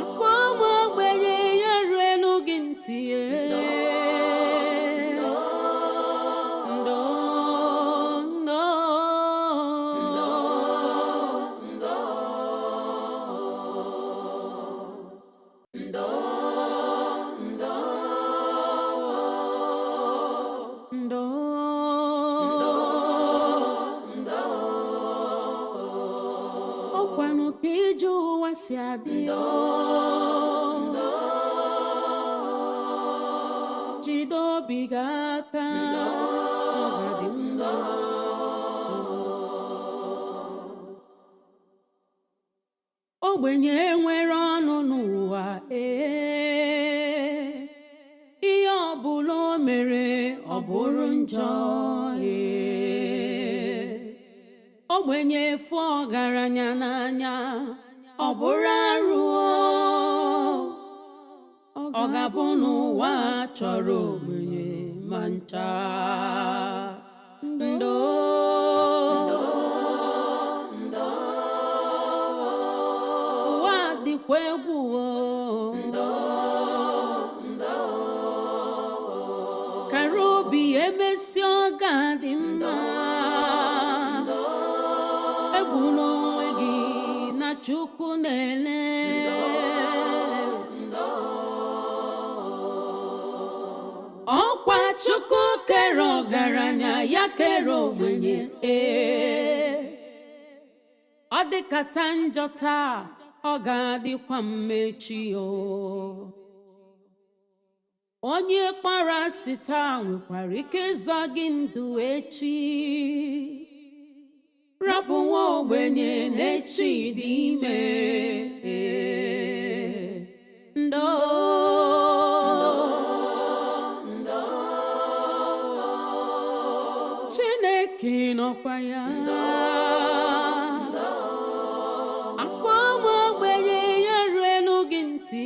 akwa nwa ogbenye ya ruelu gị ntị ogbenye nwere ọnụ n'ụwa ihe ọbụla o mere ọ bụrụ njọ ogbenye fụ ọgaranya n'anya ọ bụrụ arụ ọ ga-abụ n'ụwa chọrọ ogbenye ma ncha ụwa dịkwa egwu kara obi emesi ọ ga-adị mma egwu n'onwe chukunele Okwa chuku kero garanya ya kero mwenye Odikata njota ogadikwa mmechi o Onye kpara sita nwekwara ike ịzọ gị ndụ echi Rapụ nwa ogbenye n'echi dị ime Ndo Chineke nọkwa ya Akwa nwa ogbenye ya ruelu gị ntị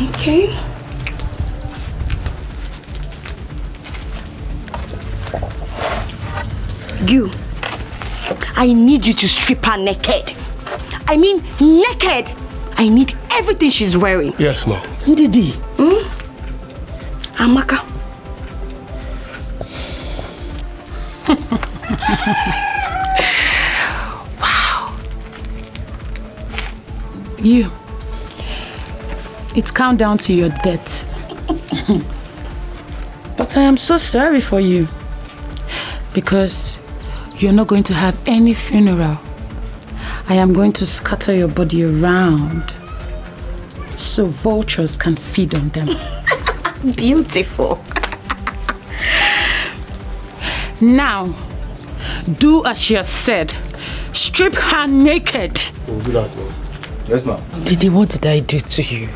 Okay. You. I need you to strip her naked. I mean naked. I need everything she's wearing. Yes, ma'am. Ndidi. Amaka. Wow. You. It's countdown to your death. But I am so sorry for you. Because you're not going to have any funeral. I am going to scatter your body around so vultures can feed on them. Beautiful. Now, do as she has said. Strip her naked. We'll do that, ma'am. Yes, ma'am. Didi, what did I do to you?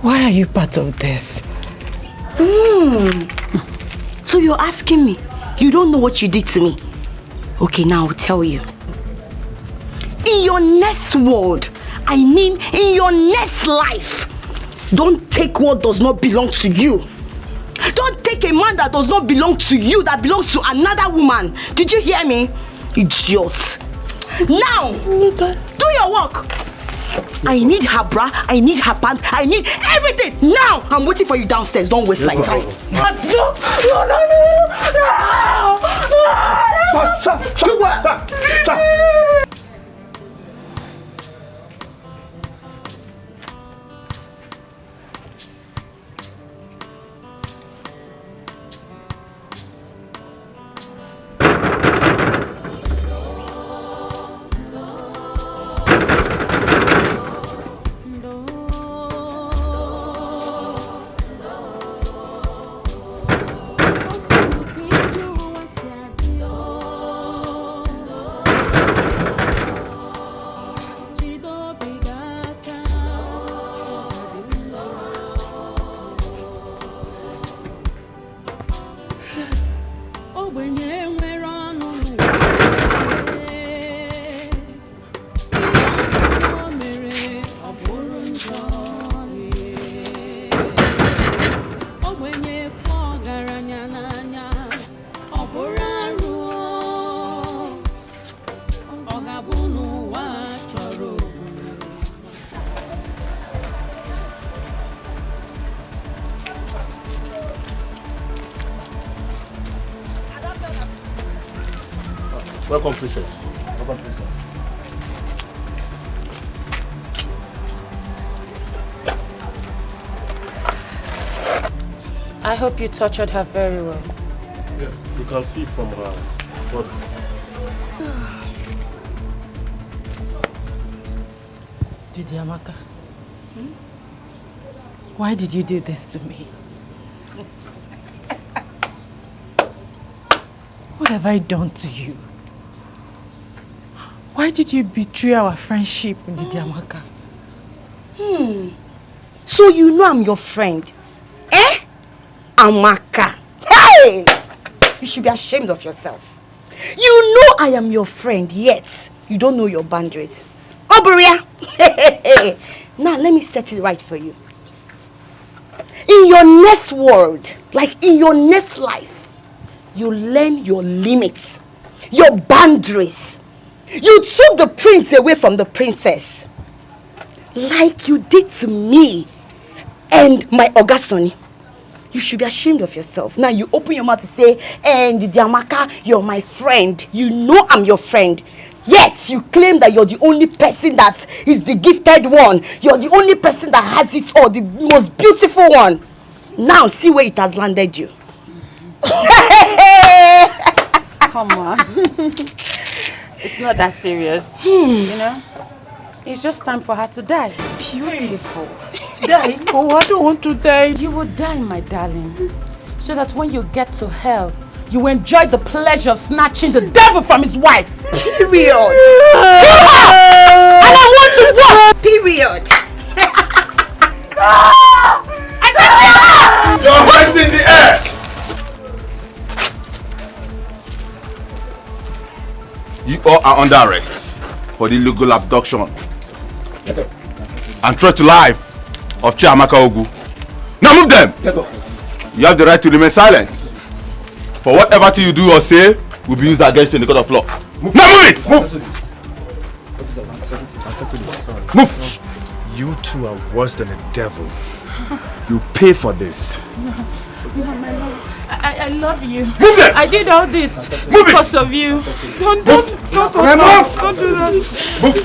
Why are you part of this? So you're asking me? You don't know what you did to me? Okay, now I'll tell you. In your next world, I mean in your next life, don't take what does not belong to you. Don't take a man that does not belong to you, that belongs to another woman. Did you hear me? Idiot. Now, do your work. I need her bra, I need her pants, I need everything. Now, I'm waiting for you downstairs. Don't waste my time. Stop. Welcome, princess. Welcome, princess. I hope you tortured her very well. Yes, you can see from her body. Didi Amaka, why did you do this to me? What have I done to you? Why did you betray our friendship, Didi Amaka? So you know I'm your friend? Eh? Amaka. Hey! You should be ashamed of yourself. You know I am your friend, yet you don't know your boundaries. Oberia! Now let me set it right for you. In your next world, like in your next life, you learn your limits, your boundaries. You took the prince away from the princess, like you did to me and my Ogasoni. You should be ashamed of yourself. Now you open your mouth to say, and Didi Amaka, you're my friend. You know I'm your friend. Yet you claim that you're the only person that is the gifted one. You're the only person that has it all, the most beautiful one. Now see where it has landed you. Come on. It's not that serious. You know? It's just time for her to die. Beautiful. Die? Oh, I don't want to die. You will die, my darling. So that when you get to hell, you enjoy the pleasure of snatching the devil from his wife. Period. And I want to watch. Period. I said, your hands in the air. You all are under arrest for the illegal abduction and threat to life of Amaka Ogu. Now move them. You have the right to remain silent. For whatever thing you do or say will be used against you in the court of law. Now move it! Move! Move! You two are worse than a devil. You pay for this. No, my love. I love you. Move it! I did all this because of you. Don't do that. Move! Move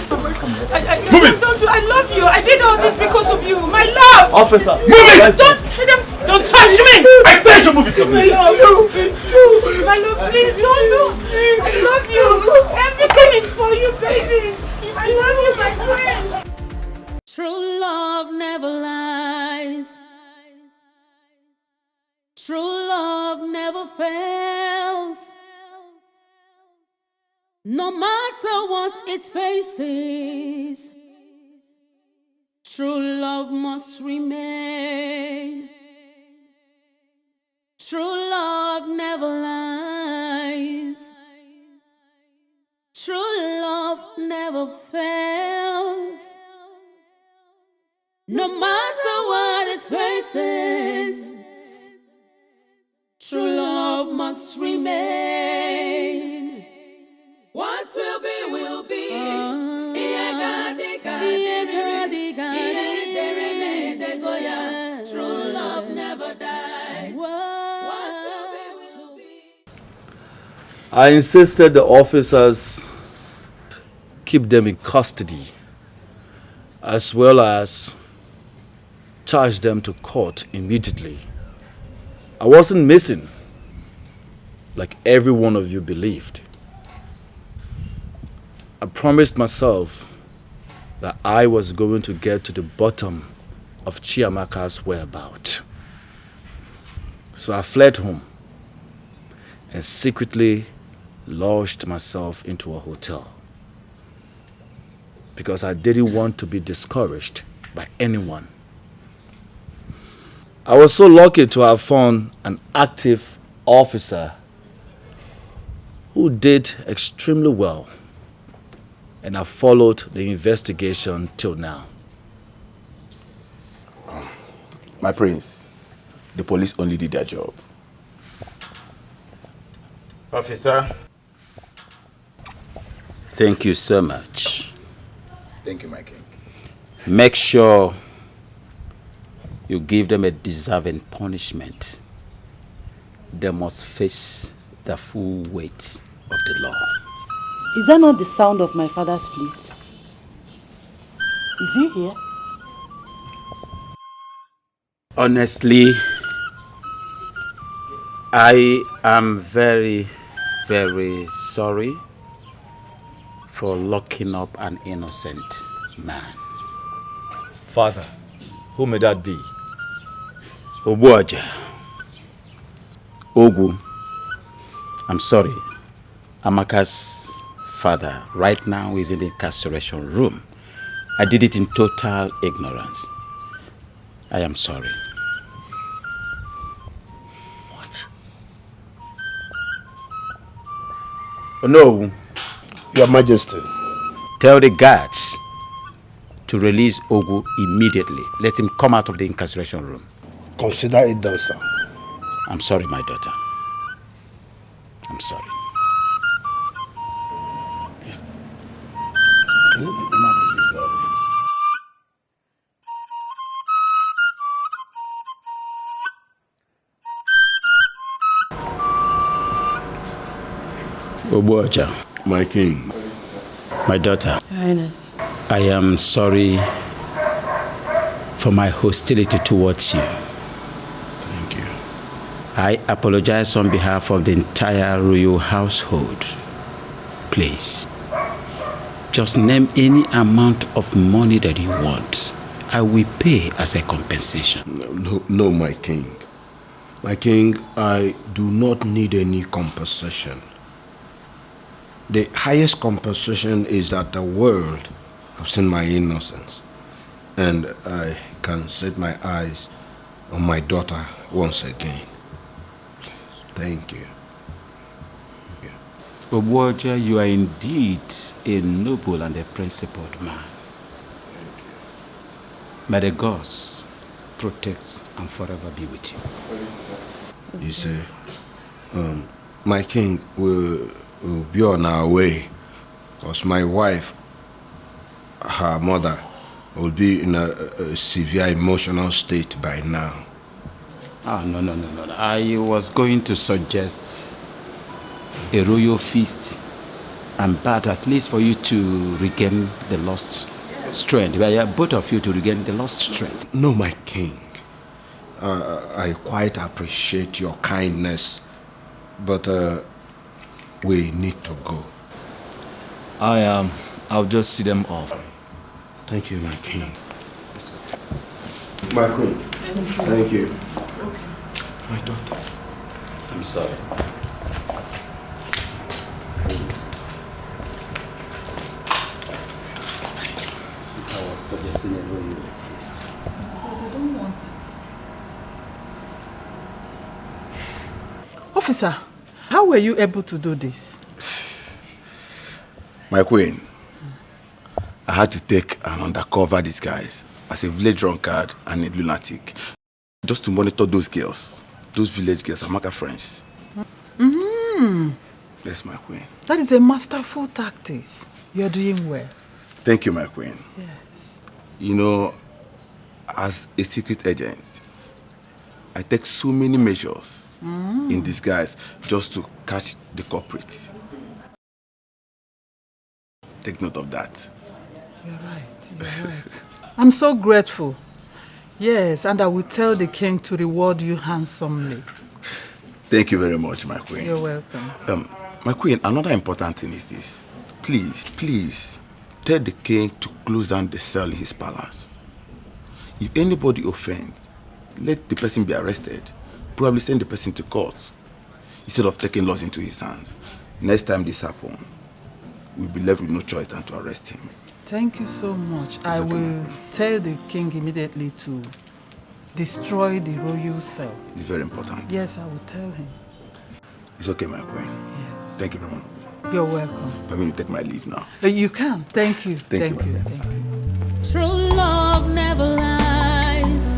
it! I love you. I did all this because of you. My love! Officer! Move it! Don't touch me! I said you move it! My love, please don't. I love you. Everything is for you, baby. I love you, my friend. True love never lies. True love never fails. No matter what it faces, true love must remain. True love never lies. True love never fails. No matter what it faces, true love must remain. What will be, will be. True love never dies. What will be. I insisted the officers keep them in custody, as well as charge them to court immediately. I wasn't missing, like every one of you believed. I promised myself that I was going to get to the bottom of Chiamaka's whereabouts. So I fled home and secretly lodged myself into a hotel because I didn't want to be discouraged by anyone. I was so lucky to have found an active officer who did extremely well, and I followed the investigation till now. My prince, the police only did their job. Officer. Thank you so much. Thank you, my king. Make sure you give them a deserving punishment. They must face the full weight of the law. Is that not the sound of my father's flute? Is he here? Honestly, I am very, very sorry for locking up an innocent man. Father, who may that be? Obuaja. Ogu. I'm sorry. Amaka's father right now is in the incarceration room. I did it in total ignorance. I am sorry. What? Oh, no. Your Majesty. Tell the guards to release Ogu immediately. Let him come out of the incarceration room. Consider it done, sir. I'm sorry, my daughter. I'm sorry. Obuaja. My king. My daughter. Your Highness. I am sorry for my hostility towards you. Thank you. I apologize on behalf of the entire royal household. Please, just name any amount of money that you want. I will pay as a compensation. No, my king. My king, I do not need any compensation. The highest compensation is that the world have seen my innocence, and I can set my eyes on my daughter once again. Please. Thank you. Obuaja, you are indeed a noble and a principled man. May the gods protect and forever be with you. You say, my king will be on our way, because my wife, her mother, will be in a severe emotional state by now. Ah, no. I was going to suggest a royal feast and bath, at least for you to regain the lost strength. Both of you to regain the lost strength. No, my king. I quite appreciate your kindness, but we need to go. I'll just see them off. Thank you, my king. My queen. Thank you. Okay. My daughter. I'm sorry. I was suggesting a royal feast. But I don't want it. Officer, how were you able to do this? My queen, I had to take an undercover disguise as a village drunkard and a lunatic, just to monitor those girls, those village girls, Amaka friends. Mm-hmm. Yes, my queen. That is a masterful tactics. You're doing well. Thank you, my queen. Yes. You know, as a secret agent, I take so many measures in disguise just to catch the culprit. Take note of that. You're right. I'm so grateful. Yes, and I will tell the king to reward you handsomely. Thank you very much, my queen. You're welcome. My queen, another important thing is this. Please, tell the king to close down the cell in his palace. If anybody offends, let the person be arrested. Probably send the person to court, instead of taking laws into his hands. Next time this happens, we'll be left with no choice than to arrest him. Thank you so much. I will tell the king immediately to destroy the royal cell. It's very important. Yes, I will tell him. It's okay, my queen. Yes. Thank you very much. You're welcome. I'm going to take my leave now. You can. Thank you. Thank you. True love never lies.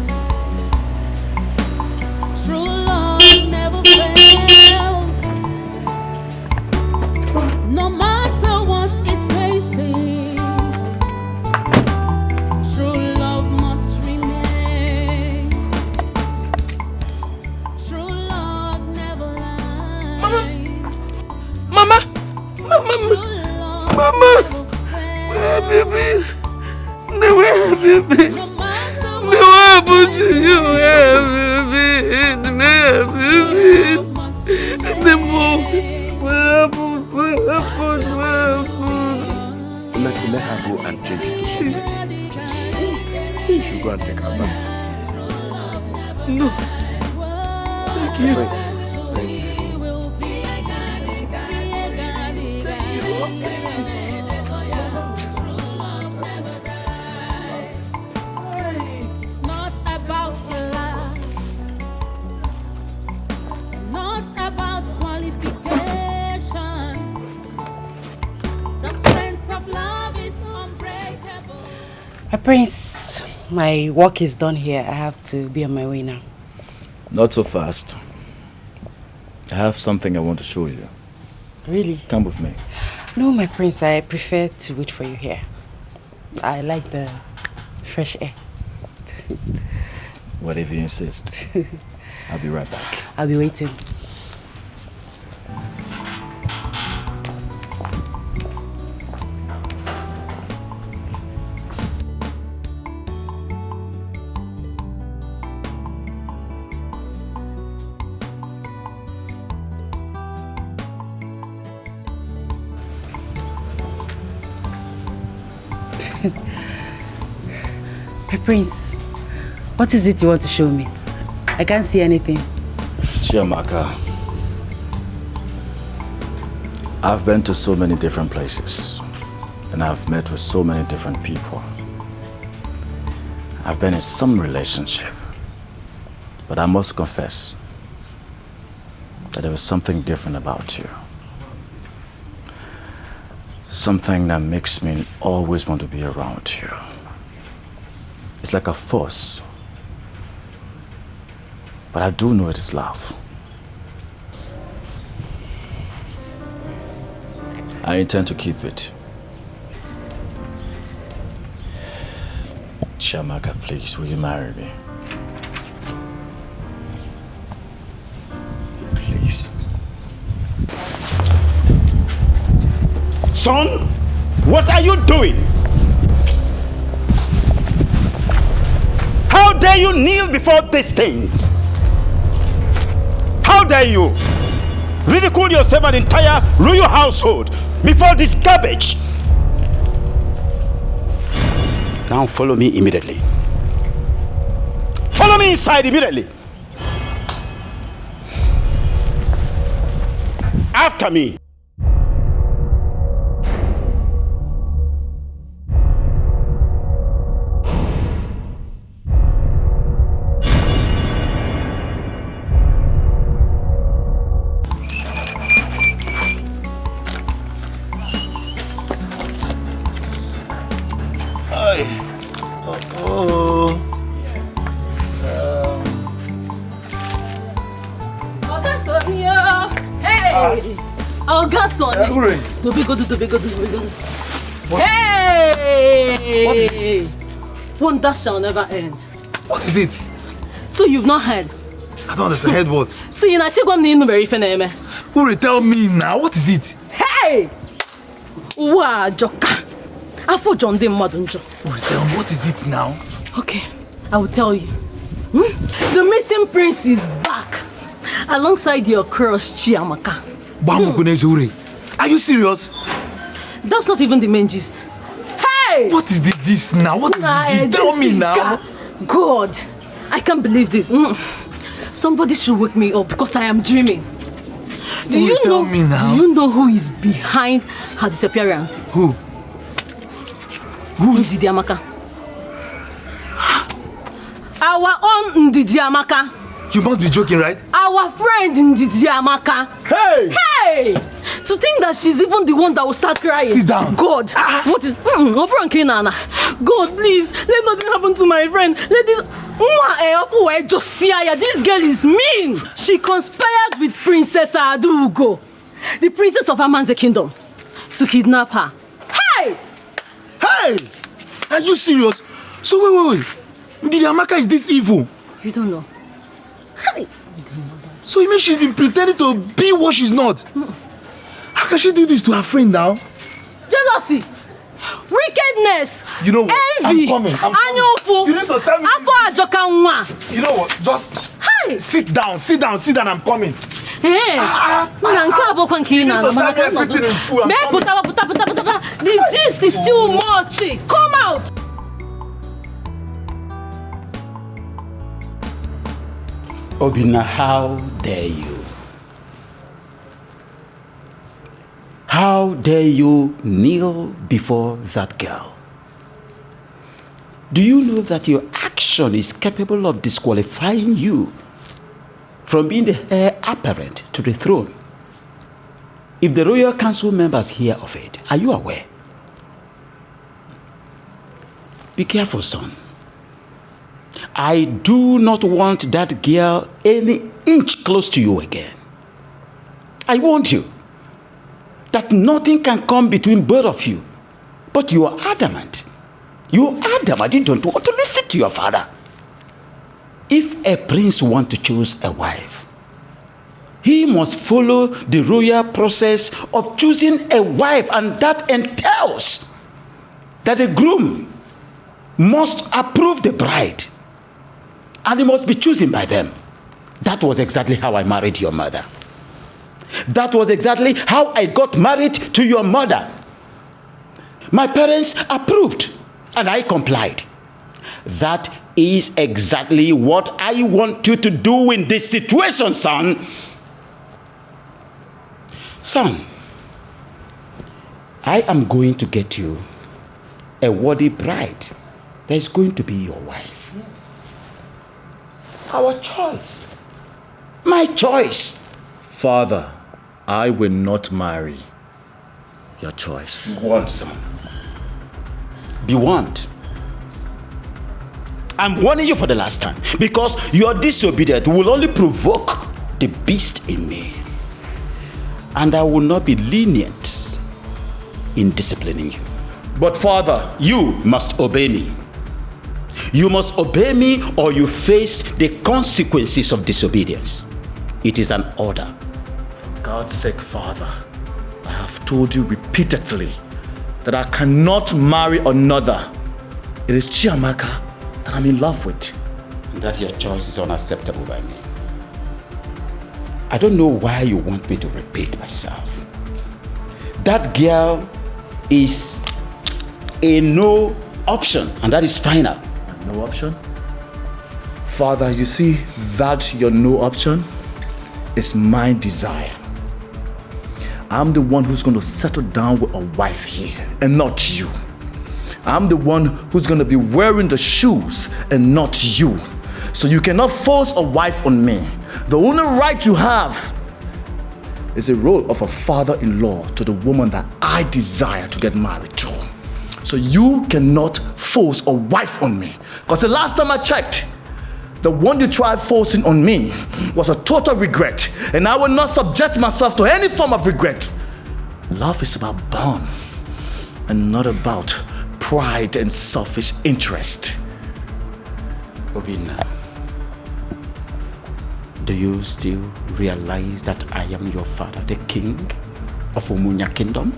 True love never fails. No matter what it faces, true love must remain. True love never lies. Mama! True Where have you been? Where have you been? What happened to you? Where have you been? Where have you been? The move. What happened? Let her go and change into something. She should go and take her bath. No. Thank you. Thank you. It's not about class, not about qualification. The strength of love is unbreakable. Prince, my work is done here. I have to be on my way now. Not so fast. I have something I want to show you. Really? Come with me. No, my prince, I prefer to wait for you here. I like the fresh air. Whatever you insist. I'll be right back. I'll be waiting. My prince, what is it you want to show me? I can't see anything. Amaka, I've been to so many different places and I've met with so many different people. I've been in some relationship, but I must confess that there was something different about you. Something that makes me always want to be around you. It's like a force. But I do know it is love. I intend to keep it. Amaka, please, will you marry me? Please. Son, what are you doing? How dare you kneel before this thing? How dare you ridicule yourself and the entire royal household before this garbage? Now follow me immediately. Follow me inside immediately. After me. Hey! Wonder shall never end. What is it? So you've not heard? I don't understand. Heard what? So you not very feneme. Uri, tell me now. What is it? Hey! Wow, Joka. I thought John didn't Madunjo. Uri, tell me, what is it now? Okay, I will tell you. The missing prince is back. Alongside your crush, Amaka. Uri. Are you serious? That's not even the main gist. Hey! What is the gist now? What is the gist? Tell me now. God, I can't believe this. Somebody should wake me up because I am dreaming. Do you know who is behind her disappearance? Who? Ndidi Amaka. Our own Ndidi Amaka. You must be joking, right? Our friend Ndidi Amaka. Hey! Hey! To think that she's even the one that will start crying. Sit down. God, what is... God, please, let nothing happen to my friend. Let this... This girl is mean. She conspired with Princess Adugo, the princess of Amanze kingdom, to kidnap her. Hey! Hey! Are you serious? So wait. Ndidi Amaka is this evil? You don't know. Hey! So you mean she's been pretending to be what she's not? How can she do this to her friend now? jealousy, wickedness, you know what? envy, I'm coming. you need to tell me. You know what? Just sit down. I'm coming. Hey, the gist is still much. Come out. Obina, how dare you? How dare you kneel before that girl? Do you know that your action is capable of disqualifying you from being the heir apparent to the throne? If the royal council members hear of it, are you aware? Be careful, son. I do not want that girl any inch close to you again. I warned you that nothing can come between both of you. But you are adamant. You don't want to listen to your father. If a prince wants to choose a wife, he must follow the royal process of choosing a wife, and that entails that the groom must approve the bride, and he must be chosen by them. That was exactly how I married your mother. That was exactly how I got married to your mother. My parents approved, and I complied. That is exactly what I want you to do in this situation, son. Son, I am going to get you a worthy bride that is going to be your wife. Yes. Our choice. My choice. Father, I will not marry. Your choice. Be warned, son. Be warned. I'm warning you for the last time, because your disobedience will only provoke the beast in me. And I will not be lenient in disciplining you. But Father, you must obey me. You must obey me, or you face the consequences of disobedience. It is an order. For God's sake, Father, I have told you repeatedly that I cannot marry another. It is Amaka that I'm in love with. And that your choice is unacceptable by me. I don't know why you want me to repeat myself. That girl is a no option, and that is final. No option? Father, you see, that your no option is my desire. I'm the one who's going to settle down with a wife here, and not you. I'm the one who's going to be wearing the shoes, and not you. So you cannot force a wife on me. The only right you have is the role of a father-in-law to the woman that I desire to get married to. So you cannot force a wife on me. Because the last time I checked, the one you tried forcing on me was a total regret. And I will not subject myself to any form of regret. Love is about bond and not about pride and selfish interest. Obina, do you still realize that I am your father, the king of Umunya Kingdom?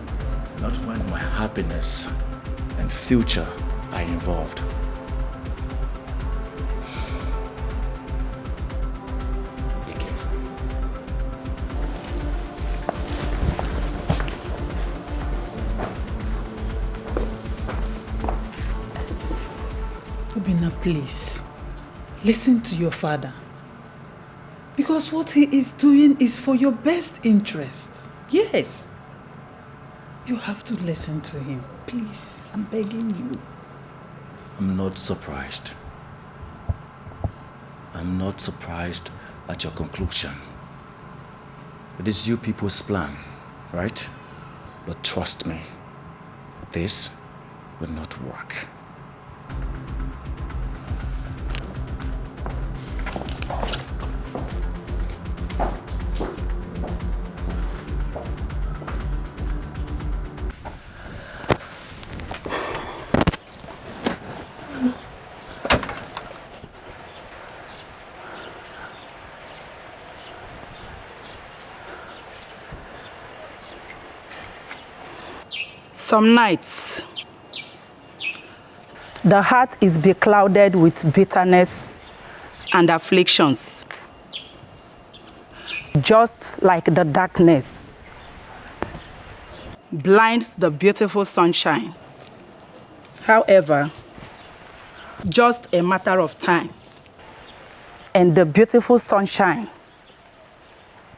Not when my happiness and future are involved. Be careful. Obina, please, listen to your father. Because what he is doing is for your best interest. Yes. You have to listen to him. Please, I'm begging you. I'm not surprised. I'm not surprised at your conclusion. It is you people's plan, right? But trust me, this will not work. Some nights, the heart is beclouded with bitterness and afflictions, just like the darkness blinds the beautiful sunshine. However, just a matter of time, and the beautiful sunshine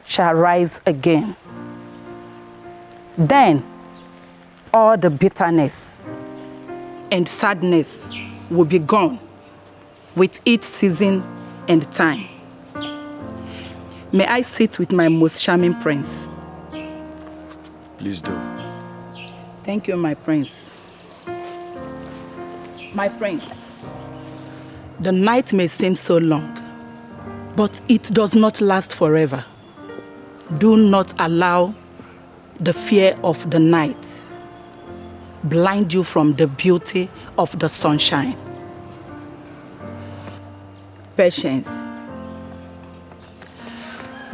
shall rise again. Then all the bitterness and sadness will be gone with its season and time. May I sit with my most charming prince? Please do. Thank you, my prince. My prince, the night may seem so long, but it does not last forever. Do not allow the fear of the night blind you from the beauty of the sunshine. Patience.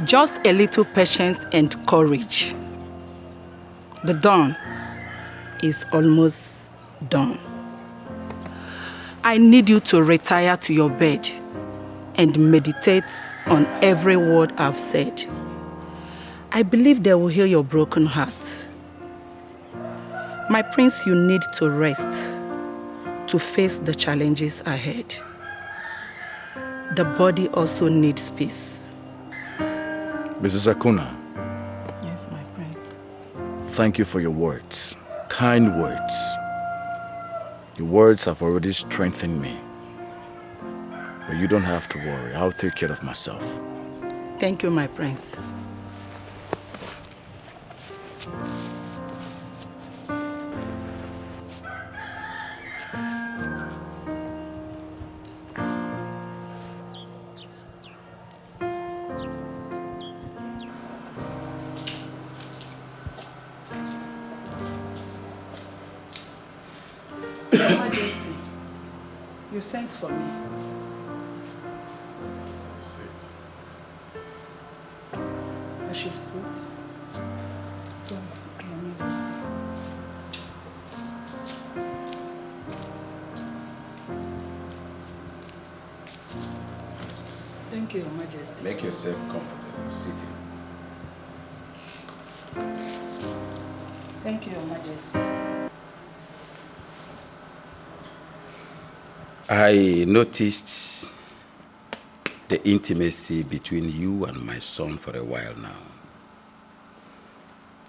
Just a little patience and courage. The dawn is almost done. I need you to retire to your bed and meditate on every word I've said. I believe they will heal your broken heart. My prince, you need to rest to face the challenges ahead. The body also needs peace. Mrs. Akuna. Yes, my prince. Thank you for your words. Kind words. Your words have already strengthened me. But you don't have to worry. I'll take care of myself. Thank you, my prince. Majesty, you sent for me. Sit. I should sit. So, Your Majesty. Thank you, Your Majesty. Make yourself comfortable sitting. Thank you, Your Majesty. I noticed the intimacy between you and my son for a while now.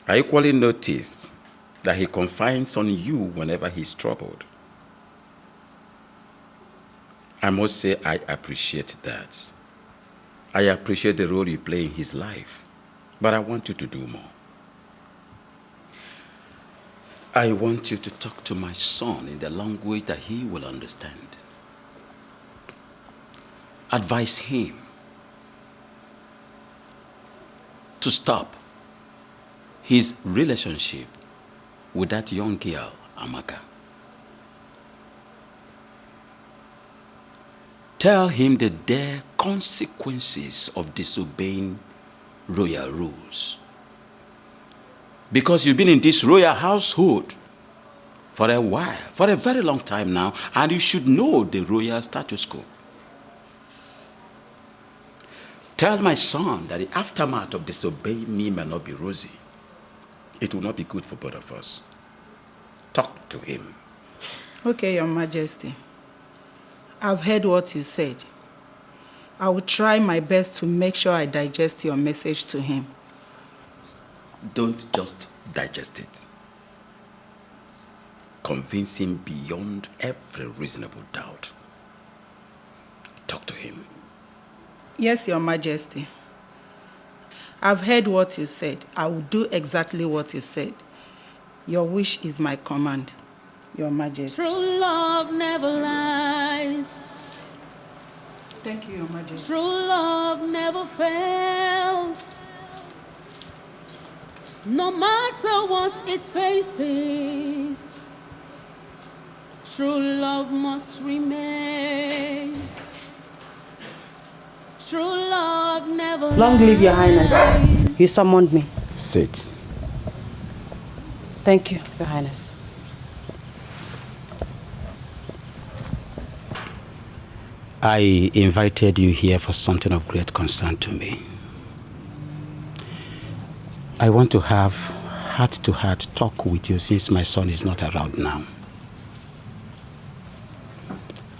I equally noticed that he confides on you whenever he's troubled. I must say I appreciate that. I appreciate the role you play in his life, but I want you to do more. I want you to talk to my son in the language that he will understand. Advise him to stop his relationship with that young girl, Amaka. Tell him the dire consequences of disobeying royal rules. Because you've been in this royal household for a while, for a very long time now, and you should know the royal status quo. Tell my son that the aftermath of disobeying me may not be rosy. It will not be good for both of us. Talk to him. Okay, Your Majesty. I've heard what you said. I will try my best to make sure I digest your message to him. Don't just digest it. Convince him beyond every reasonable doubt. Talk to him. Yes, Your Majesty. I've heard what you said. I will do exactly what you said. Your wish is my command, Your Majesty. True love never lies. Thank you, Your Majesty. True love never fails. No matter what it faces, true love must remain. True love never Long live Your Highness. You summoned me. Sit. Thank you, Your Highness. I invited you here for something of great concern to me. I want to have heart-to-heart talk with you since my son is not around now.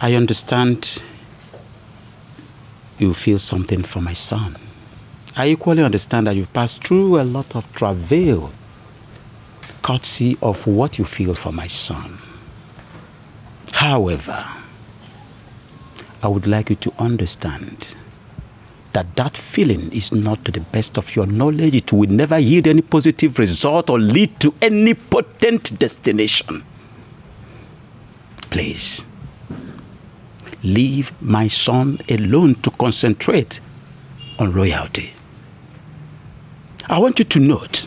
I understand you feel something for my son. I equally understand that you've passed through a lot of travail, courtesy of what you feel for my son. However, I would like you to understand that that feeling is not to the best of your knowledge. It will never yield any positive result or lead to any potent destination. Please, leave my son alone to concentrate on royalty. I want you to note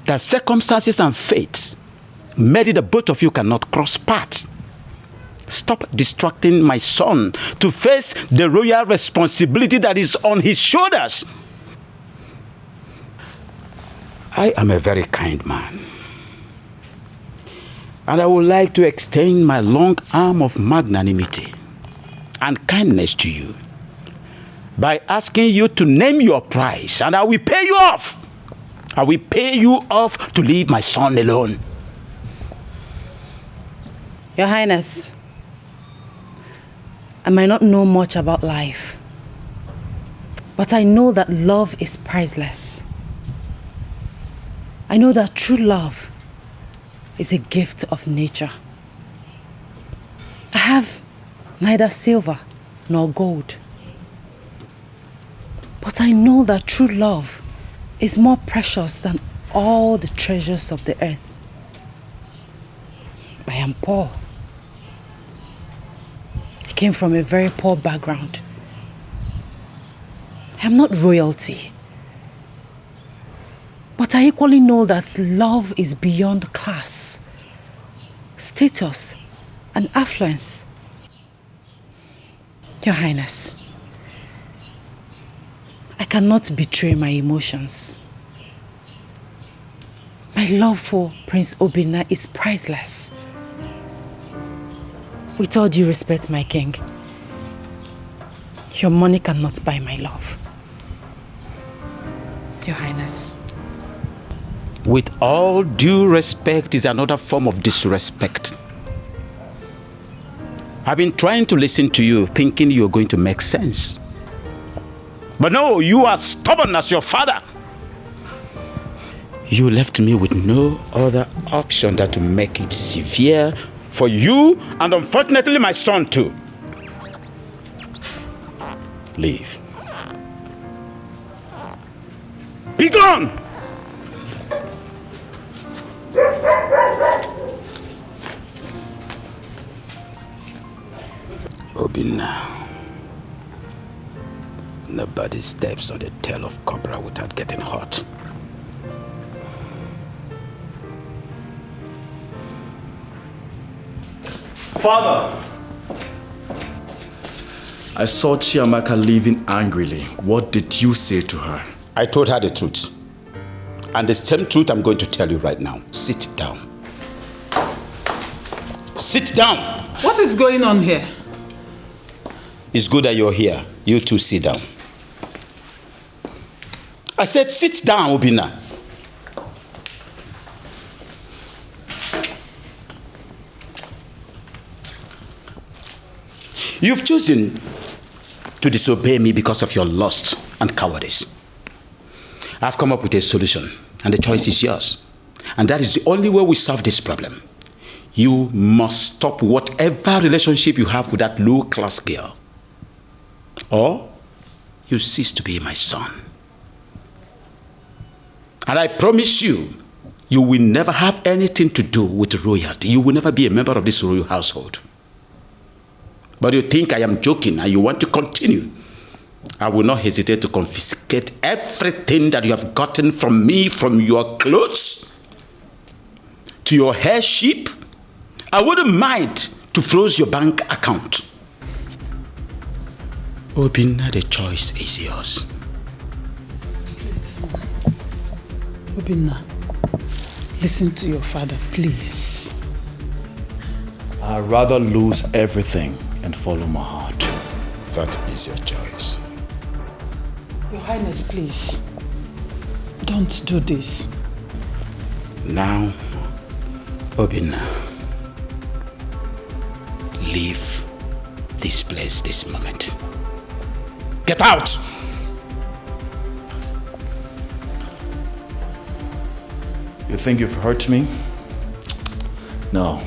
that circumstances and fate made it that both of you cannot cross paths. Stop distracting my son to face the royal responsibility that is on his shoulders. I am a very kind man, and I would like to extend my long arm of magnanimity and kindness to you by asking you to name your price, and I will pay you off. I will pay you off to leave my son alone. Your Highness, I might not know much about life, but I know that love is priceless. I know that true love is a gift of nature. I have neither silver nor gold, but I know that true love is more precious than all the treasures of the earth. I am poor. I came from a very poor background. I am not royalty. But I equally know that love is beyond class, status, and affluence. Your Highness, I cannot betray my emotions. My love for Prince Obinna is priceless. With all due respect, my king, your money cannot buy my love. Your Highness. With all due respect is another form of disrespect. I've been trying to listen to you, thinking you're going to make sense. But no, you are stubborn as your father. You left me with no other option than to make it severe for you and unfortunately my son too. Leave. Be gone! Obinna. Nobody steps on the tail of cobra without getting hot. Father! I saw Chiamaka leaving angrily. What did you say to her? I told her the truth. And the same truth I'm going to tell you right now. Sit down. Sit down! What is going on here? It's good that you're here. You two sit down. I said sit down, Obinna. You've chosen to disobey me because of your lust and cowardice. I've come up with a solution, and the choice is yours. And that is the only way we solve this problem. You must stop whatever relationship you have with that low-class girl. Or you cease to be my son. And I promise you, you will never have anything to do with royalty. You will never be a member of this royal household. But you think I am joking and you want to continue. I will not hesitate to confiscate everything that you have gotten from me, from your clothes to your hair sheep. I wouldn't mind to freeze your bank account. Obinna, the choice is yours. Please. Obinna, listen to your father, please. I'd rather lose everything and follow my heart. That is your choice. Your Highness, please. Don't do this. Now, Obinna, leave this place this moment. Get out! You think you've hurt me? No.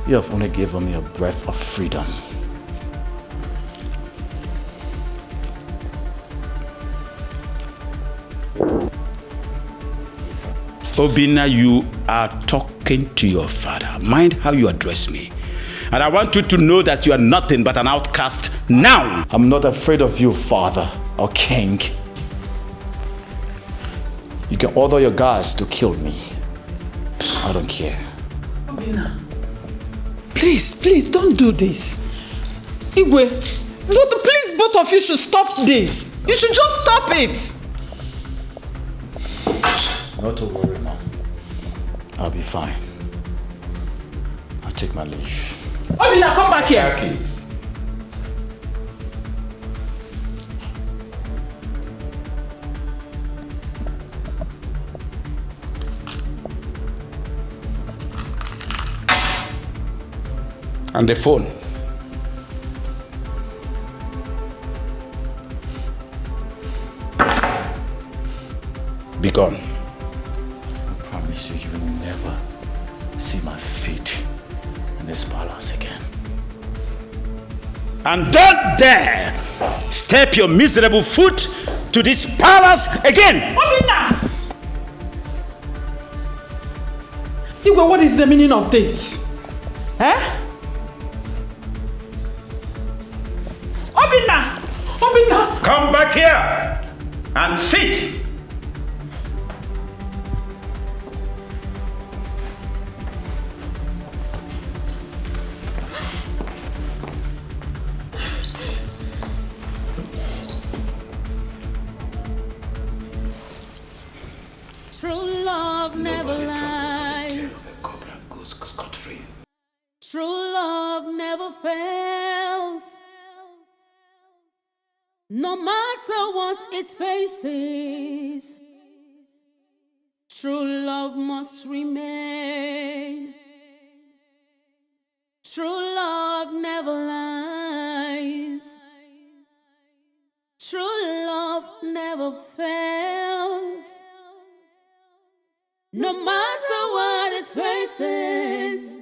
You have only given me a breath of freedom. Obinna, you are talking to your father. Mind how you address me. And I want you to know that you are nothing but an outcast now. I'm not afraid of you, father or king. You can order your guards to kill me. I don't care. Obinna, please don't do this. Igwe, please both of you should stop this. You should just stop it. Not to worry, Mom. I'll be fine. I'll take my leave. Obinna, come back here. Please. And the phone. Be gone. I promise you, you will never see my feet in this palace again. And don't dare step your miserable foot to this palace again! Obinna! Igwe, what is the meaning of this? Eh? Obinna! Obinna! Come back here and sit! True love never lies. True love never fails. No matter what it faces, true love must remain. True love never lies. True love never fails. No matter what it faces,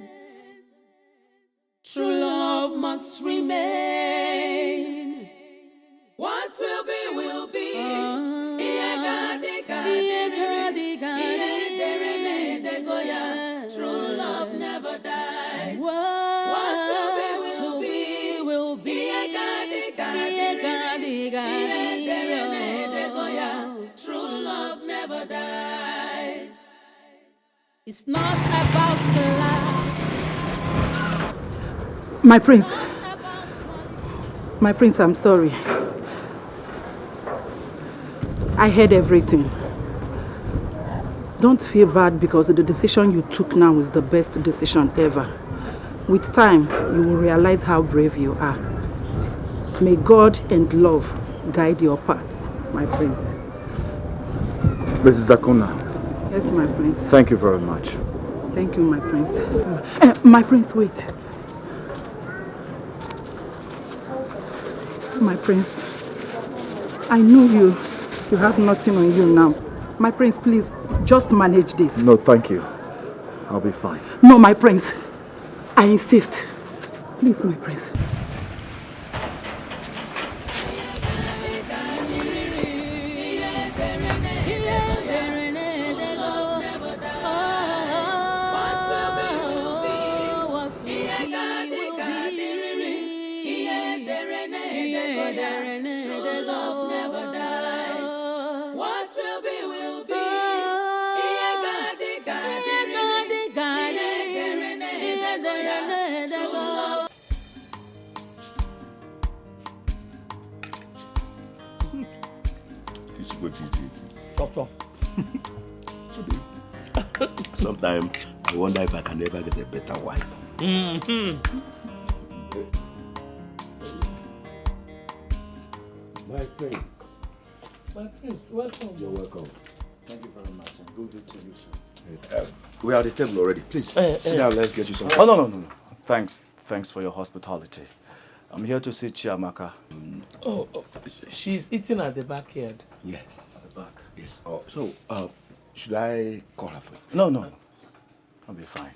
true love must remain. What will be, will be. True love never dies. What will be, will be. True love never dies. It's not about the last. My prince, I'm sorry. I heard everything. Don't feel bad because the decision you took now is the best decision ever. With time, you will realize how brave you are. May God and love guide your paths, my prince. Mrs. Akuna. Yes, my prince. Thank you very much. Thank you, my prince. My prince, wait. My prince, I know you have nothing on you now. My prince, please, just manage this. No, thank you. I'll be fine. No, my prince, I insist. Please, my prince. Sometimes I wonder if I can ever get a better wife. Mm-hmm. My prince. My prince, welcome. You're welcome. Thank you very much, and good day to you too. We are at the table already. Please, sit down. Let's get you something. Oh, no. Thanks for your hospitality. I'm here to see Amaka. Oh, she's eating at the backyard. Yes. At the back. Yes. Oh, so, should I call her for you? No. I'll be fine.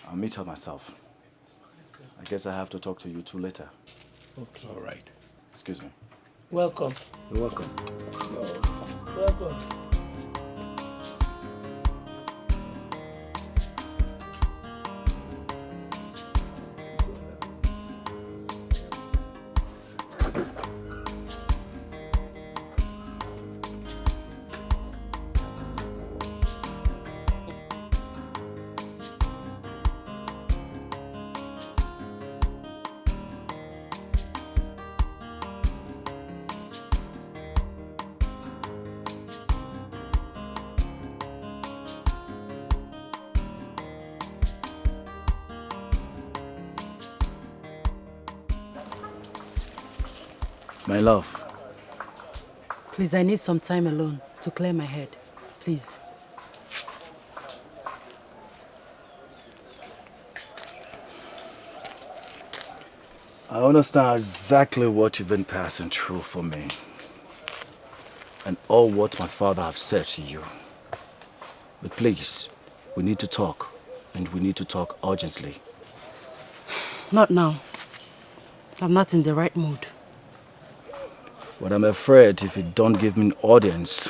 I'll meet her myself. I guess I have to talk to you two later. Okay. All right. Excuse me. Welcome. You're welcome. Welcome. My love. Please, I need some time alone to clear my head. Please. I understand exactly what you've been passing through for me. And all what my father have said to you. But please, we need to talk. And we need to talk urgently. Not now. I'm not in the right mood. But I'm afraid if you don't give me an audience,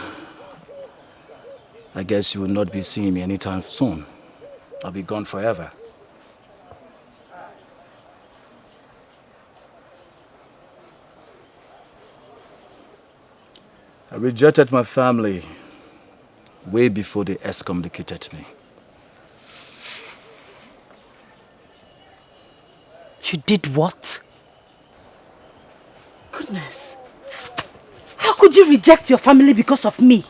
I guess you will not be seeing me anytime soon. I'll be gone forever. I rejected my family way before they excommunicated me. You did what? Goodness. How could you reject your family because of me?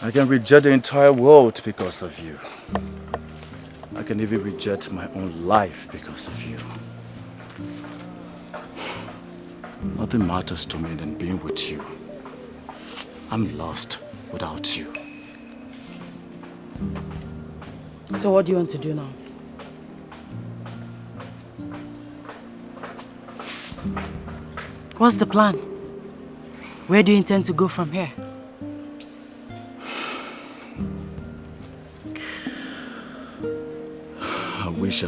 I can reject the entire world because of you. I can even reject my own life because of you. Nothing matters to me than being with you. I'm lost without you. So what do you want to do now? What's the plan? Where do you intend to go from here? I wish I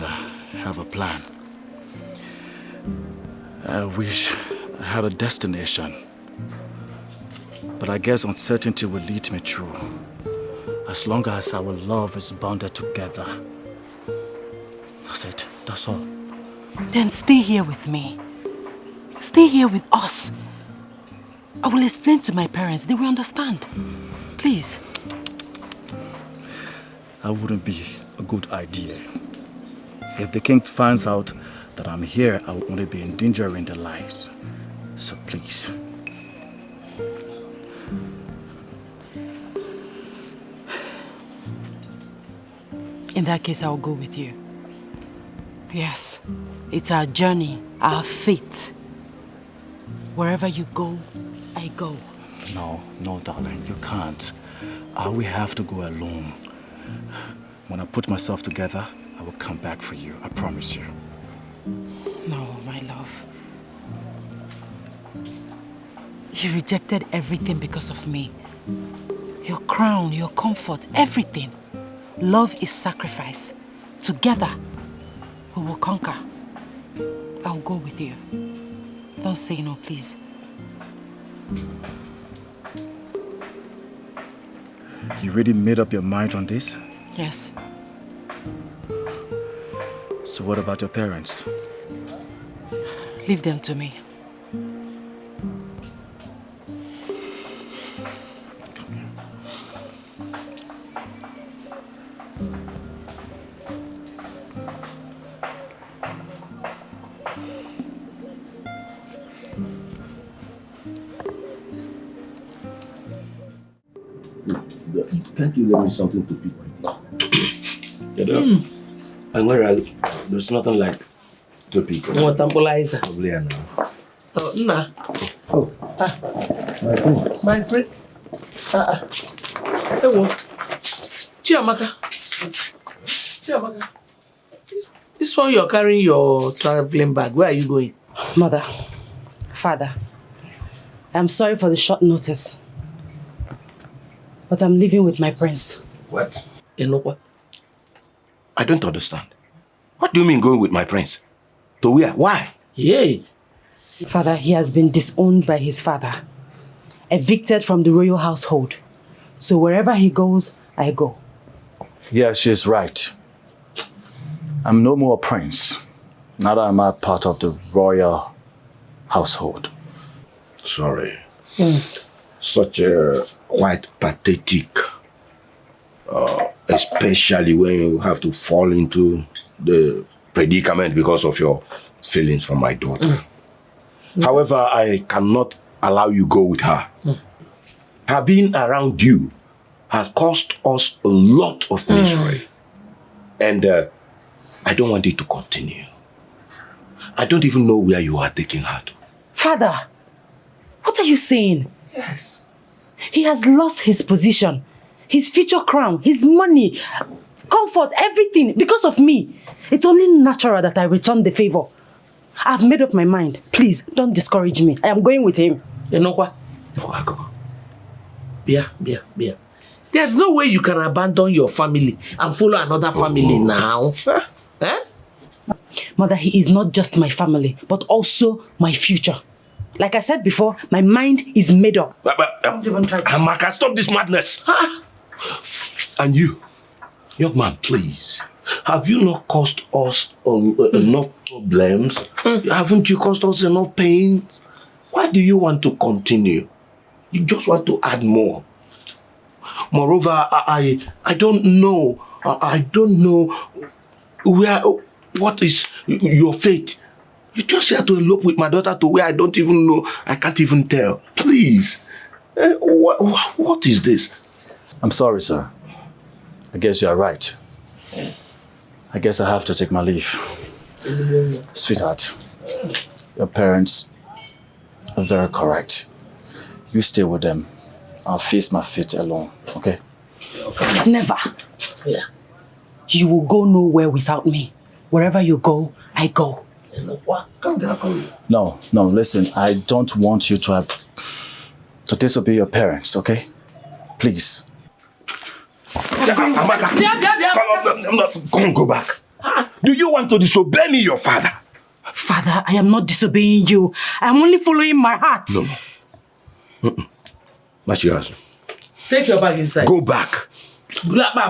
have a plan. I wish I had a destination. But I guess uncertainty will lead me through. As long as our love is bounded together. That's it. That's all. Then stay here with me. Stay here with us. I will explain to my parents. They will understand. Please. That wouldn't be a good idea. If the king finds out that I'm here, I will only be endangering their lives. So please. In that case, I will go with you. Yes, it's our journey, our fate. Wherever you go, I go. No, darling, you can't. I will have to go alone. When I put myself together, I will come back for you. I promise you. No, my love. You rejected everything because of me. Your crown, your comfort, everything. Love is sacrifice. Together, we will conquer. I'll go with you. Don't say no, please. You really made up your mind on this? Yes. So what about your parents? Leave them to me. Can't you let me something to pick with you? And where there's nothing like to pick. What temporizer? Probably now. Oh, nah. Oh. My friend. Hello. Chiamaka. This one you're carrying your traveling bag. Where are you going? Mother, father, I'm sorry for the short notice, but I'm living with my prince. What? You know what? I don't understand. What do you mean going with my prince? To where? Why? Yay. Father, he has been disowned by his father, evicted from the royal household. So wherever he goes, I go. Yeah, she's right. I'm no more a prince. Neither am I part of the royal household. Sorry. Such a quite pathetic. Especially when you have to fall into the predicament because of your feelings for my daughter. However, I cannot allow you go with her. Her being around you has caused us a lot of misery. And I don't want it to continue. I don't even know where you are taking her to. Father, what are you saying? Yes. He has lost his position, his future crown, his money, comfort, everything because of me. It's only natural that I return the favor. I've made up my mind. Please, don't discourage me. I am going with him. You know what? Bia. There's no way you can abandon your family and follow another family now. Eh? Mother, he is not just my family, but also my future. Like I said before, my mind is made up. Don't even try. Amaka, stop this madness. And you, young man, please. Have you not caused us enough problems? Haven't you caused us enough pain? Why do you want to continue? You just want to add more. Moreover, I don't know. I don't know what is your fate. You just here to elope with my daughter to where I don't even know. I can't even tell. Please. What is this? I'm sorry, sir. I guess you are right. I guess I have to take my leave. Sweetheart, your parents are very correct. You stay with them. I'll face my fate alone, okay? Never. Yeah. You will go nowhere without me. Wherever you go, I go. No, listen, I don't want you to disobey your parents, okay? Please. Amaka, go back. Do you want to disobey me, your father? Father, I am not disobeying you. I am only following my heart. No. Not yours. Take your bag inside. Go back. Amaka,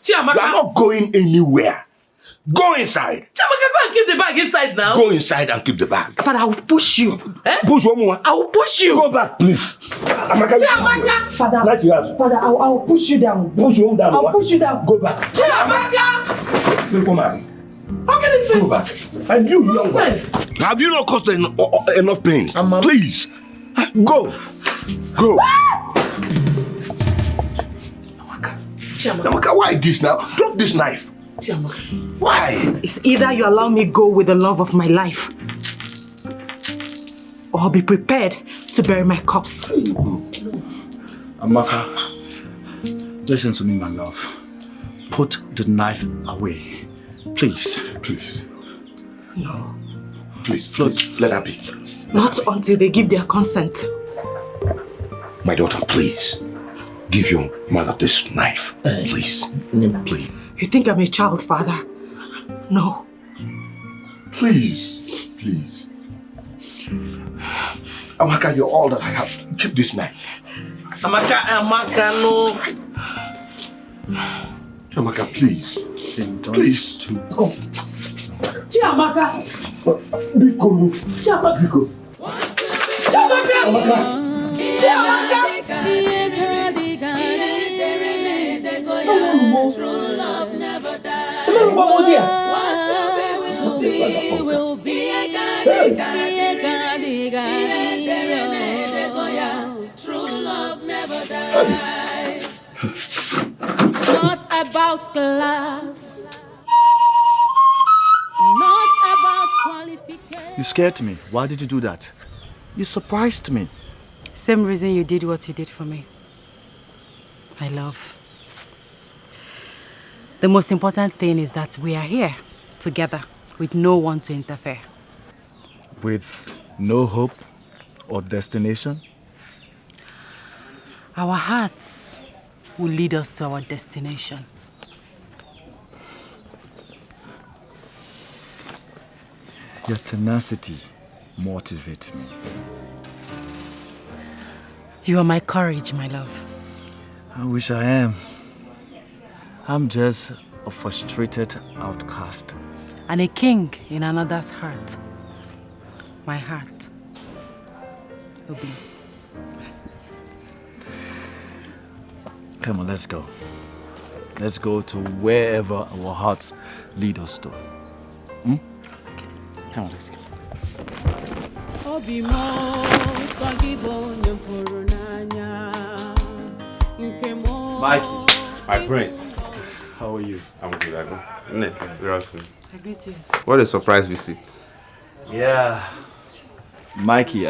you are not going anywhere. Go inside. Chamaka, go and keep the bag inside now. Go inside and keep the bag. Father, I will push you. Push one more. I will push you. Go back, please. Amaka, Father, not yours. Father, I will push you down. Push one down. I will push you down. Go back. Chamaka! Woman. How can you say? Go back. And you, young one. Have you not caused enough pain? Please. Go. Go. Amaka, why this now? Drop this knife. Why? It's either you allow me go with the love of my life, or be prepared to bury my corpse. Amaka, listen to me, my love. Put the knife away. Please. Please. No. Please, let her be. Not until they give their consent. My daughter, please. Give your mother this knife. Please. Please. You think I'm a child, Father? No. Please. Please. Amaka, you're all that I have. Keep this knife. Amaka, no. Amaka, please. Please. Go. Chiamaka. Biko. Chiamaka. Biko. Chiamaka. Chiamaka. True love never dies. Will be a true love. paradise. It's not about class, not about qualification. You scared me. Why did you do that? You surprised me. Same reason you did what you did for me. My love. The most important thing is that we are here together with no one to interfere. With no hope or destination? Our hearts will lead us to our destination. Your tenacity motivates me. You are my courage, my love. I wish I am. I'm just a frustrated outcast. And a king in another's heart. My heart. Obi. Come on, let's go. Let's go to wherever our hearts lead us to. Come on, let's go. Mikey, my prince. How are you? I'm good, I know. Nneka, you're welcome. I greet you. What a surprise visit. Yeah. Mikey,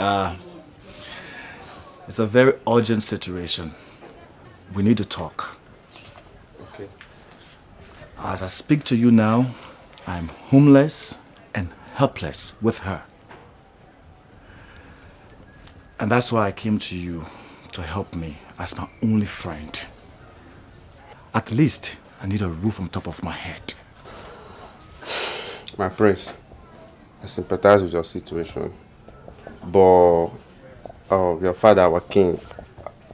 it's a very urgent situation. We need to talk. Okay. As I speak to you now, I'm homeless and helpless with her. And that's why I came to you to help me as my only friend. At least I need a roof on top of my head. My prince, I sympathize with your situation. But your father, our king,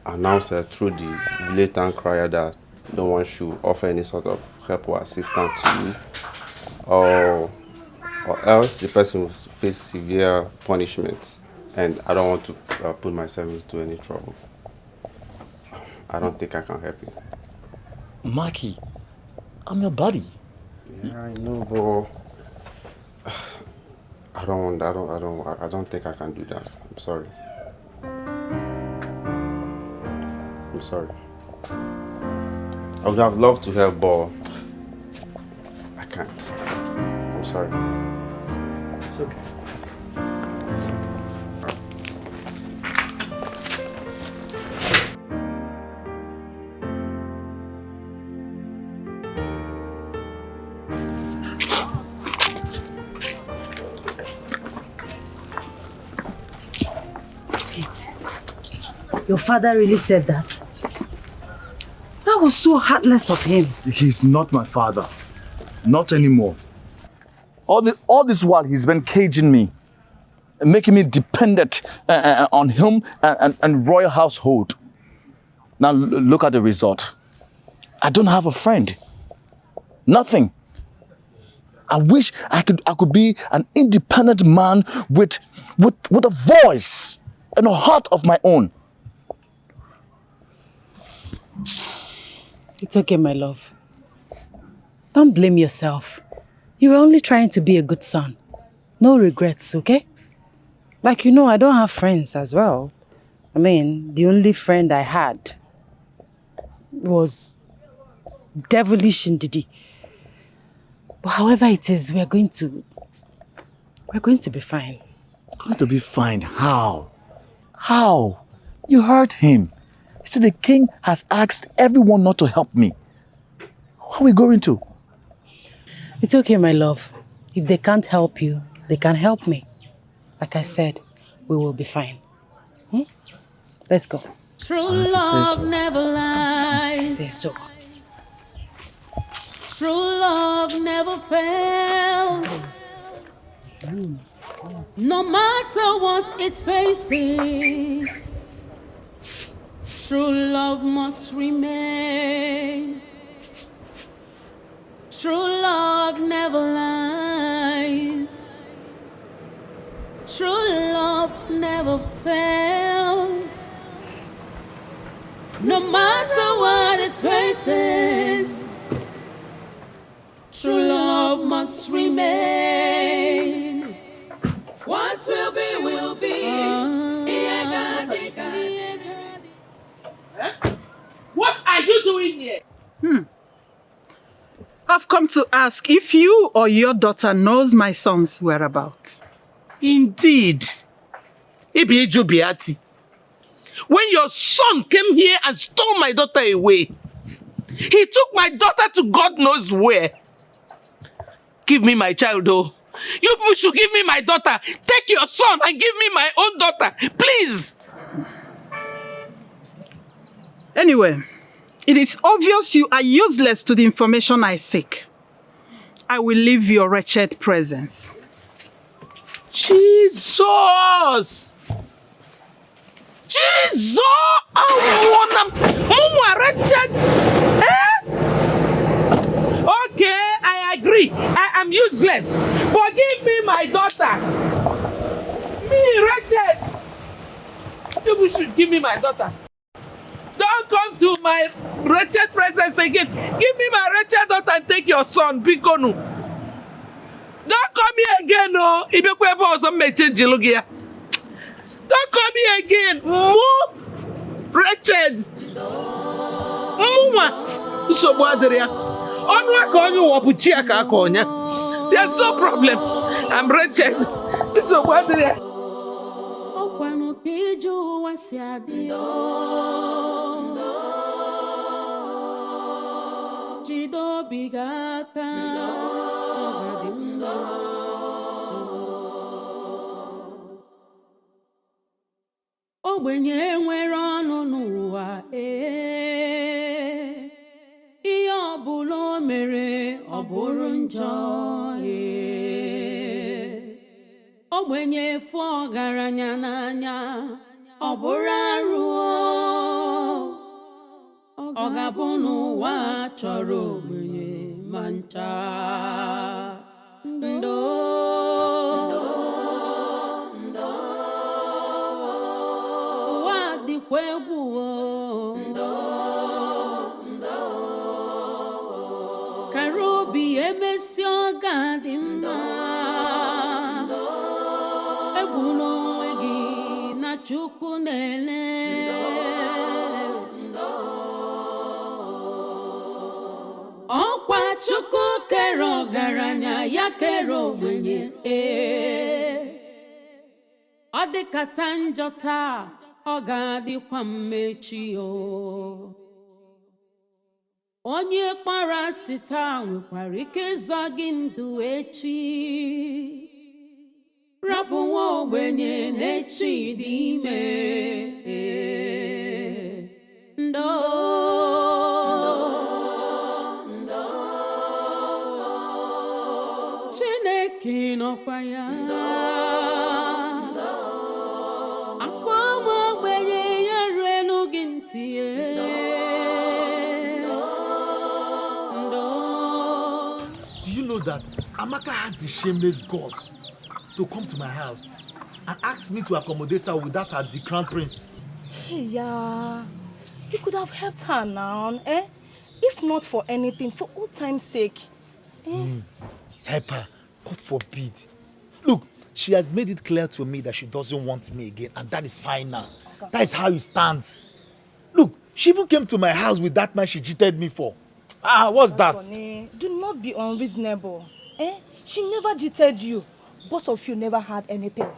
announced through the blatant crier that no one should offer any sort of help or assistance to you. Or else the person will face severe punishment. And I don't want to put myself into any trouble. I don't think I can help you. Mikey, I'm your buddy. Yeah, I know, but I don't think I can do that. I'm sorry. I'm sorry. I would have loved to help, but I can't. I'm sorry. It's okay. It's okay. Your father really said that? That was so heartless of him. He's not my father. Not anymore. All this while he's been caging me, making me dependent on him and royal household. Now look at the result. I don't have a friend. Nothing. I wish I could be an independent man with a voice and a heart of my own. It's okay, my love. Don't blame yourself. You were only trying to be a good son. No regrets, okay? Like, you know, I don't have friends as well. I mean, the only friend I had was devilish Ndidi. But however it is, we're going to be fine. Going to be fine? How? How? You hurt him. He said the king has asked everyone not to help me. How are we going to? It's okay, my love. If they can't help you, they can help me. Like I said, we will be fine. Let's go. True love never lies. I say so. True love never fails. No matter what it faces, true love must remain. True love never lies. True love never fails. No matter what it faces, true love must remain. What will be, will be. doing here? I've come to ask if you or your daughter knows my son's whereabouts. Indeed. Ibijubiati. When your son came here and stole my daughter away, he took my daughter to God knows where. Give me my child, though. You people should give me my daughter. Take your son and give me my own daughter. Please. Anyway, it is obvious you are useless to the information I seek. I will leave your wretched presence. Jesus! Jesus! Wretched! Okay, I agree. I am useless. But give me my daughter. Me, wretched. You should give me my daughter. Don't come to my wretched presence again. Give me my wretched daughter and take your son, Bikonu. Don't come here again, no. Don't come here again. More wretched. There's no problem. I'm wretched. Ogbenye nwere ọnụ n'ụwa ihe ọbụla o mere ọ bụrụ njọ ogbenye fụ ọgaranya n'anya ọ bụrụ arụ ọ ga-abụ n'ụwa chọrọ ogbenye ma ncha Karobi emesi ọga dị mma egwu n'onwe gị na Chukwu na-ele ọkwa Chukwu kere ọgaranya ya kere ogbenye ọ dịkata njọ taa ọ ga-adịkwa mmechi onye kpara asị taa nwekwara ike ịzọ gị ndụ echi rapụ nwa ogbenye n'echi dị ime ndo Chineke nọkwa ya Do you know that Amaka has the shameless guts to come to my house and ask me to accommodate her without her the crown prince? Hey, yeah. You could have helped her now, If not for anything, for old time's sake. Help her. God forbid. Look, she has made it clear to me that she doesn't want me again, and that is fine now. That is how it stands. Look, she even came to my house with that man she cheated me for. What's that? Funny. Do not be unreasonable. She never cheated you. Both of you never had anything.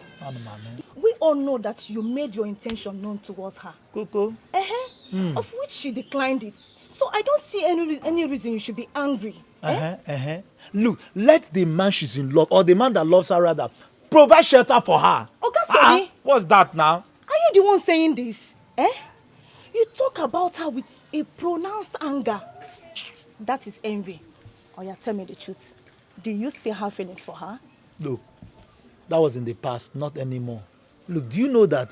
We all know that you made your intention known towards her. Coco. Of which she declined it. So I don't see any reason you should be angry. Look, let the man she's in love, or the man that loves her rather, provide shelter for her. Okay, what's that now? Are you the one saying this? You talk about her with a pronounced anger. That is envy. Oh yeah, tell me the truth. Do you still have feelings for her? Look, that was in the past, not anymore. Look, do you know that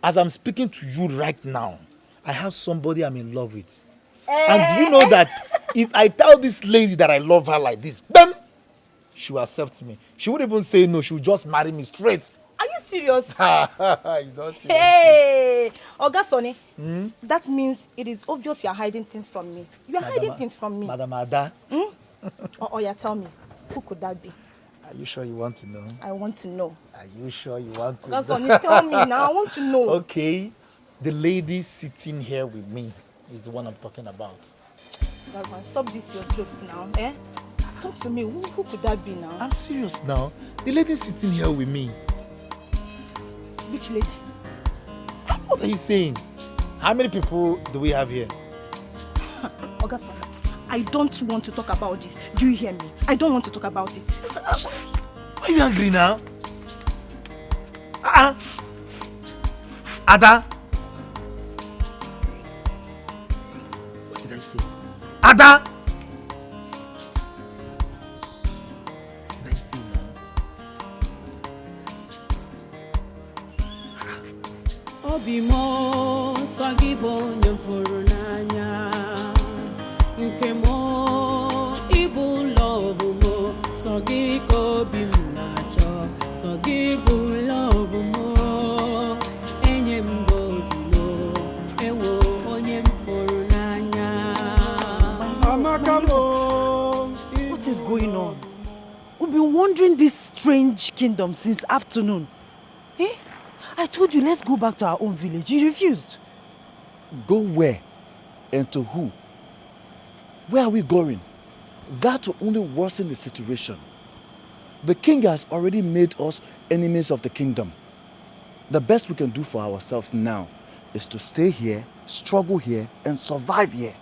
as I'm speaking to you right now, I have somebody I'm in love with. And do you know that if I tell this lady that I love her like this, bam, she will accept me. She won't even say no, she will just marry me straight. Are you serious? You don't see Hey, Oga Sonny, that means it is obvious you are hiding things from me. You are hiding things from me. Madam Ada. Oh yeah, tell me, who could that be? Are you sure you want to know? I want to know. Are you sure you want to know? Tell me now, I want to know. Okay, the lady sitting here with me is the one I'm talking about. That one, stop this your jokes now, eh? Talk to me, who could that be now? I'm serious now. The lady sitting here with me. Which lady? What are you saying? How many people do we have here? Ogason, I don't want to talk about this. Do you hear me? I don't want to talk about it. Why are you angry now? Ada? What did I say? Ada? What did I say now? Obimo sagibo nyamfuru n'anya nke mo ibu love mo sagiko bimnacho sagibu love mo enyem godilo ewo onyem furu n'anya. Amaka, what is going on? We've been wandering this strange kingdom since afternoon. Eh? I told you, let's go back to our own village. You refused. Go where? And to who? Where are we going? That will only worsen the situation. The king has already made us enemies of the kingdom. The best we can do for ourselves now is to stay here, struggle here, and survive here.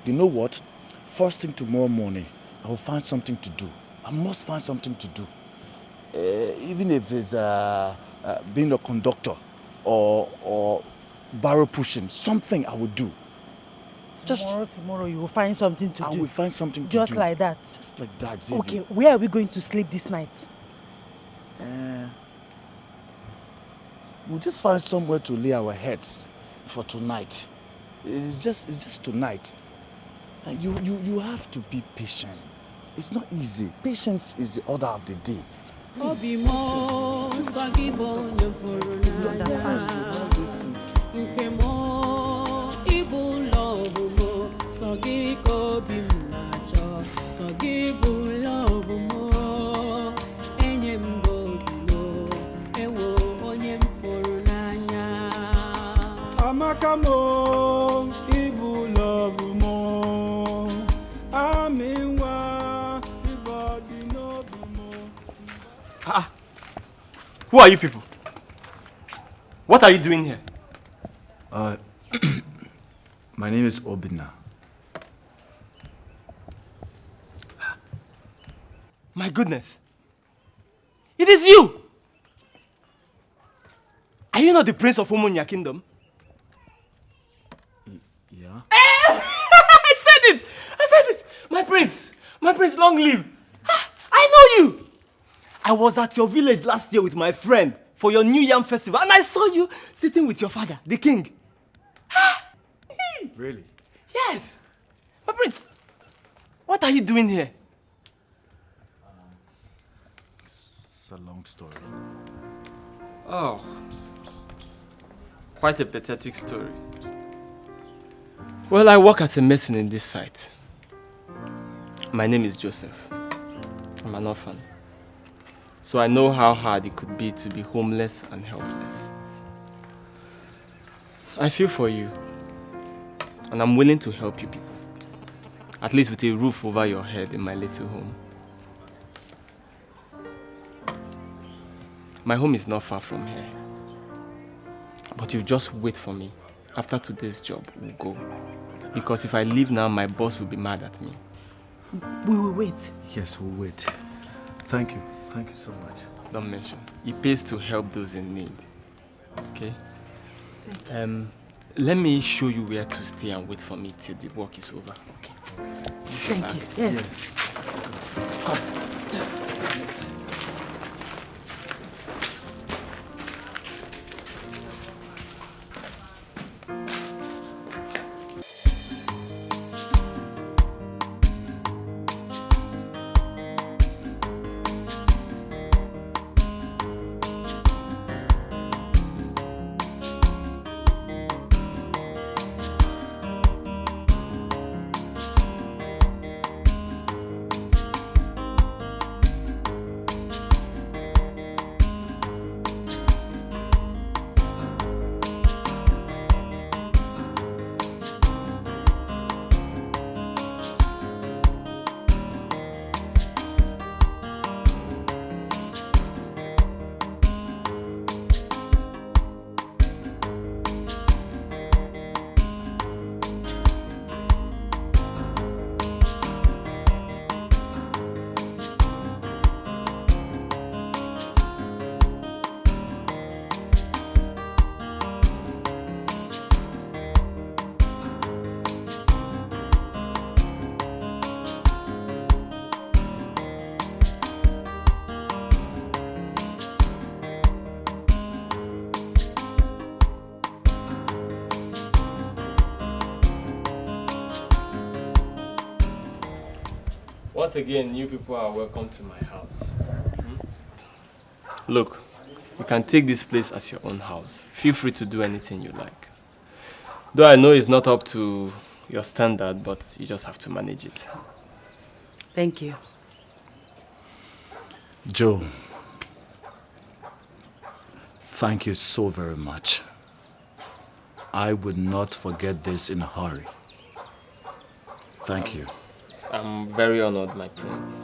You know what? First thing tomorrow morning, I will find something to do. I must find something to do. Even if it's being a conductor or barrel pushing, something I will do. Tomorrow you will find something to do. I will find something to Just do. like that. Just like that, baby. Okay, where are we going to sleep this night? We'll just find somewhere to lay our heads for tonight. It's just tonight. And you have to be patient. It's not easy. Patience is the order of the day. Obimo sagibo nyamfuru n'anya nke mo ibu love mo sagiko bimnacho sagibu love mo enyem godilo ewo onyem furu n'anya. Amaka mo, ibu love mo, aminwa, ibadi no be mo. Who are you people? What are you doing here? My name is Obinna. My goodness. It is you! Are you not the prince of Philmond in your kingdom? Yeah? I said it! My prince, long live. I know you! I was at your village last year with my friend for your New Yam festival and I saw you sitting with your father, the king. Really? Yes! My prince, what are you doing here? It's a long story. Oh, quite a pathetic story. Well, I work as a mason in this site. My name is Joseph. I'm an orphan. So I know how hard it could be to be homeless and helpless. I feel for you. And I'm willing to help you people. At least with a roof over your head in my little home. My home is not far from here. But you just wait for me. After today's job, we'll go. Because if I leave now, my boss will be mad at me. We will wait. Yes, we'll wait. Thank you. Thank you so much. Don't mention. It pays to help those in need. Okay? Let me show you where to stay and wait for me till the work is over. Okay? Thank you. Yes. Come. Yes. Once again, you people are welcome to my house. Look, you can take this place as your own house. Feel free to do anything you like. Though I know it's not up to your standard, but you just have to manage it. Thank you. Joe, thank you so very much. I would not forget this in a hurry. Thank you. I'm very honored, my prince.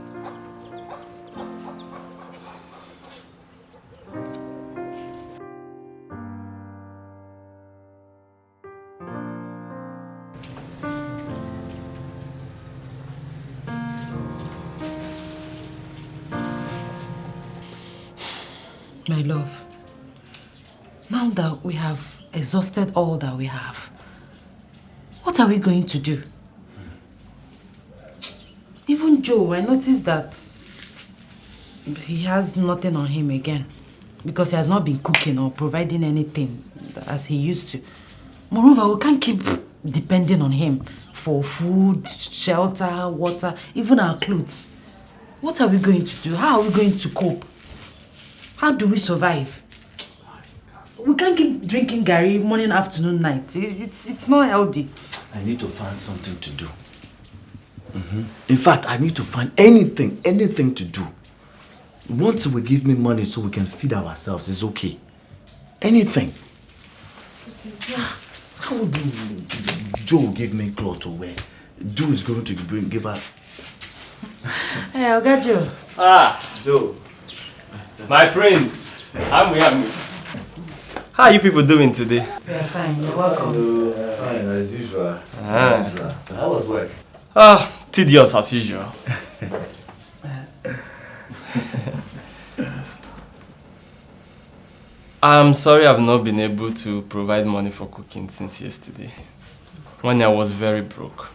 My love, now that we have exhausted all that we have, what are we going to do? Even Joe, I noticed that he has nothing on him again because he has not been cooking or providing anything as he used to. Moreover, we can't keep depending on him for food, shelter, water, even our clothes. What are we going to do? How are we going to cope? How do we survive? We can't keep drinking Gary morning, afternoon, night. It's not healthy. I need to find something to do. In fact, I need to find anything to do. Once we give me money so we can feed ourselves, it's okay. Anything. How would Joe give me clothes to wear? Joe is going to give her... Hey, I got Joe. Joe. My prince. I'm with. How are you people doing today? We are fine. You're welcome. Fine, as usual. How was work? Tedious as usual. I'm sorry I've not been able to provide money for cooking since yesterday, when I was very broke.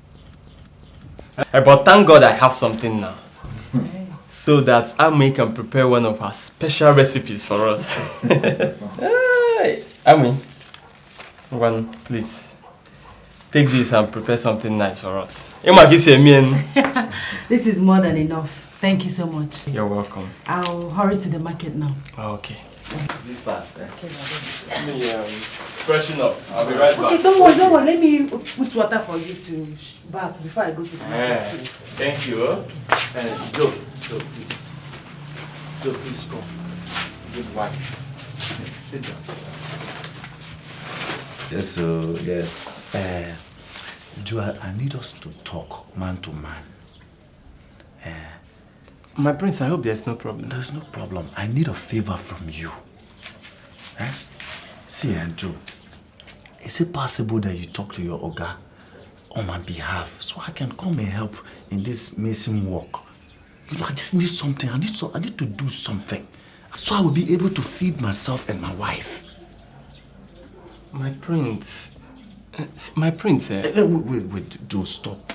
But thank God I have something now, so that Ami can prepare one of her special recipes for us. Hey, Ami, please, take this and prepare something nice for us. This is more than enough. Thank you so much. You're welcome. I'll hurry to the market now. Okay. Be fast, eh? Let me freshen up. I'll be right back. Okay, don't worry. Let me put water for you to bath before I go to the market. Thank you. Joe, please. Joe, please come. Good wife. Sit down. Yes, so, yes. Joe, I need us to talk man to man. My prince, I hope there's no problem. There's no problem. I need a favor from you. See, Joe, is it possible that you talk to your Oga on my behalf so I can come and help in this missing work? You know, I just need something. I need to do something so I will be able to feed myself and my wife. My prince. Wait, Joe, stop.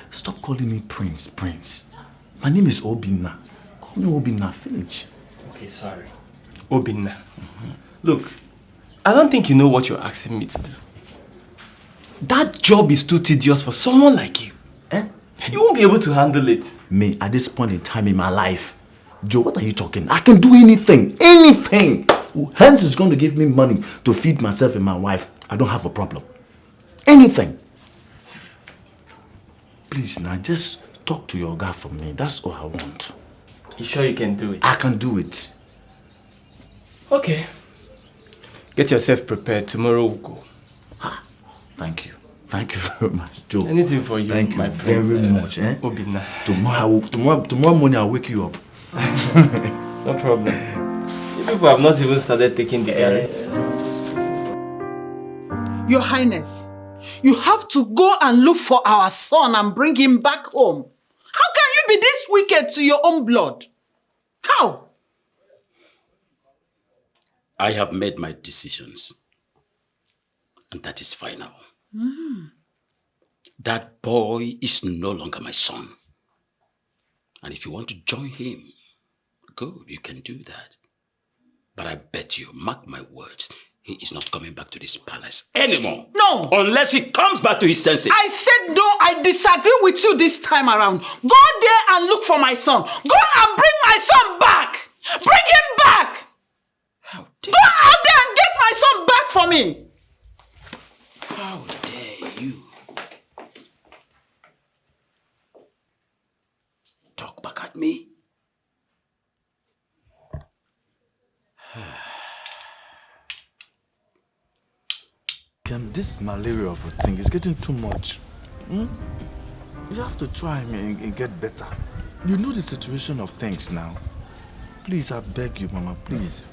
Stop calling me Prince. My name is Obinna. Call me Obinna, finish. Okay, sorry. Obinna. Look, I don't think you know what you're asking me to do. That job is too tedious for someone like you. You won't be able to handle it. Me, at this point in time in my life, Joe, what are you talking? I can do anything. Anything. Hence is going to give me money to feed myself and my wife. I don't have a problem. Anything. Please, now just talk to your guy for me. That's all I want. You sure you can do it? I can do it. Okay. Get yourself prepared. Tomorrow we'll go. Thank you. Thank you very much, Joe. Anything for you, Thank you my very much. Obinna. Tomorrow morning I'll wake you up. No problem. You people have not even started taking the Gary. Your Highness, you have to go and look for our son and bring him back home. How can you be this wicked to your own blood? How? I have made my decisions. And that is final. That boy is no longer my son. And if you want to join him, good, you can do that. But I bet you, mark my words, he is not coming back to this palace anymore. No. Unless he comes back to his senses. I said no, I disagree with you this time around. Go there and look for my son. Go and bring my son back. Bring him back. Go out there and get my son back for me. How dare you? Talk back at me. This malaria of a thing is getting too much. You have to try and get better. You know the situation of things now. Please, I beg you, Mama, please.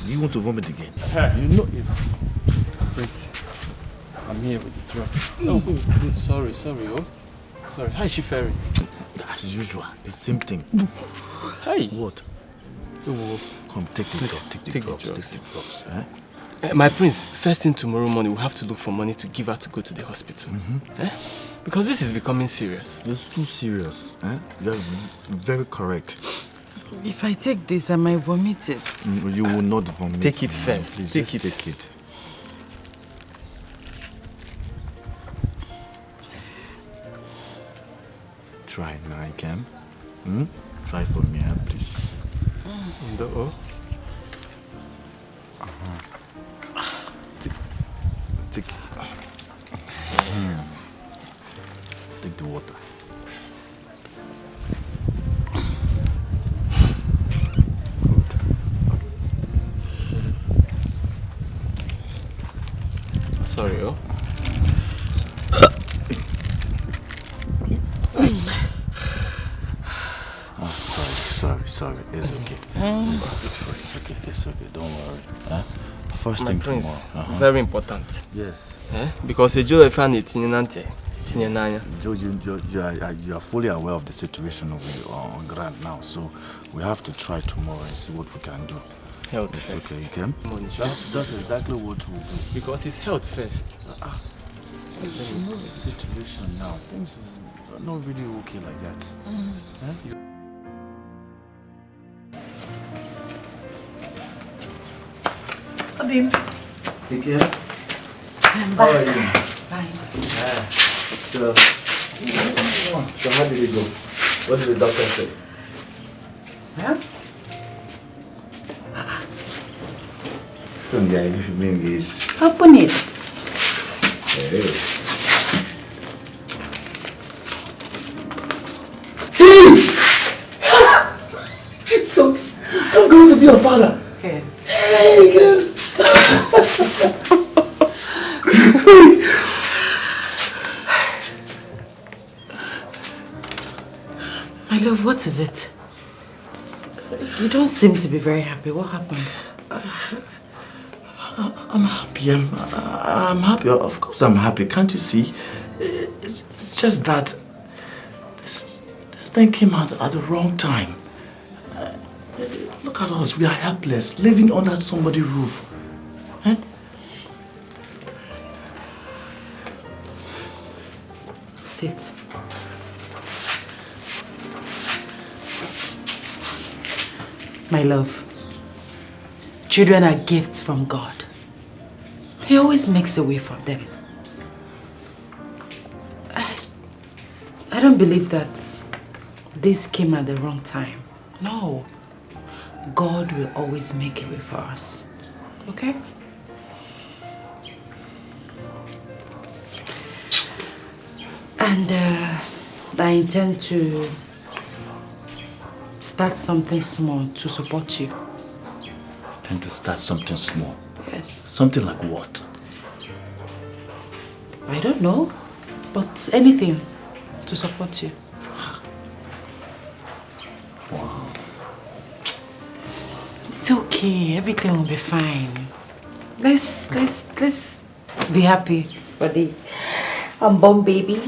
You want to vomit again? You know if... Prince, I'm here with the drugs. Oh, good. Sorry, oh. Sorry. How is she faring? As usual, the same thing. Hey. What? Come, take the drugs. Take the drugs. Eh? My prince, first thing tomorrow morning, we'll have to look for money to give her to go to the hospital. Because this is becoming serious. It's too serious. You're very correct. If I take this, I might vomit it. You will not vomit. Take it first. Please, take it. Try now, I can. Try for me, please. Take it. Take the water. Sorry, oh. Sorry. It's okay. It's okay. Don't worry. First thing prince, tomorrow. Very important. Yes. Because you are fully aware of the situation on ground now, so we have to try tomorrow and see what we can do. Health it's first. Okay, Ken? That's exactly what we'll do. Because it's health first. You know the situation now. Things is not really okay like that. Abim. Dikeh. I'm How are back. you? Fine. So how did it go? What did the doctor say? Some guy giving me this. Open it. Hey. So I'm going to be your father. Yes. Hey, girl. My love, what is it? You don't seem to be very happy. What happened? I'm happy. I'm happy. Of course I'm happy. Can't you see? It's just that this thing came out at the wrong time. Look at us. We are helpless, living under somebody's roof. Sit. My love, children are gifts from God. He always makes a way for them. I don't believe that this came at the wrong time. No. God will always make a way for us. Okay? And I intend to start something small to support you. Tend to start something small? Yes. Something like what? I don't know, but anything to support you. Wow. It's okay, everything will be fine. Let's be happy for the unborn baby.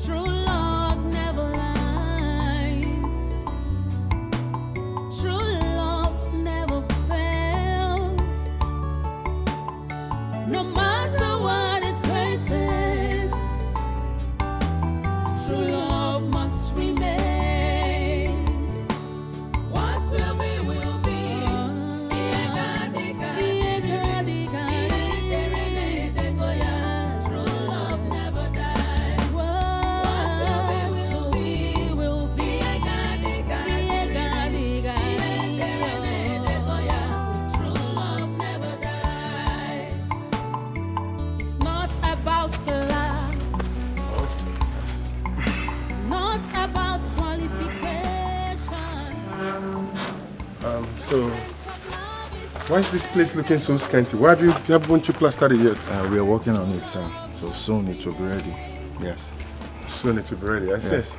True love So, why is this place looking so scanty? Why haven't you plastered it yet? We are working on it, sir. So soon it will be ready. Yes. Soon it will be ready, I see. Yes.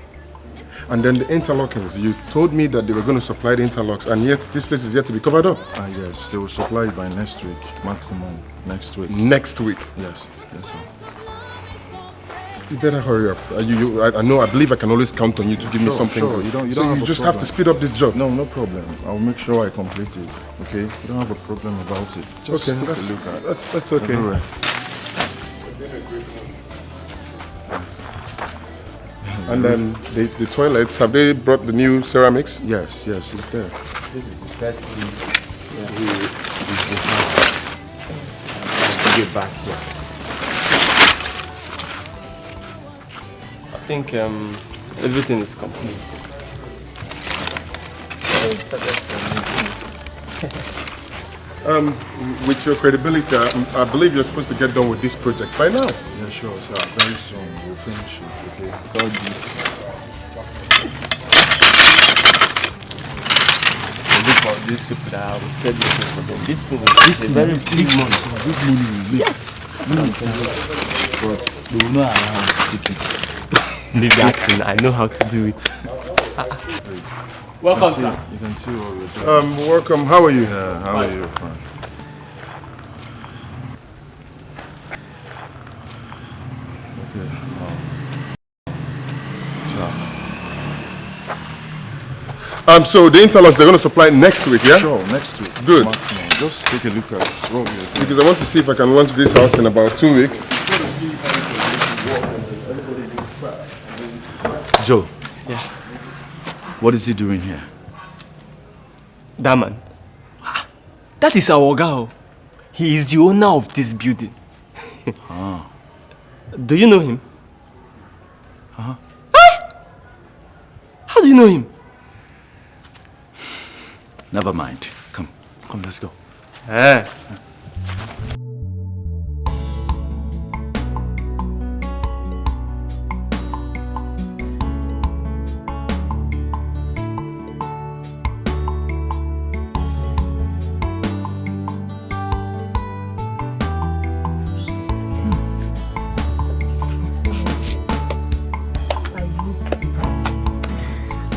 And then the interlockings. You told me that they were going to supply the interlocks, and yet this place is yet to be covered up. Yes, they will supply it by next week, maximum next week. Next week? Yes, yes, sir. You better hurry up. I believe I can always count on you to give me something good. You just have to speed up this job. No problem. I'll make sure I complete it. Okay? You don't have a problem about it. Just okay, take a look at it. That's okay. Everywhere. And then the toilets, have they brought the new ceramics? Yes, it's there. This is the first thing we get back here. I think everything is complete. With your credibility, I believe you're supposed to get done with this project by now. Yeah, sure, sir. Very soon we'll finish it, okay? God Look at these people that I will sell this thing for them. This thing is very big money. This money will make. Yes. But they will not allow us to take it. Leave that thing. I know how to do it. Welcome, sir. You can see what we're doing. Welcome. How are you? Yeah, how are you? Fine. So the interlocks they're going to supply next week, yeah? Sure, next week. Good. Just take a look at what we're doing. Because I want to see if I can launch this house in about 2 weeks. Joe. Yeah. What is he doing here? That man. That is our guy. He is the owner of this building. Do you know him? Uh-huh. How do you know him? Never mind. Come, let's go. Eh.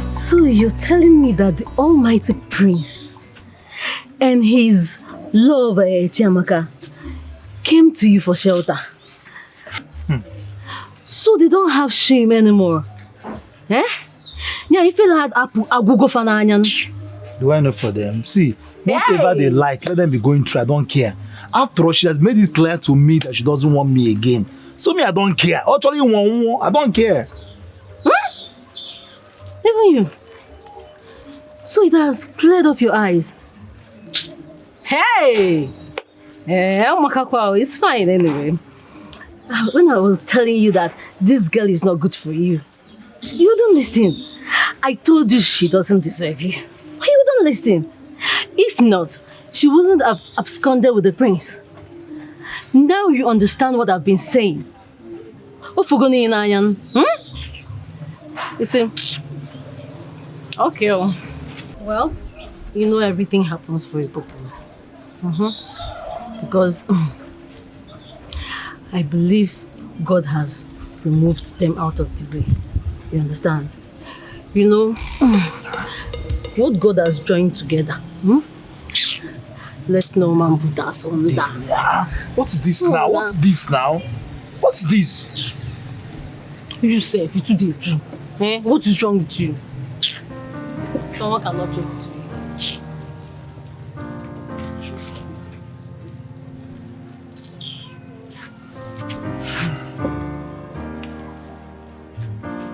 So you're telling me that the almighty prince and his lover, Amaka, came to you for shelter? So they don't have shame anymore? Eh? Yeah, if you had Agugo Fananyan. Do I know for them? See, whatever they like, let them be going through. I don't care. After all, she has made it clear to me that she doesn't want me again. So me, I don't care. Actually, I don't care. Huh? Even you. So it has cleared up your eyes. Hey! Amaka, it's fine anyway. When I was telling you that this girl is not good for you, you don't listen. I told you she doesn't deserve you. Why you don't listen? If not, she wouldn't have absconded with the prince. Now you understand what I've been saying. Ofugoni Inayan. You see? Okay. Well, you know everything happens for a purpose. Because I believe God has removed them out of the way. You understand? You know, what God has joined together. Let's no man put us on that. What is this now? What's this now? What's this? You say, if you do too. Eh? What is wrong with you? Someone cannot joke with you.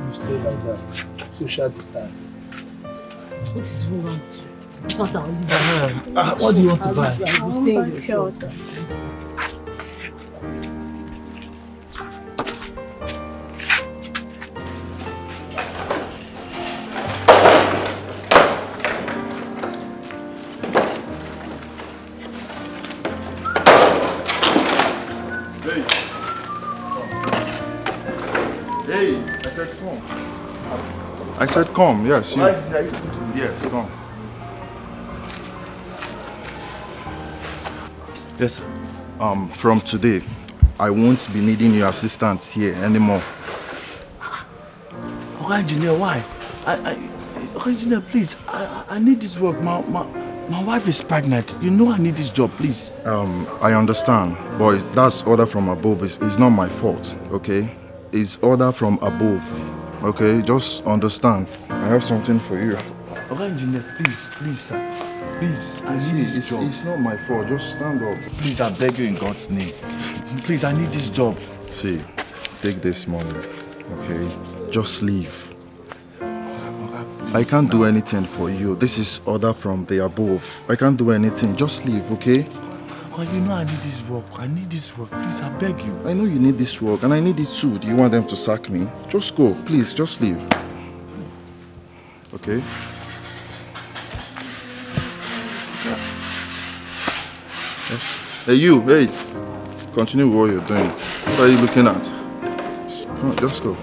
You stay like that. Social distance. What is wrong with you? It's not our living. What do you want to buy? You stay in your shop. I said come, yes. Yes, come. Yes, sir. From today, I won't be needing your assistance here anymore. Okay, engineer, why? Okay, engineer, please. I need this work. My wife is pregnant. You know I need this job, please. I understand, but that's order from above. It's not my fault, okay? It's order from above, okay? Just understand. I have something for you. Okay, engineer, please, sir. Please, I See, need this job. it's not my fault. Just stand up. Please, I beg you in God's name. Please, I need this job. See, take this money, okay? Just leave. I can't do anything for you. This is order from the above. I can't do anything. Just leave, okay? Well, you know I need this work. I need this work. Please, I beg you. I know you need this work, and I need it too. Do you want them to sack me? Just go. Please, just leave. Okay? Hey, you, wait. Continue what you're doing. What are you looking at? Come on, just go.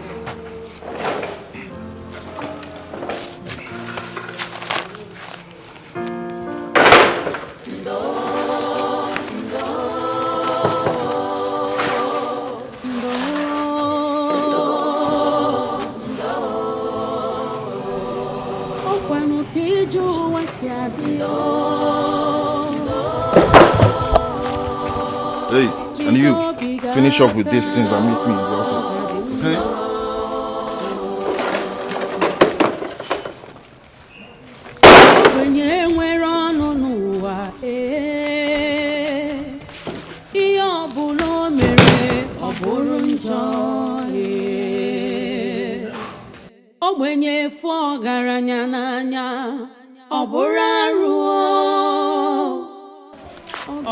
Hey, and you, finish up with these things and meet me in the office, okay?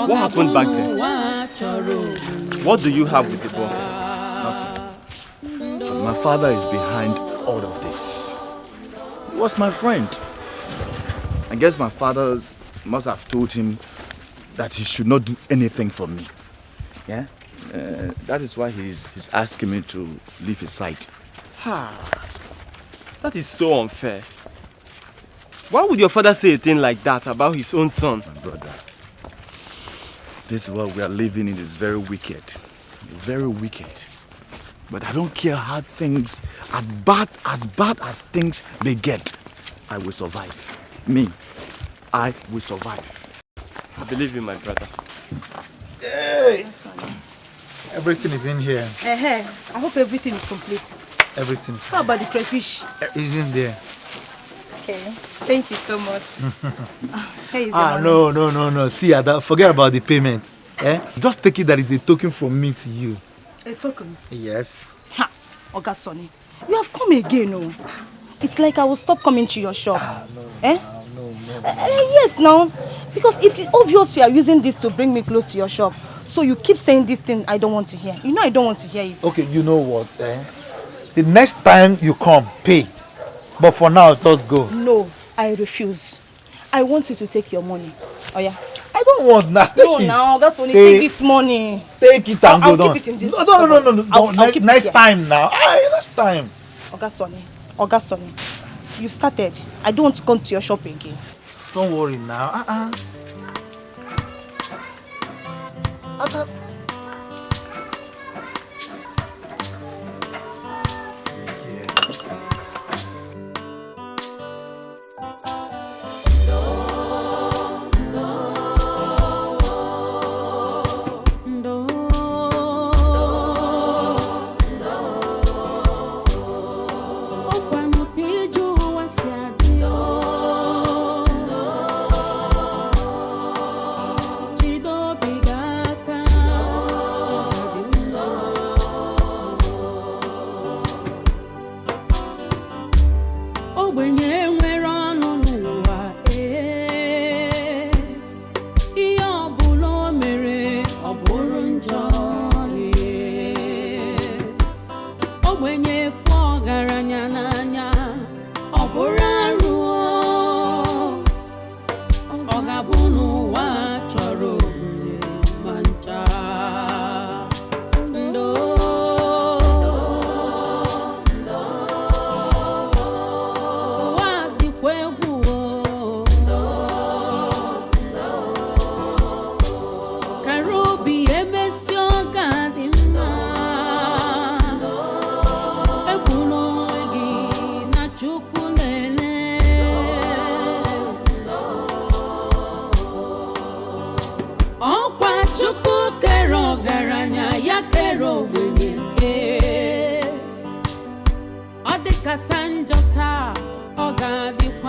What happened back there? What do you have with the boss? Nothing. My father is behind all of this. He was my friend. I guess my father must have told him that he should not do anything for me. Yeah? That is why he's asking me to leave his side. That is so unfair. Why would your father say a thing like that about his own son? My brother, this world we are living in is very wicked. Very wicked. But I don't care how things, as bad as things may get, I will survive. Me, I will survive. I believe you, my brother. Hey! Everything is in here. I hope everything is complete. Everything's How about the crayfish? It's in there. Okay, thank you so much. Hey, is the money? No. See, Ada, forget about the payment. Just take it that it's a token from me to you. A token? Yes. Ha! Oga Sonny, you have come again, oh. It's like I will stop coming to your shop. No. Yes, now. Because it is obvious you are using this to bring me close to your shop. So you keep saying this thing I don't want to hear. You know I don't want to hear it. Okay, you know what? The next time you come, pay. But for now, just go. No, I refuse. I want you to take your money. Oh yeah. I don't want that. No, now that's only take this money. Take it and go down. I'll keep it in this. No. I'll keep Next it time now. Next time. Oga Sonny, you started. I don't want to come to your shop again. Don't worry now.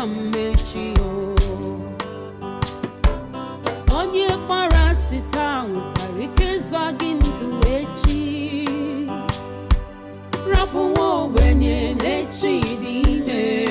mechi o. Onye kpara sita nwekwara ike zọgị ndụ echi. Rapụ nwa ogbenye n'echi dị ime.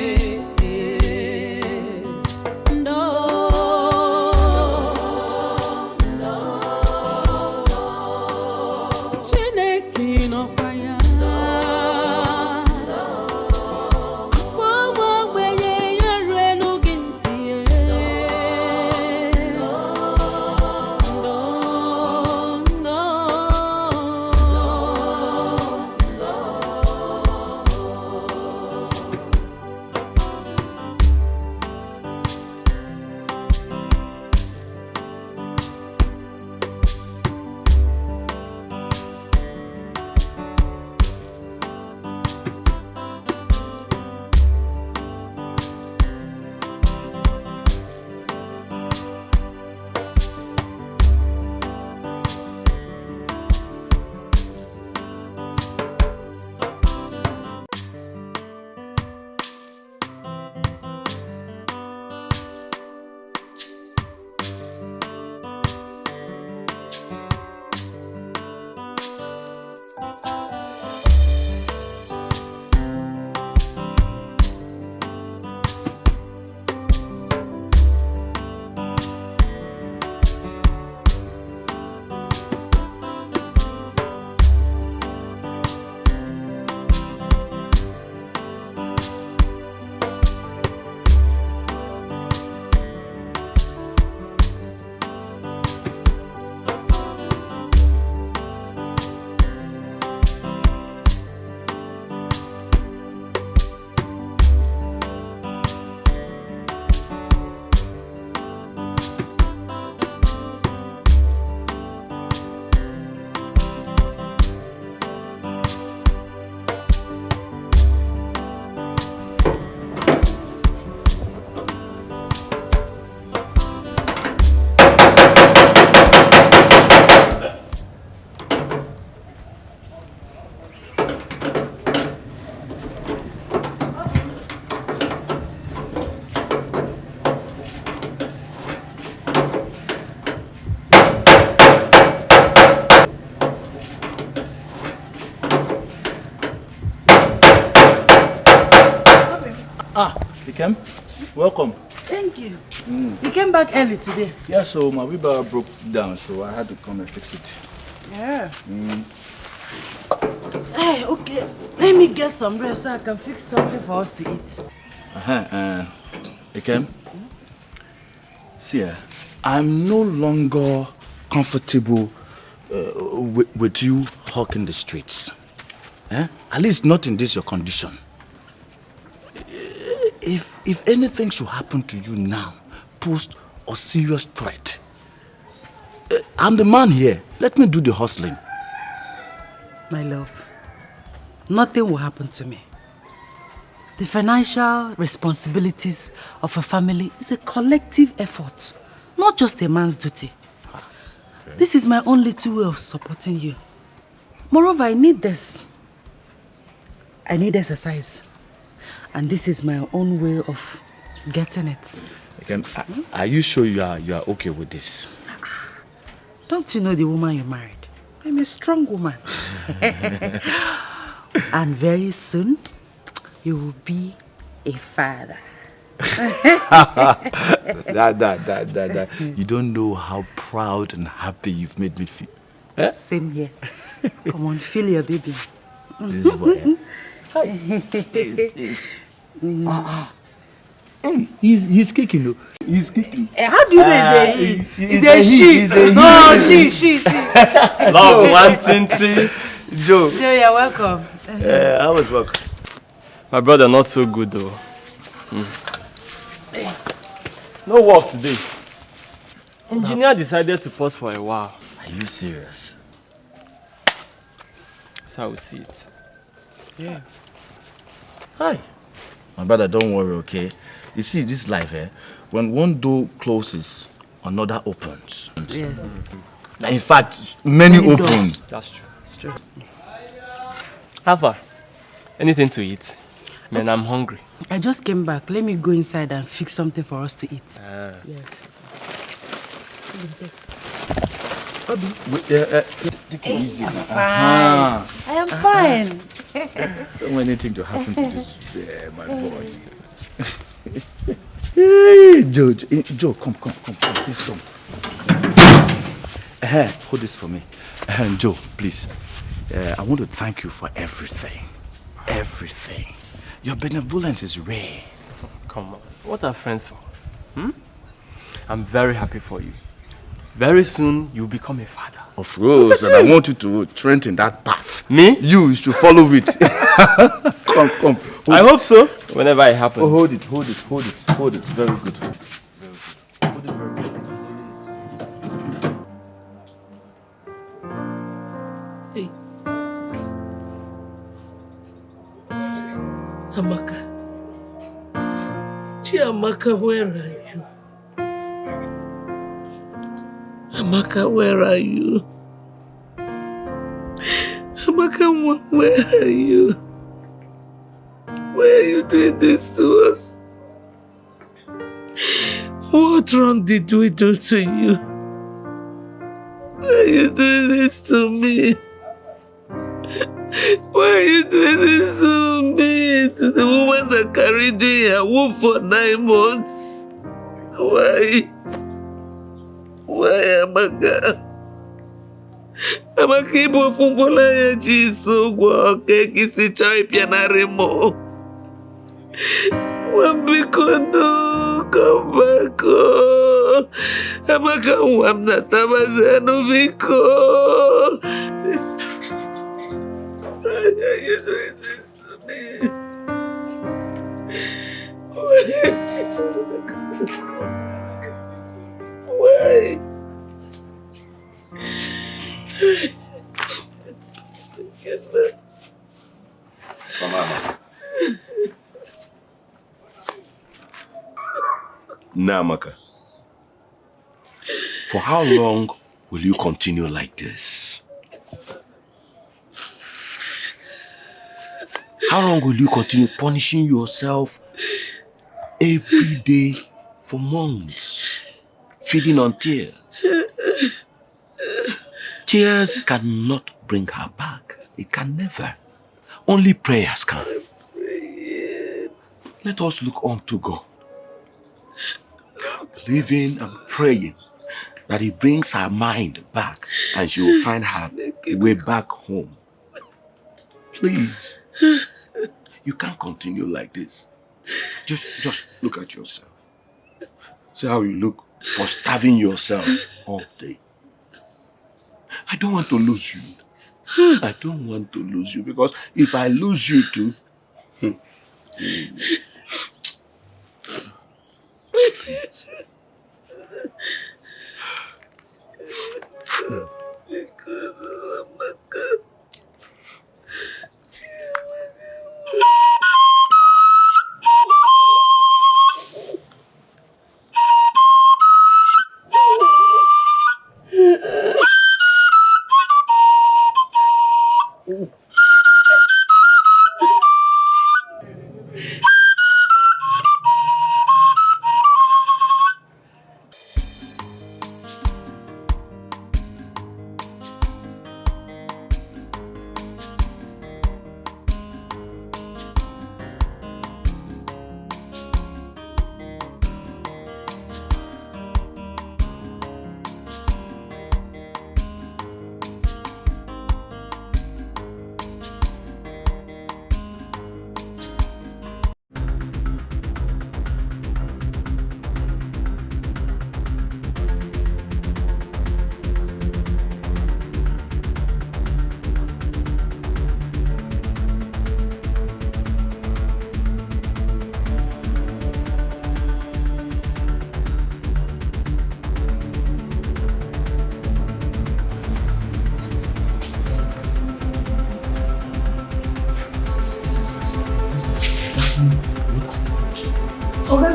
Dikeh, welcome. Thank you. You came back early today. Yeah, so my wheelbarrow broke down, so I had to come and fix it. Yeah. Hey, okay. Let me get some rest so I can fix something for us to eat. Dikeh, see, I'm no longer comfortable with you hawking the streets. At least not in this your condition. If anything should happen to you now, pose a serious threat, I'm the man here. Let me do the hustling. My love, nothing will happen to me. The financial responsibilities of a family is a collective effort, not just a man's duty. Okay. This is my own little way of supporting you. Moreover, I need this. I need exercise. And this is my own way of getting it. Again, are you sure you are okay with this? Don't you know the woman you married? I'm a strong woman. And very soon, you will be a father. You don't know how proud and happy you've made me feel. Eh? Same here. Come on, feel your baby. This is what. He's kicking, though. He's kicking. How do you know he's a she? No, she. Love, one tinty. Joe, you're welcome. I was welcome. My brother, not so good, though. No work today. Engineer decided to pause for a while. Are you serious? That's how we see it. Yeah. Hi. My brother, don't worry, okay? You see, this life, when one door closes, another opens. Yes. In fact, many open. That's true. It's true. How far? Anything to eat? Man, I'm hungry. I just came back. Let me go inside and fix something for us to eat. Yes. Obi. Take it easy. I'm fine. I am fine. Don't want anything to happen to this my boy. Hey, Joe, come. Please come. Hold this for me. Joe, please. I want to thank you for everything. Everything. Your benevolence is rare. Come on. What are friends for? I'm very happy for you. Very soon, you'll become a father. Of course, and I want you to trend in that path. Me? You should follow it. Come. I hope so, whenever it happens. Oh, hold it. Very good. Hold it very good. Hey. Amaka. Amaka, where are you? Amaka, where are you? Amaka, where are you? Why are you doing this to us? What wrong did we do to you? Why are you doing this to me? Why are you doing this to me? To the woman that carried you in her womb for 9 months? Why? Why, Amaka? Amaka, ibo fumbola ya jiso gwa keki si chai pianare mo. Wambiko no, come back. Amaka, wamna tabazano biko. Why are you doing this to me? Why? Mama. Now, Amaka, for how long will you continue like this? How long will you continue punishing yourself every day for months, feeding on tears? Tears cannot bring her back. It can never. Only prayers can. Let us look unto God, believing and praying that He brings her mind back and she will find her way back home. Please. You can't continue like this. Just look at yourself. See how you look for starving yourself all day. I don't want to lose you. I don't want to lose you, because if I lose you too,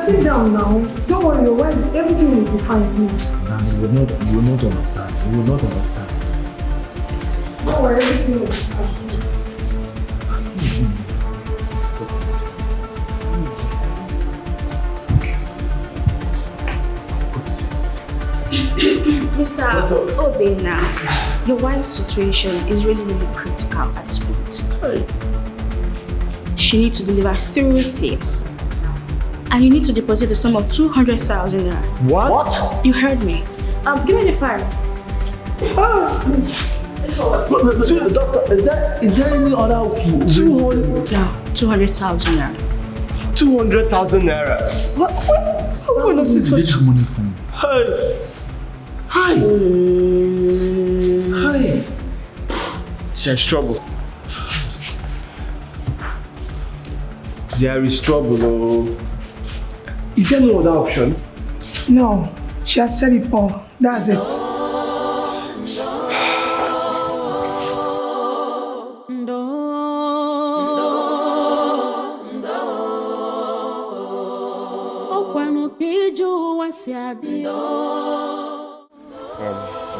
Sit down now. Don't worry, your wife, everything will be fine, please. You will not understand. You will not understand. Don't worry, everything will be fine, please. Mr. Obina, your wife's situation is really, really critical at this point. She needs to deliver through 6. And you need to deposit the sum of 200,000 naira. What? You heard me. Give me the file. Doctor, is there any other 200,000 naira. 200,000 naira? What? Where did you get that money from? Hi. There's trouble. There is trouble. Oh. Is there no other option? No, she has said it all. That's it.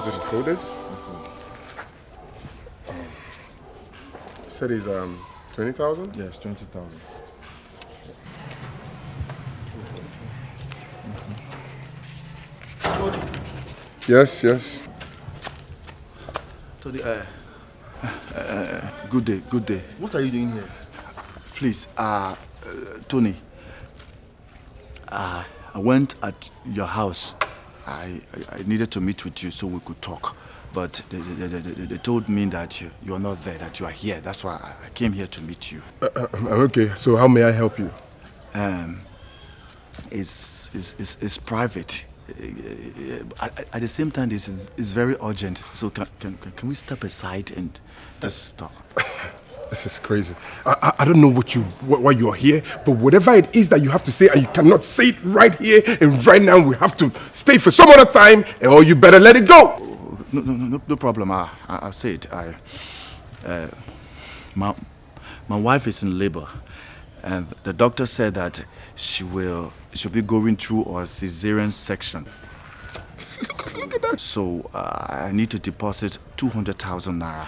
This is coders. Said he's 20,000? Yes, 20,000. Yes. Tony, good day. What are you doing here? Please, Tony, I went at your house. I needed to meet with you so we could talk, but they told me that you are not there, that you are here. That's why I came here to meet you. Okay, so how may I help you? It's private. At the same time, this is very urgent. So can we step aside and just talk? This is crazy. I don't know why you are here, but whatever it is that you have to say, and you cannot say it right here and right now, we have to stay for some other time, or you better let it go. No problem. I'll say it. My wife is in labor, and the doctor said that she'll be going through a cesarean section. Look at that. So I need to deposit 200,000 naira,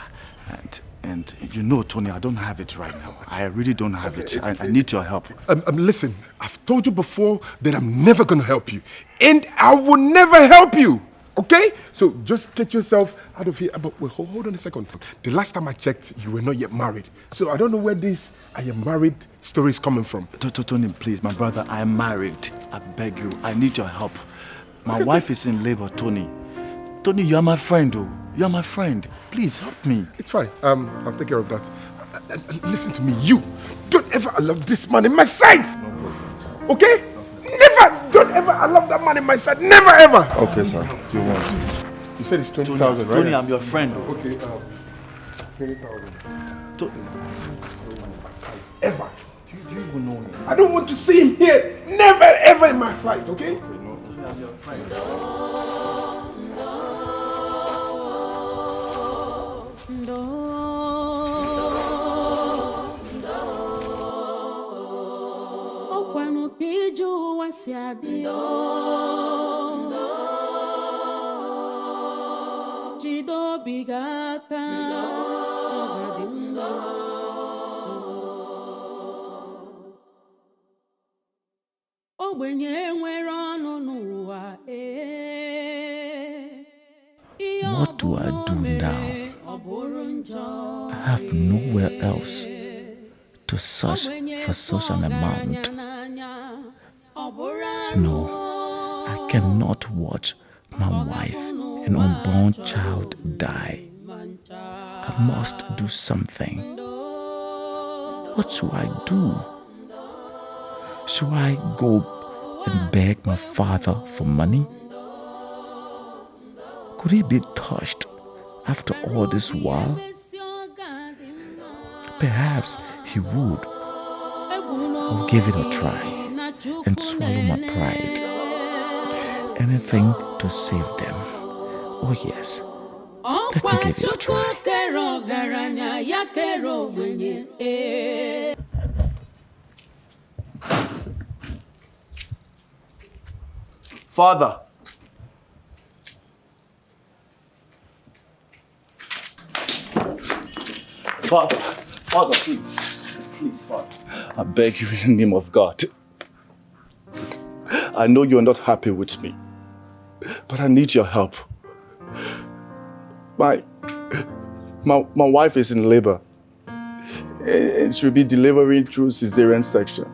and you know, Tony, I don't have it right now. I really don't have it. I need your help. Listen, I've told you before that I'm never going to help you. And I will never help you. Okay? So just get yourself out of here. But wait, hold on a second. The last time I checked, you were not yet married. So I don't know where this I am married story is coming from. Tony, please, my brother, I am married. I beg you. I need your help. My wife is in labor, Tony. Tony, you are my friend, oh. You are my friend. Please help me. It's fine. I'll take care of that. Listen to me. You don't ever allow this man in my sight. No problem. Okay? Never. Don't ever allow that man in my sight. Never ever. Okay, sir. Do you want? You said it's 20,000, right? Tony, I'm your friend. Oh. Okay. 20,000. Ever. Do you even know him? I don't want to see him here. Never ever in my sight. Okay? I'm your friend. What do I do now? I have nowhere else to search for such an amount. No, I cannot watch my wife and unborn child die. I must do something. What should I do? Should I go and beg my father for money? Could he be touched after all this while? Perhaps he would. I'll give it a try and swallow my pride. Anything to save them. Oh yes, let me give it a try. Father. Father, please, Father. I beg you in the name of God. I know you're not happy with me. But I need your help. My wife is in labor. And she'll be delivering through cesarean section.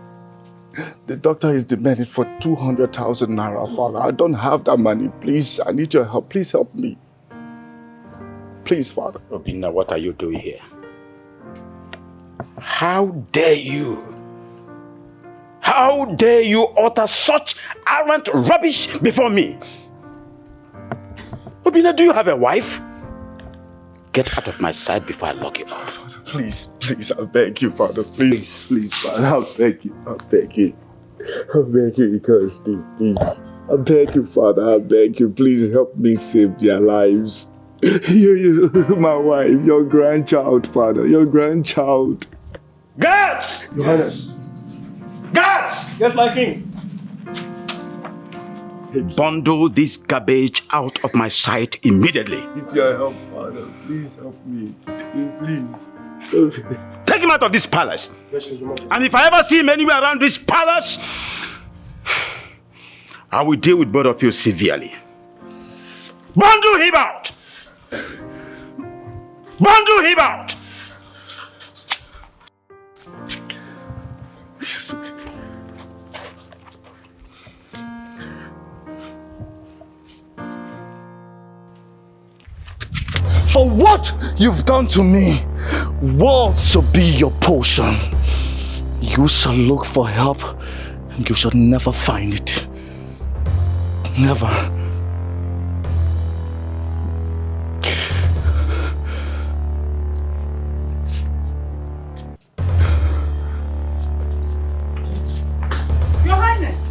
The doctor is demanding for 200,000 naira, Father. I don't have that money. Please, I need your help. Please help me. Please, Father. Obinna, what are you doing here? How dare you? How dare you utter such arrant rubbish before me? Obinna, do you have a wife? Get out of my sight before I lock you up. Father, please, I beg you, Father. Please, Father, I beg you. I beg you, because please. I beg you, Father, I beg you. Please help me save their lives. You, my wife, your grandchild, Father, your grandchild. Guards! Your Highness. Guards! Yes, my king. Bundle this garbage out of my sight immediately. Need your help, Father. Please help me. Please. Take him out of this palace. And if I ever see him anywhere around this palace, I will deal with both of you severely. Bundle him out! Bundle him out! For what you've done to me, what shall be your portion? You shall look for help, and you shall never find it. Never. Your Highness!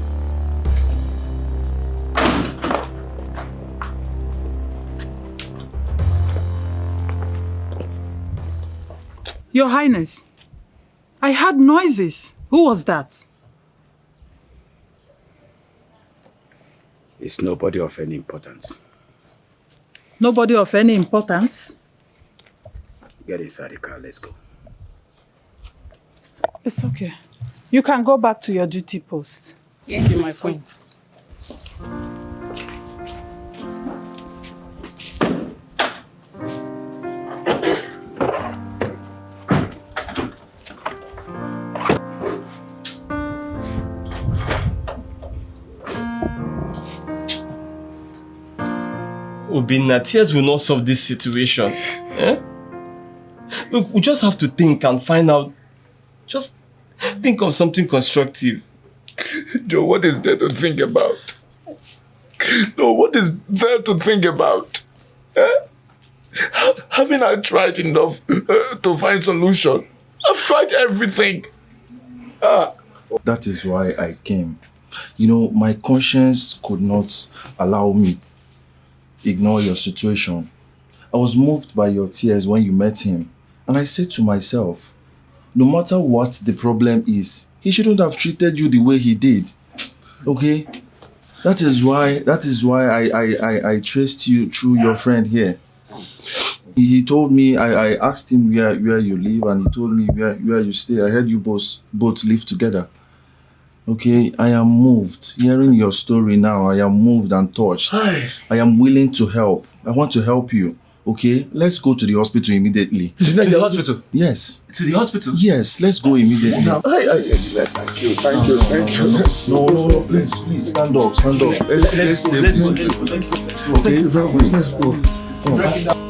Your Highness, I heard noises. Who was that? It's nobody of any importance. Nobody of any importance? Get inside the car, let's go. It's okay. You can go back to your duty post. Yes, my queen. Obinna, tears will not solve this situation. Eh? Look, we just have to think and find out. Just think of something constructive. Joe, what is there to think about? No, what is there to think about? Eh? Haven't I tried enough to find solution? I've tried everything. That is why I came. You know, my conscience could not allow me ignore your situation. I was moved by your tears when you met him. And I said to myself, no matter what the problem is, he shouldn't have treated you the way he did. Okay? That is why I traced you through your friend here. He told me, I asked him where you live, and he told me where you stay. I heard you both live together. Okay, I am moved. Hearing your story now, I am moved and touched. I am willing to help. I want to help you. Okay, let's go to the hospital immediately. To the hospital? Yes. To the hospital? Yes, let's go immediately. Thank you. No, please, stand up. Let's save this. Okay, let's go. Come on.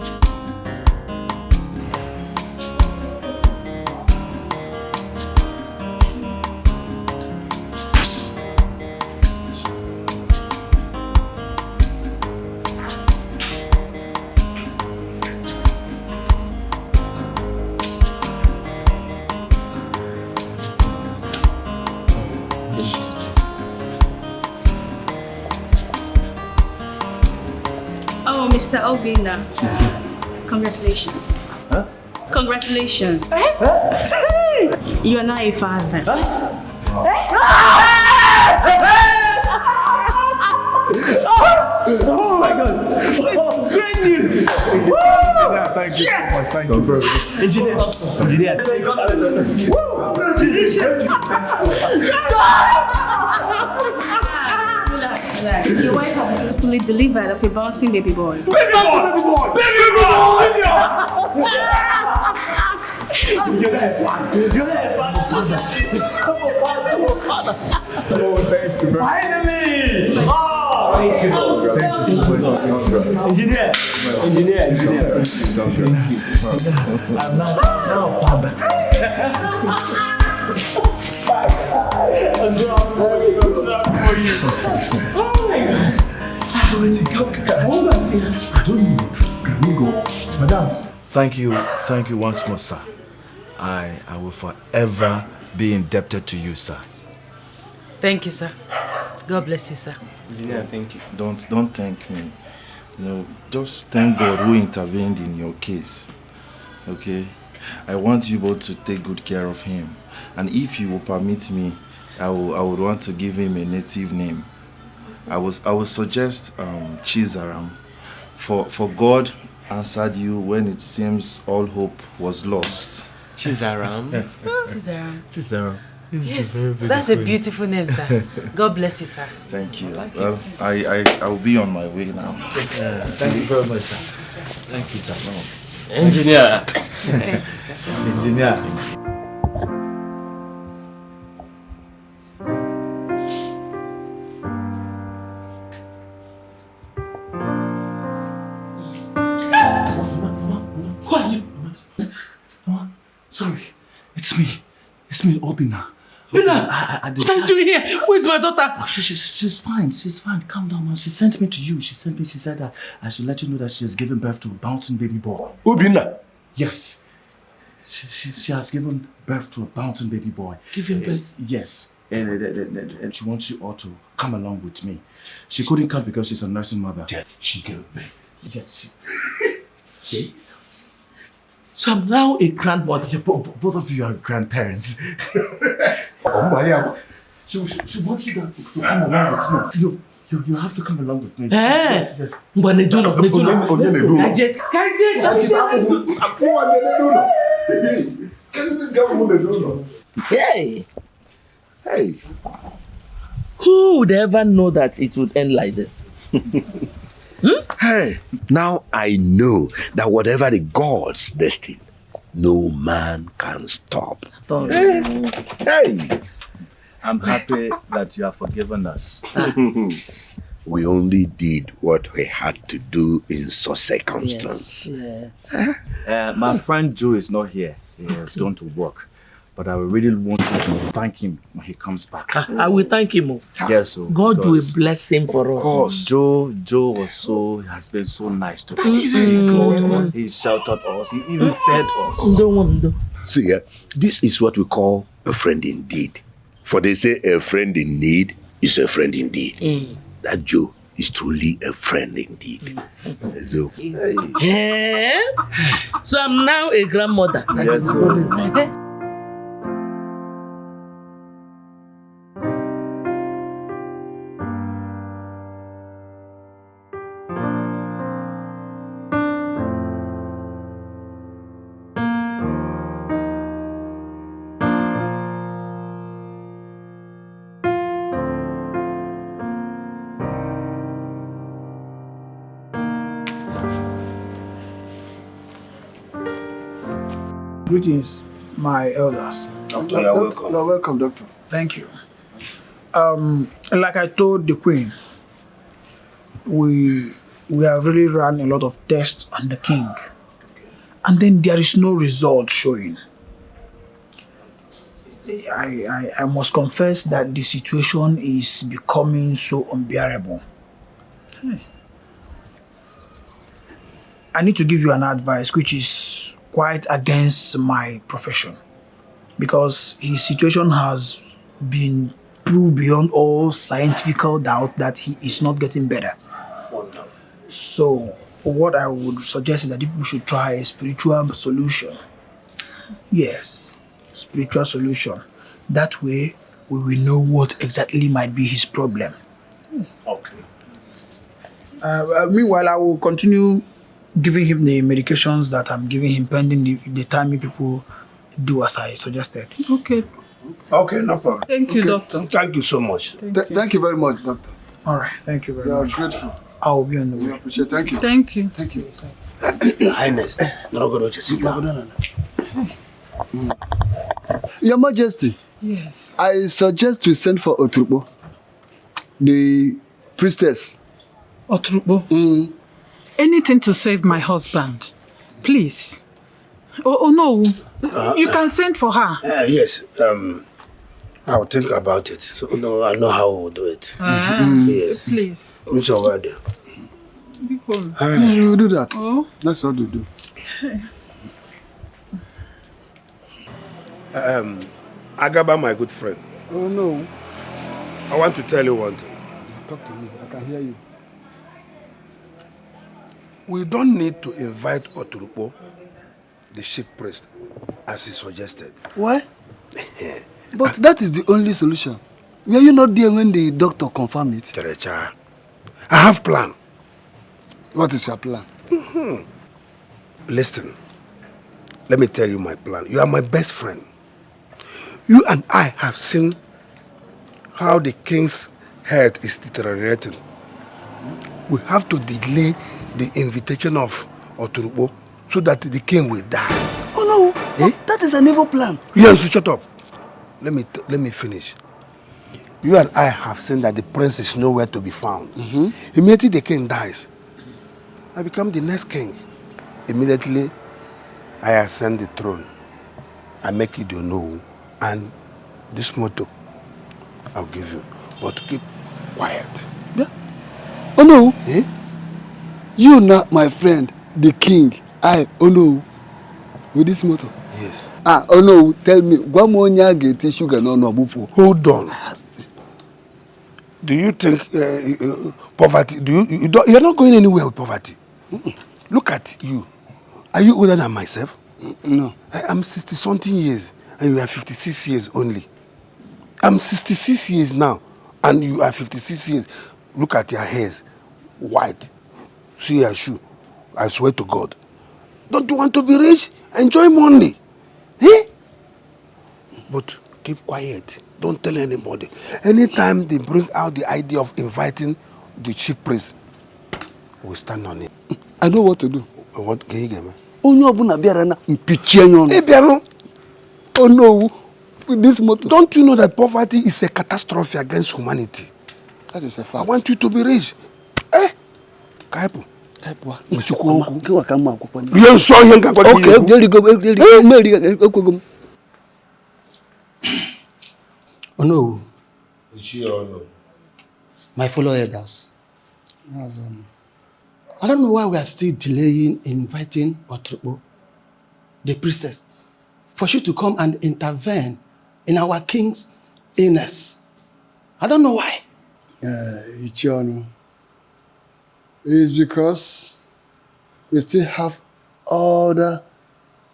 Mr. Obinna, congratulations. Huh? Congratulations. You are now a father. What? Oh my God! Oh, great news! Thank you. Yes! Thank you, bro. Engineer. Congratulations! Your wife has successfully delivered of a bouncing baby boy. Baby boy! Baby boy! You're there, father. Oh, thank you. Finally! Oh, thank you. Engineer. I'm now father. What's wrong for you? Oh my God. I don't know. Can we go? Madam. Thank you once more, sir. I will forever be indebted to you, sir. Thank you, sir. God bless you, sir. Yeah, thank you. Don't thank me. Just thank God who intervened in your case. Okay? I want you both to take good care of him. And if you will permit me, I would want to give him a native name. I would suggest Chizaram. For God answered you when it seems all hope was lost. Chizaram? Chizaram. Yes, that's a beautiful name, sir. God bless you, sir. Thank you. Well, I will be on my way now. Thank you very much, sir. Thank you, sir. Engineer. Thank you, sir. Engineer. Who are you? Mama, sorry. It's me, Obina. Obina, what are you doing here? Where's my daughter? Oh, she's fine. Calm down, man. She sent me to you. She said that I should let you know that she has given birth to a bouncing baby boy. Obina? Yes. She has given birth to a bouncing baby boy. Giving birth? Yes. And she wants you all to come along with me. She couldn't come because she's a nursing mother. She gave birth. Yes. Jesus. So I'm now a grandmother. Yeah, both of you are grandparents. She wants you to come along with me. You have to come along with me. Yes. Hey. Who would ever know that it would end like this? Hey, now I know that whatever the gods destined, no man can stop. Hey. I'm happy that you have forgiven us. We only did what we had to do in such circumstance. Yes. My friend Joe is not here. He has gone to work. But I really want you to thank him when he comes back. I will thank him. Yes, God will bless him for us. Of course, Joe has been so nice to us. He clothed us, he sheltered us, he even fed us. See, this is what we call a friend indeed. For they say a friend in need is a friend indeed. That Joe is truly a friend indeed. So, so I'm now a grandmother. Yes, Greetings, my elders. Doctor, you're welcome. You're welcome, Doctor. Thank you. Like I told the Queen, we have really run a lot of tests on the King, and then there is no result showing. I must confess that the situation is becoming so unbearable. I need to give you an advice which is quite against my profession, because his situation has been proved beyond all scientific doubt that he is not getting better. So what I would suggest is that we should try a spiritual solution. Yes, spiritual solution. That way we will know what exactly might be his problem. Okay. Meanwhile, I will continue giving him the medications that I'm giving him pending the time you people do as I suggested. Okay. Okay, no problem. Thank you, Doctor. Thank you so much. Thank you very much, Doctor. All right, thank you very We are much. grateful. I'll be on the way. We appreciate. Thank you. Thank you. Thank you. Your Highness, sit down. Your Majesty. Yes. I suggest we send for Oturbo, the priestess. Oturbo? Anything to save my husband. Please. Oh no. You can send for her. Yes. I'll think about it. So no, I know how we'll do it. Yes. Please. It's already. We will do that. Oh. That's what we do. Agaba, my good friend. Oh no. I want to tell you one thing. Talk to me. I can hear you. We don't need to invite Oturukpo, the chief priest, as he suggested. Why? But that is the only solution. Were you not there when the doctor confirmed it? Terecha, I have a plan. What is your plan? Listen, let me tell you my plan. You are my best friend. You and I have seen how the king's health is deteriorating. We have to delay the invitation of Oturukpo so that the king will die. Oh no, that is an evil plan. Yes, shut up. Let me finish. You and I have seen that the prince is nowhere to be found. Immediately the king dies, I become the next king. Immediately, I ascend the throne. I make it know, and this motto I'll give you. But keep quiet. Yeah. Oh no. You not my friend, the king. Oh no. With this motto. Yes. Oh no, tell me, Guamonya get sugar no bufo. Hold on. Do you think poverty? You're not going anywhere with poverty. Look at you. Are you older than myself? No. I'm 60-something years, and you are 56 years only. I'm 66 years now, and you are 56 years. Look at your hairs, white. See your shoe. I swear to God. Don't you want to be rich? Enjoy money. But keep quiet. Don't tell anybody. Anytime they bring out the idea of inviting the chief priest, we stand on it. I know what to do. What can you get me? Oh no, with this motto. Don't you know that poverty is a catastrophe against humanity? That is a fact. I want you to be rich. Kaipu. Okay, there you go. Oh no. My fellow elders. I don't know why we are still delaying inviting Oturukpo, the priestess, for you to come and intervene in our king's illness. I don't know why. Ichiono. It's because we still have other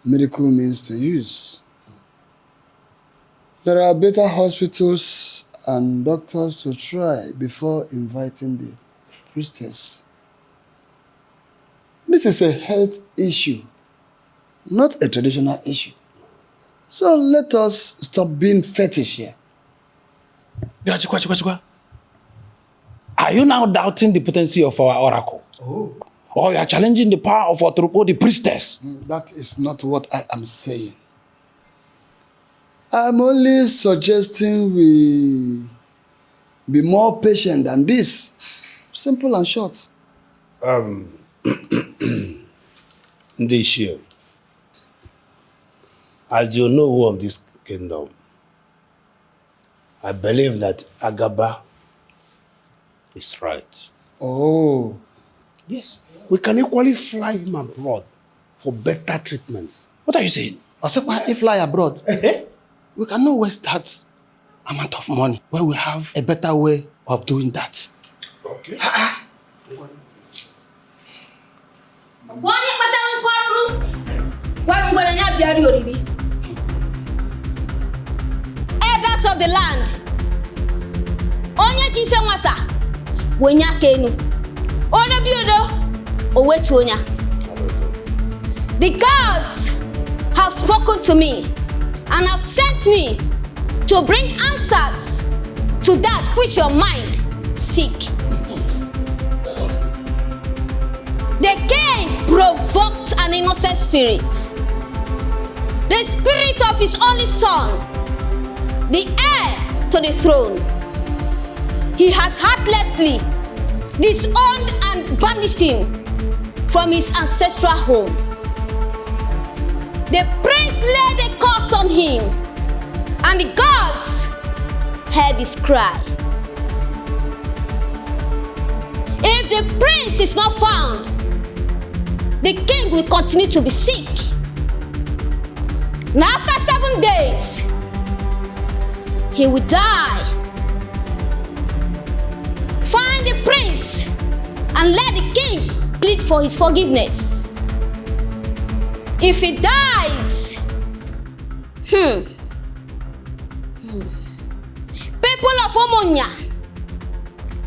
medical means to use. There are better hospitals and doctors to try before inviting the priestess. This is a health issue, not a traditional issue. So let us stop being fetish here. Are you now doubting the potency of our oracle? Oh. Or you are challenging the power of Oturukpo, the priestess? That is not what I am saying. I'm only suggesting we be more patient than this. Simple and short. This year, as you know who of this kingdom, I believe that Agaba is right. Oh. Yes. We can equally fly him abroad for better treatments. What are you saying? If we fly abroad, we cannot waste that amount of money when we have a better way of doing that. Okay. Elders of the land, onye chife nwata, wonya kenu, ono biodo, owetu onya. The gods have spoken to me and have sent me to bring answers to that which your mind seek. innocent spirit, the spirit of his only son, the heir to the throne. He has heartlessly disowned and banished him from his ancestral home. The prince laid a curse on him, and the gods heard his cry. If the prince is not found, the king will continue to be sick. And after 7 days, he will die. Find the prince and let the king plead for his forgiveness. If he dies, people of Omonia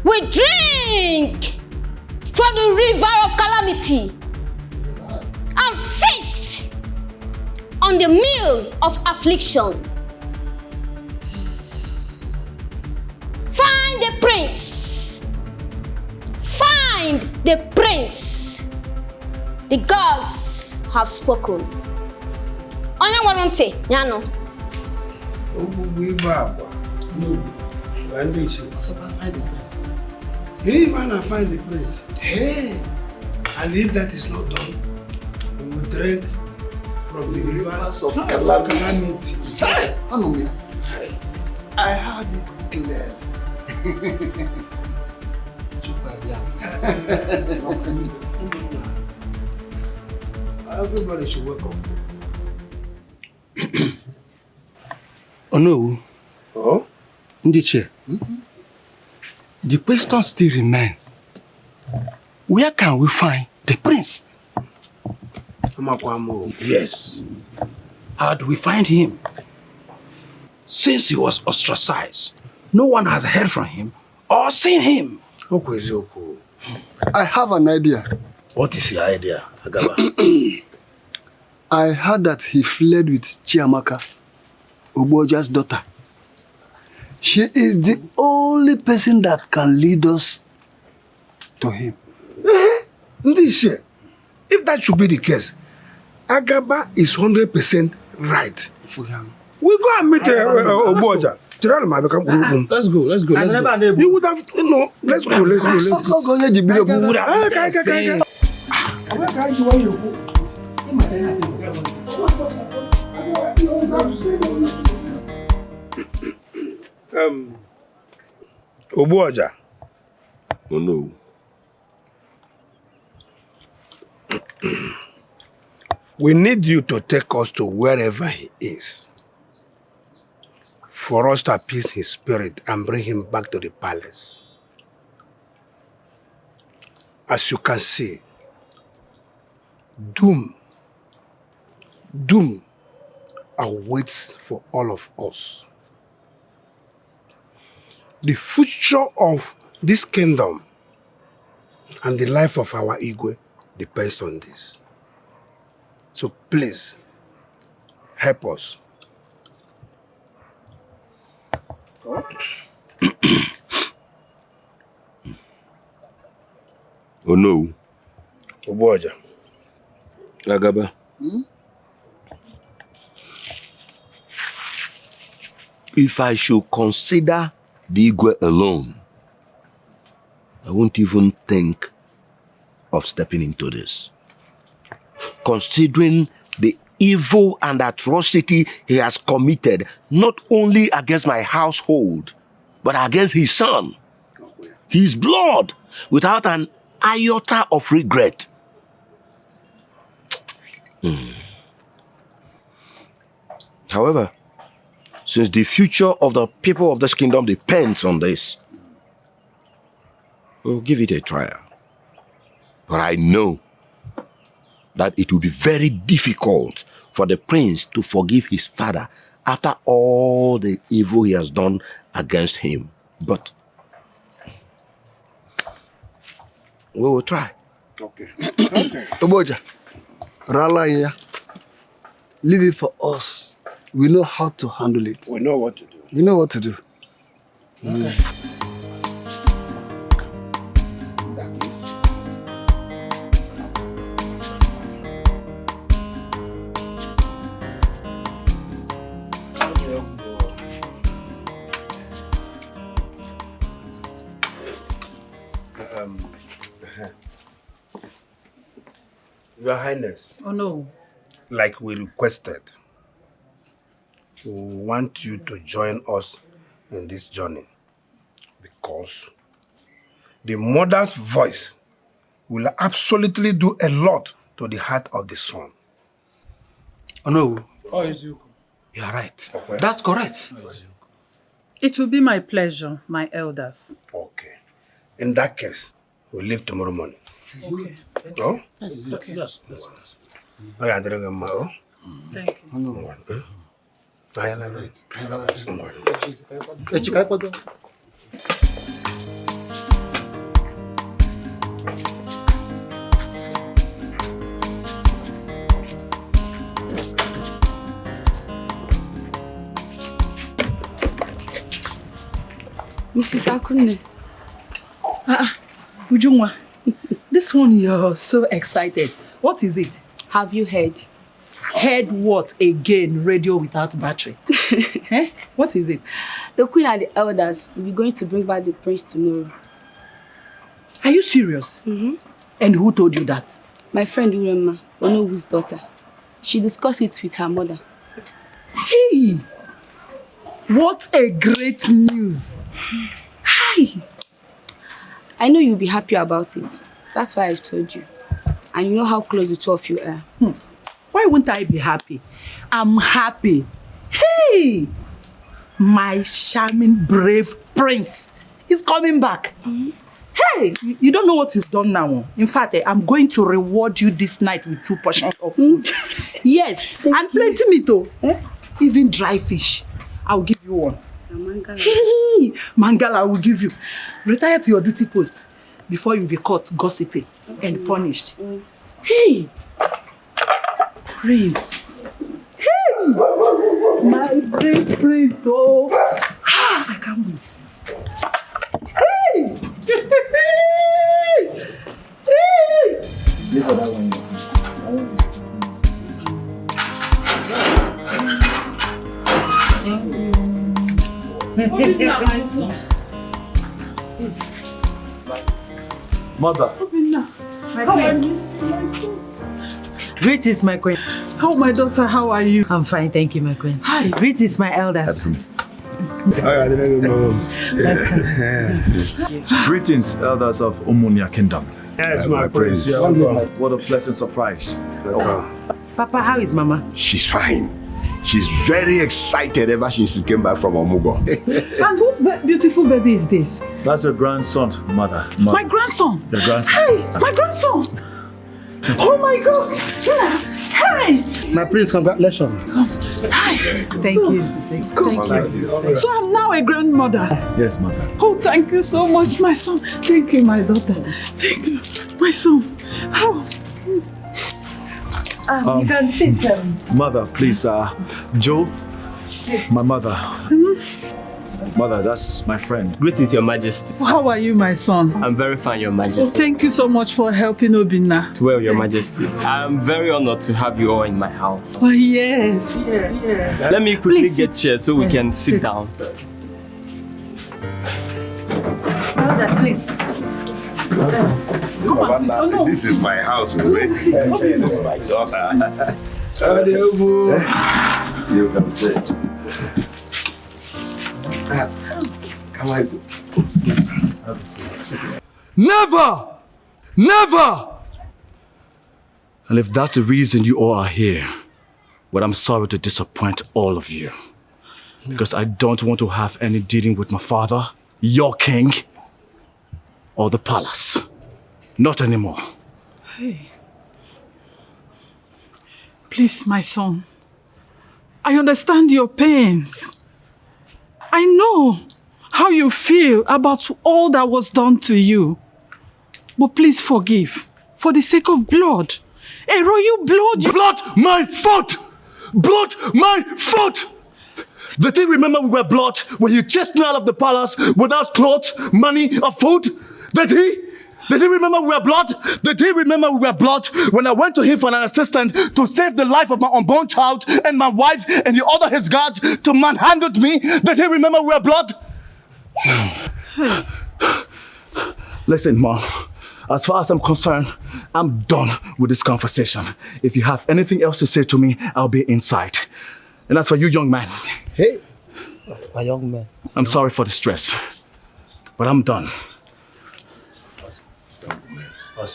will drink from the river of calamity and feast on the meal of affliction. Find the prince. Find the prince. The gods have spoken. Onye warranty, Nyano. Find the prince. He didn't even find the prince. Hey! And if that is not done, we will drink from the rivers of calamity. Hey! Anomia. I heard it clear. Everybody should wake up. Oh no. Oh? Ndiche. The question still remains. Where can we find the prince? Yes. How do we find him? Since he was ostracized, no one has heard from him or seen him. I have an idea. What is your idea, Agaba? I heard that he fled with Chiamaka, Uboja's daughter. She is the only person that can lead us to him. If that should be the case, Agaba is 100% right. We go and meet Oboja. Let's go. You would have, let's go. Oboja. Oh no. We need you to take us to wherever he is, for us to appease his spirit and bring him back to the palace. As you can see, doom awaits for all of us. The future of this kingdom and the life of our Igwe depends on this. So please, help us. Oh no. Oboja. Agaba. If I should consider the Igwe alone, I won't even think of stepping into this. Considering the evil and atrocity he has committed, not only against my household, but against his son, his blood, without an iota of regret. However, since the future of the people of this kingdom depends on this, we'll give it a trial. But I know that it will be very difficult for the prince to forgive his father after all the evil he has done against him. But we will try. Okay. Oboja, Rala here. Leave it for us. We know how to handle it. We know what to do. We know what to do. Okay. Your Highness. Oh no. Like we requested, we want you to join us in this journey because the mother's voice will absolutely do a lot to the heart of the son. Oh no. Oh, you are right. That's correct. It will be my pleasure, my elders. Okay. In that case, we'll leave tomorrow morning. Okay. Oh? Yes. Oh, yeah, oh. Thank you. Mrs. Akunne. Ujungwa, this one you're so excited. What is it? Have you heard? Heard what again? Radio without battery. Eh? What is it? The queen and the elders will be going to bring back the prince tomorrow. Are you serious? Mm-hmm. And who told you that? My friend Urema, Onowi's daughter. She discussed it with her mother. Hey! What a great news! Hi! I know you'll be happy about it. That's why I told you. And you know how close the two of you are. Why wouldn't I be happy? I'm happy. Hey! My charming, brave prince is coming back. Mm-hmm. Hey! You don't know what you've done now. In fact, I'm going to reward you this night with 2 portions of food. Yes, and plenty meat too. Even dry fish. I'll give you one. Mangala. Hey! Mangala, I will give you. Retire to your duty post before you be caught gossiping and punished. Hey! Prince. Hey! My brave prince. Oh! I can't wait. Hey! Hey! Look at that one. Mother. My queen. Greetings, my queen. Oh, my daughter, how are you? I'm fine, thank you, my queen. Hi. Greetings, my elders. Greetings, elders of Umunia Kingdom. Yes, my prince. What a pleasant surprise. Papa, how is Mama? She's fine. She's very excited ever since she came back from Omugo. And whose beautiful baby is this? That's your grandson, mother. My grandson. Your grandson. Hey, my grandson. Oh my God. Hey. My prince, congratulations. Hi. Thank you. Thank you. So I'm now a grandmother. Yes, mother. Oh, thank you so much, my son. Thank you, my daughter. Thank you, my son. Oh. You can sit. Mother, please, Joe, Sit. my mother. Mother, that's my friend. Greetings, Your Majesty. How are you, my son? I'm very fine, Your Majesty. Thank you so much for helping Obinna. Well, Your Majesty, I'm very honored to have you all in my house. Oh, yes. Let me quickly get chairs so we can sit down. Elders, please. This is my house, right? This is my daughter. You can sit. Come on. Never! Never! And if that's the reason you all are here, well, I'm sorry to disappoint all of you. Because I don't want to have any dealing with my father, your king, or the palace. Not anymore. Hey. Please, my son. I understand your pains. I know how you feel about all that was done to you. But please forgive. For the sake of blood. A royal blood. Blood, my foot! Blood, my foot! Did he remember we were blood when you chased me out of the palace without clothes, money, or food? Did he? Did he remember we were blood? Did he remember we were blood when I went to him for an assistant to save the life of my unborn child and my wife, and he ordered his guards to manhandle me? Did he remember we were blood? Listen, Mom. As far as I'm concerned, I'm done with this conversation. If you have anything else to say to me, I'll be inside. And that's for you, young man. Hey, my young man. I'm sorry for the stress, but I'm done.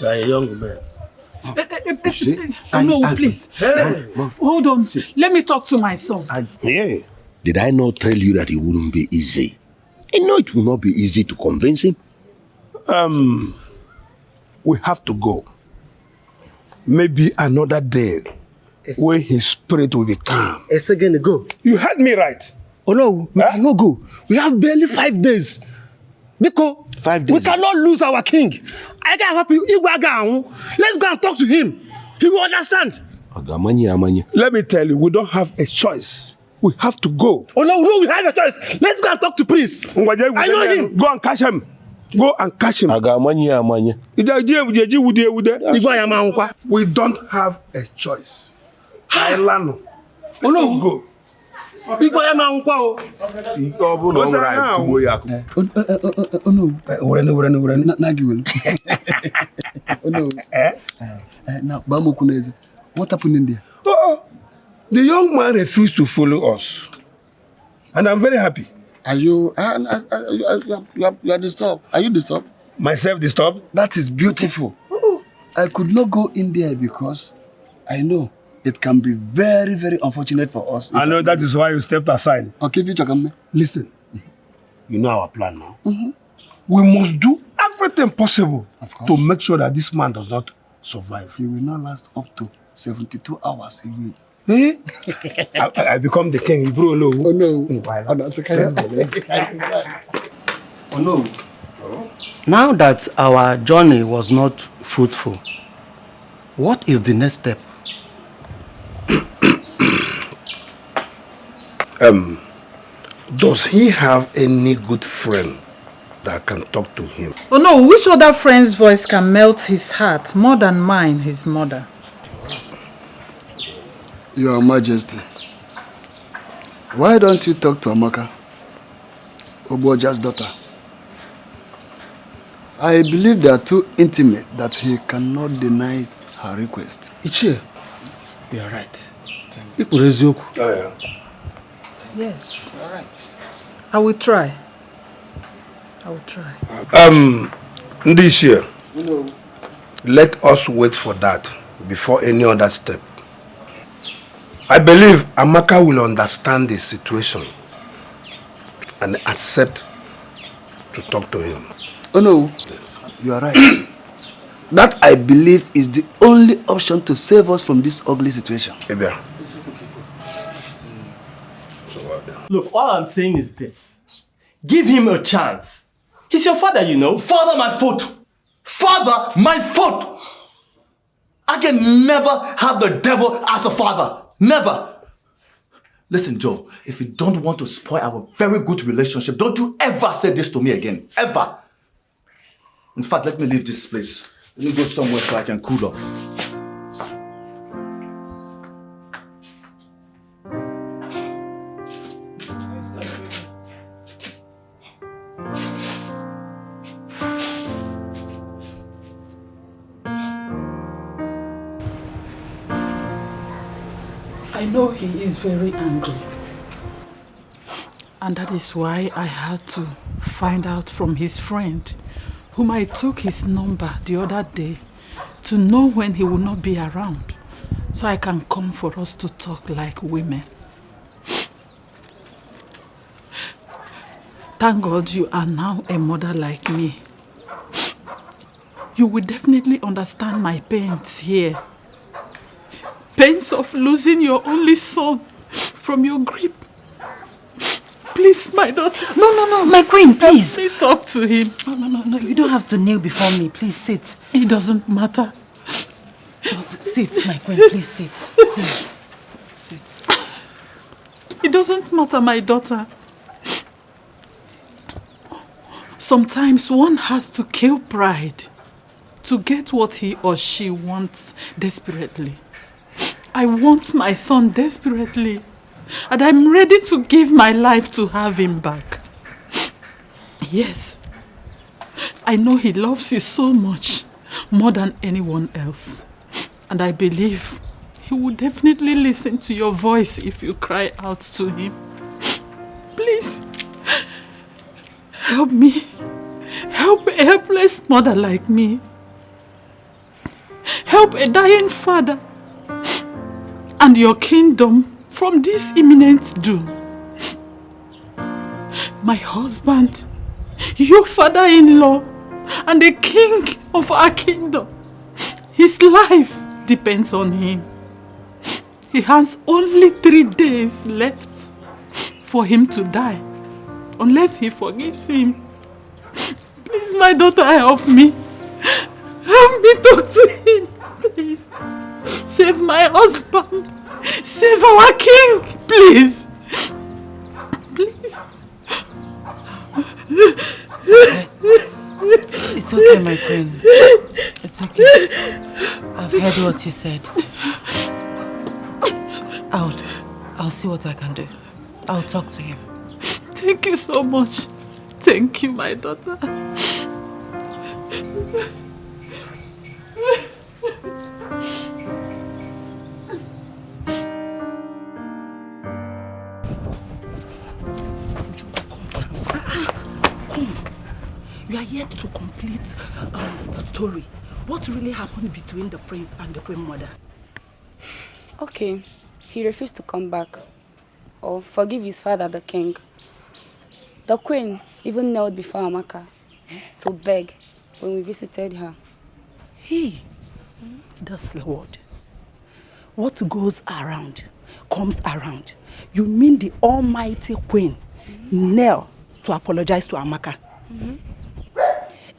A young man. No, please. Hold on. Let me talk to my son. Yeah. Did I not tell you that it wouldn't be easy? I know it will not be easy to convince him. We have to go. Maybe another day where his spirit will be calm. A second ago. You heard me right. Oh no, we cannot go. We have barely 5 days. Because 5 days. We cannot lose our king. I can help you. Let's go and talk to him. He will understand. Let me tell you, we don't have a choice. We have to go. Oh no, we have a choice. Let's go and talk to Prince. I know him. Go and catch him. Go and catch him. We don't have a choice. Oh no, go. What happened in there? The young man refused to follow us. And I'm very happy. Are you disturbed? Are you disturbed? Myself disturbed? That is beautiful. I could not go in there because I know it can be very, very unfortunate for us. I know that is why you stepped aside. Okay, listen, you know our plan now. We must do everything possible to make sure that this man does not survive. He will not last up to 72 hours. He will. Eh? I become the king. Oh no. Oh no. Now that our journey was not fruitful, what is the next step? Does he have any good friend that can talk to him? Oh no, which other friend's voice can melt his heart more than mine, his mother? Your Majesty, why don't you talk to Amaka, Oboja's daughter? I believe they are too intimate that he cannot deny her request. Ichie, you are right. Yes. All right. I will try. Ndishia, let us wait for that before any other step. I believe Amaka will understand the situation and accept to talk to him. Oh no, you are right. That I believe is the only option to save us from this ugly situation. Look, all I'm saying is this. Give him a chance. He's your father, you know. Father, my foot! Father, my foot! I can never have the devil as a father. Never. Listen, Joe, if you don't want to spoil our very good relationship, don't you ever say this to me again. Ever. In fact, let me leave this place. Let me go somewhere so I can cool off. I know he is very angry. And that is why I had to find out from his friend, whom I took his number the other day, to know when he will not be around, so I can come for us to talk like women. Thank God you are now a mother like me. You will definitely understand my pains here. Pains of losing your only son from your grip. Please, my daughter. No, my queen, please. Let me talk to him. No, you don't have to kneel before me. Please sit. It doesn't matter. Sit, my queen, please sit. Please, sit. It doesn't matter, my daughter. Sometimes one has to kill pride to get what he or she wants desperately. I want my son desperately, and I'm ready to give my life to have him back. Yes, I know he loves you so much, more than anyone else. And I believe he will definitely listen to your voice if you cry out to him. Please, help me. Help a helpless mother like me. Help a dying father. And your kingdom from this imminent doom. My husband, your father-in-law, and the king of our kingdom. His life depends on him. He has only 3 days left for him to die, unless he forgives him. Please, my daughter, help me. Help me talk to him, please. Save my husband. Save our king, please. Please. It's okay, my queen. It's okay. I've heard what you said. I'll see what I can do. I'll talk to him. Thank you so much. Thank you, my daughter. You are yet to complete the story. What really happened between the prince and the queen mother? Okay, he refused to come back or forgive his father, the king. The queen even knelt before Amaka to beg when we visited her. Hey, that's the word. What goes around comes around. You mean the almighty queen knelt to apologize to Amaka?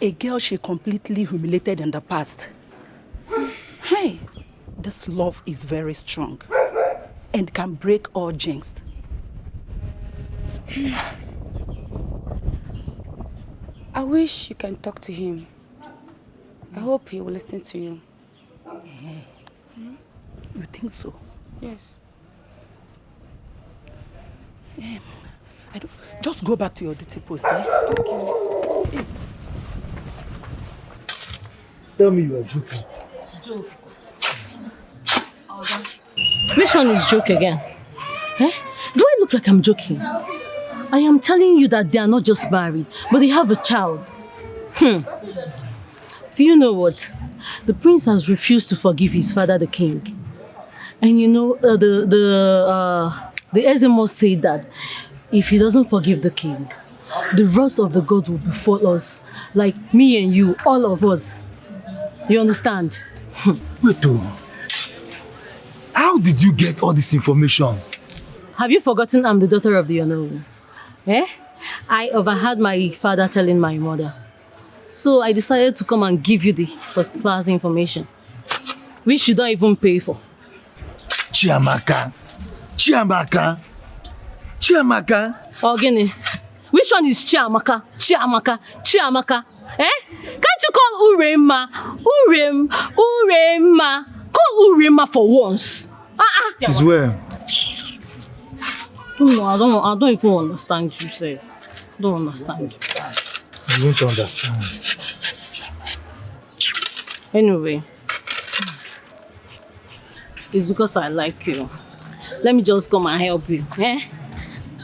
A girl she completely humiliated in the past. Hey, this love is very strong and can break all jinx. I wish you can talk to him. I hope he will listen to you. You think so? Yes. Just go back to your duty post, eh? Thank you. Hey. Tell me you are joking. Joke. Which one is joke again? Eh? Do I look like I'm joking? I am telling you that they are not just married, but they have a child. Do you know what? The prince has refused to forgive his father, the king. And you know, the Ezemo said that if he doesn't forgive the king, the wrath of the God will befall us, like me and you, all of us. You understand? Wait, how did you get all this information? Have you forgotten I'm the daughter of the Onowu? Eh? I overheard my father telling my mother. So I decided to come and give you the first class information, which you don't even pay for. Chiamaka. Ogini, which one is Chiamaka? Eh? Can't you call Urema? Urema. Call Urema for once. She's well. No, I don't even understand you, sir. Don't understand. I don't understand. Anyway, it's because I like you. Let me just come and help you. Eh?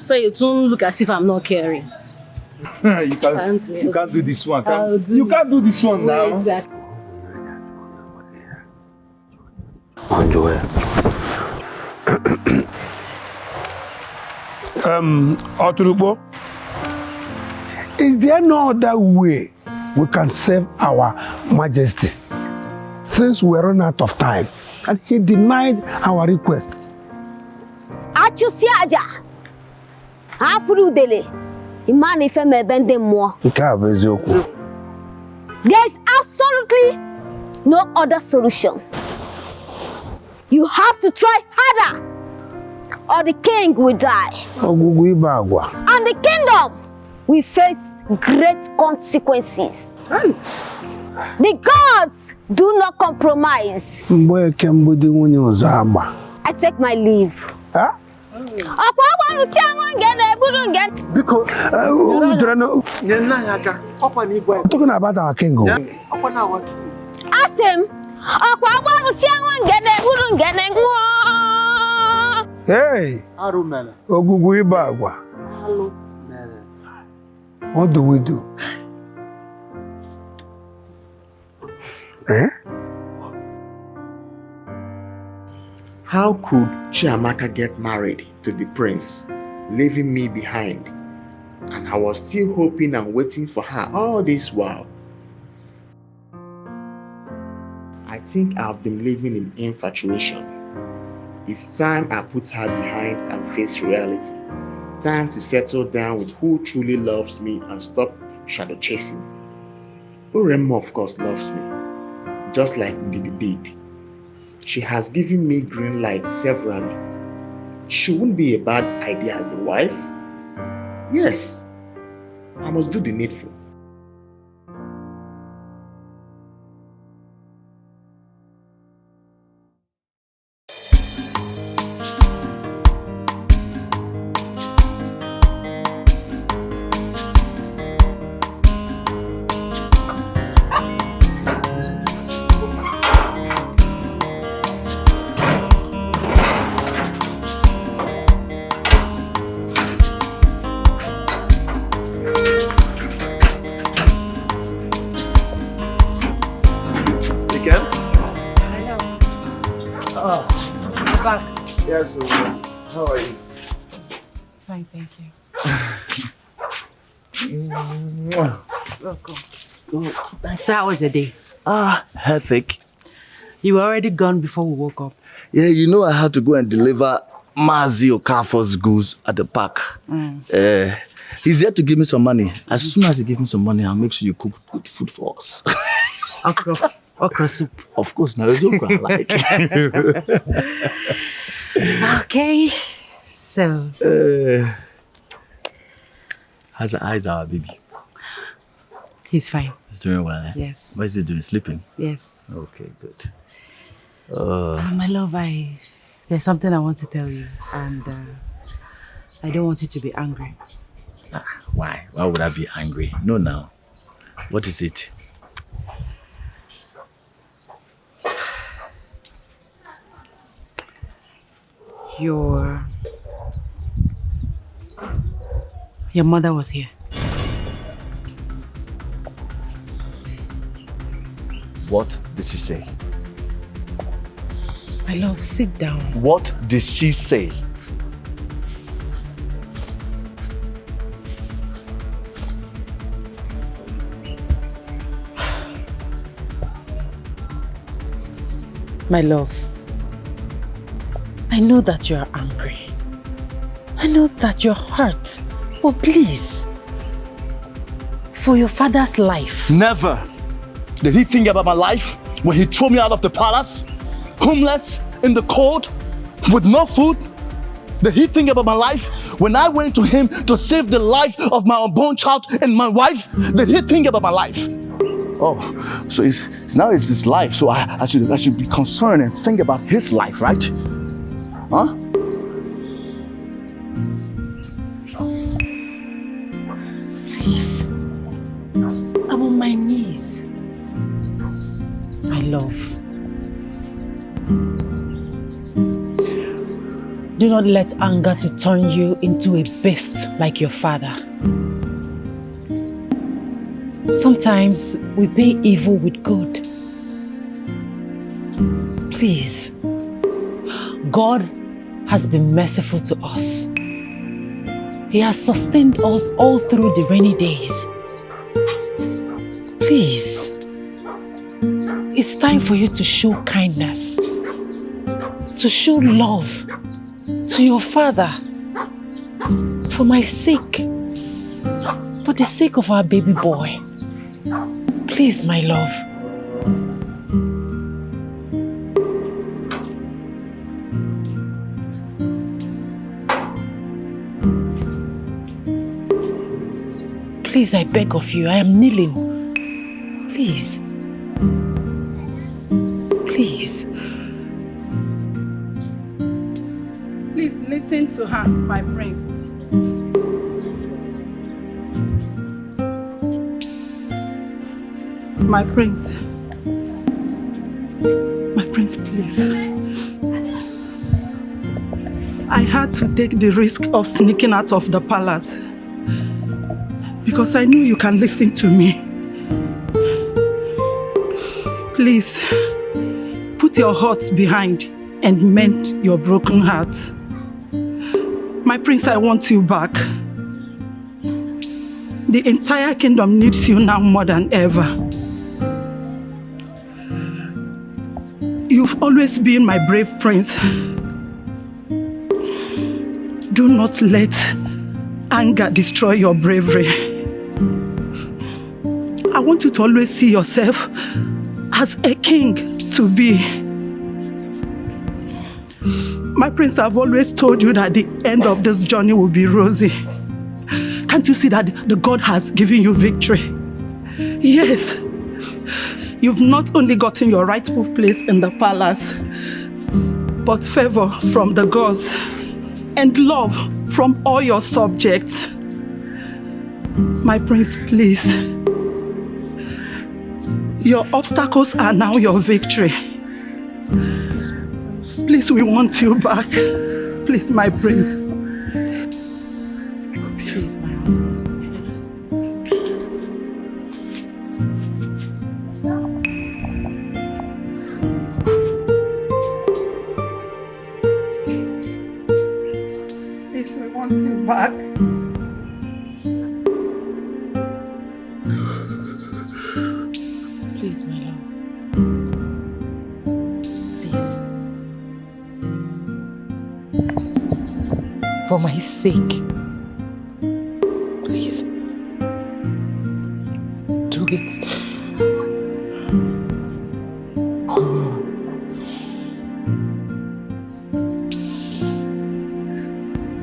So you don't look as if I'm not caring. You can't do this one. You can't do this one now. Exactly. Oturubo, is there no other way we can serve our majesty? Since we're run out of time and he denied our request. Achusiaja. Afurudele. Imani feme bende mo. There is absolutely no other solution. You have to try harder, or the king will die. And the kingdom will face great consequences. The gods do not compromise. I take my leave. Huh? Because talking about our king. Ask him. Hey, what do we do? Eh? How could Chiamaka get married to the prince, leaving me behind? And I was still hoping and waiting for her all this while. I think I've been living in infatuation. It's time I put her behind and face reality. Time to settle down with who truly loves me and stop shadow chasing. Uremma, of course, loves me, just like Ndidi did. She has given me green light severally. She wouldn't be a bad idea as a wife. Yes, I must do the needful. Yes, how are you? Fine, thank you. Welcome. Good. So how was your day? Hectic. You were already gone before we woke up. Yeah, you know I had to go and deliver Mazi Okafor's goods at the park. He's here to give me some money. As soon as he gives me some money, I'll make sure you cook good food for us. Okra soup. Of course, now it's okra. Like. Okay, so how's our baby? He's fine. He's doing well, eh? Yes. What is he doing? Sleeping? Yes. Okay, good. My love, there's something I want to tell you, and I don't want you to be angry. Why? Why would I be angry? No, now. What is it? Your mother was here. What did she say? My love, sit down. What did she say? My love, I know that you are angry. I know that you're hurt. But please, for your father's life. Never did he think about my life when he threw me out of the palace, homeless, in the cold, with no food. Did he think about my life when I went to him to save the life of my unborn child and my wife? Did he think about my life? Oh, so now it's his life, so I should be concerned and think about his life, right? Huh? Please, I'm on my knees. My love, do not let anger to turn you into a beast like your father. Sometimes we pay evil with good. Please, God has been merciful to us. He has sustained us all through the rainy days. Please, it's time for you to show kindness, to show love to your father, for my sake, for the sake of our baby boy. Please, my love. Please, I beg of you, I am kneeling. Please. Please. Please Listen to her, my prince. My prince. My prince, please. I had to take the risk of sneaking out of the palace because I knew you can listen to me. Please, put your heart behind and mend your broken heart. My prince, I want you back. The entire kingdom needs you now more than ever. You've always been my brave prince. Do not let anger destroy your bravery. I want you to always see yourself as a king to be. My prince, I've always told you that the end of this journey will be rosy. Can't you see that the God has given you victory? Yes. You've not only gotten your rightful place in the palace, but favor from the gods and love from all your subjects. My prince, please. Your obstacles are now your victory. Please, we want you back. Please, my prince. Please, my husband. Please, we want you back. Please, my love. Please. For my sake. Please. Do it.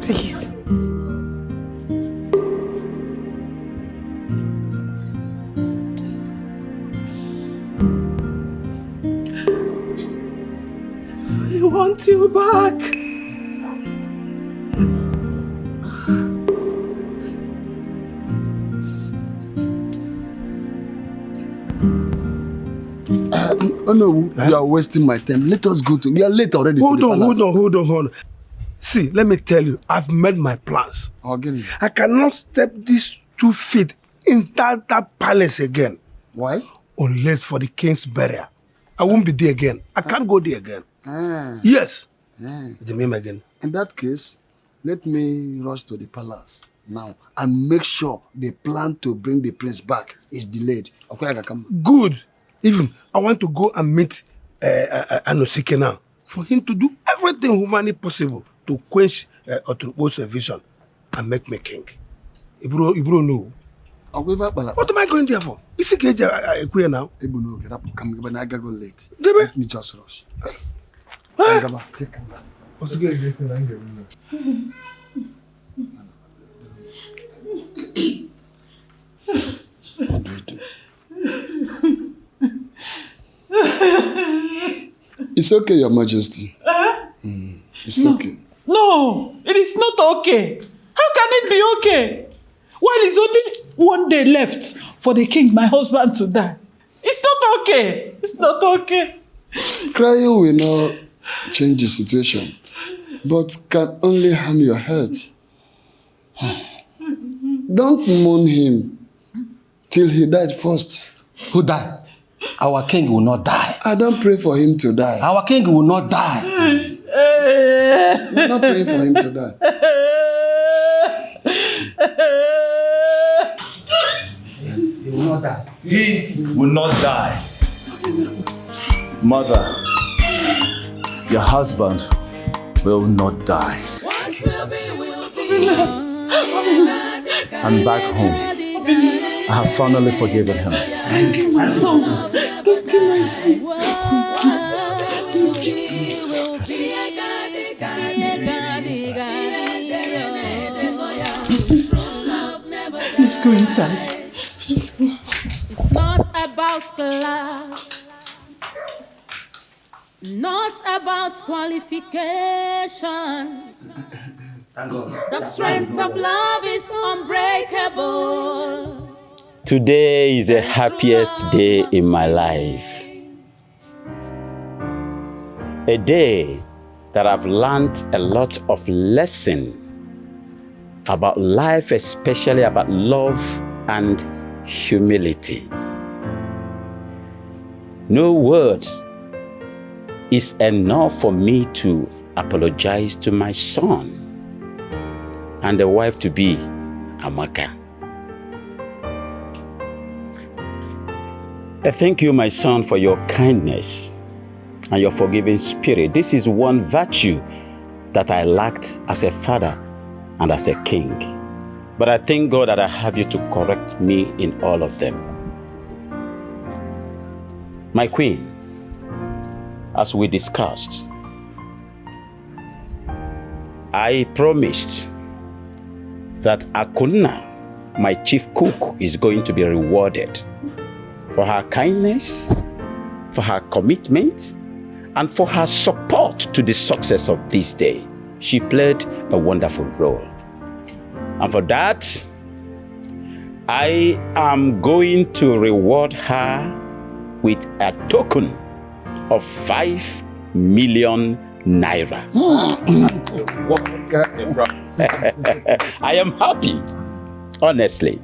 Please. We want you back. Oh no, you are wasting my time. Let us go to. We are late already. Hold on. See, let me tell you, I've made my plans. Again. I cannot step these 2 feet inside that palace again. Why? Unless for the king's burial. I won't be there again. I can't go there again. Yes. Again. In that case, let me rush to the palace now and make sure the plan to bring the prince back is delayed. Okay, I can come. Good. Even I want to go and meet Anosike now for him to do everything humanly possible to quench Oturukpo's vision and make me king. Ibro know. What am I going there for? Is it queer now? Ibu get up, come, but I go late. Let me just rush. What's good? What do we do? It's okay, Your Majesty. It's okay. No, it is not okay. How can it be okay? While it's only one day left for the king, my husband, to die. It's not okay. It's not okay. Crying will not change the situation, but can only harm your health. Don't mourn him till he died first. Who died? Our king will not die. I don't pray for him to die. Our king will not die. We're not praying for him to die. He will not die. He will not die. Mother, your husband will not die. I'm back home. I have finally forgiven him. Thank you, my son. Thank you, my son. Let's go inside. Let's go. It's not about class, not about qualification. Thank God. The strength of love is unbreakable. Today is the happiest day in my life. A day that I've learned a lot of lesson about life, especially about love and humility. No words is enough for me to apologize to my son and the wife-to-be, Amaka. I thank you, my son, for your kindness and your forgiving spirit. This is one virtue that I lacked as a father and as a king. But I thank God that I have you to correct me in all of them. My queen, as we discussed, I promised that Akuna, my chief cook, is going to be rewarded for her kindness, for her commitment, and for her support to the success of this day. She played a wonderful role. And for that, I am going to reward her with a token of 5 million naira. I am happy, honestly.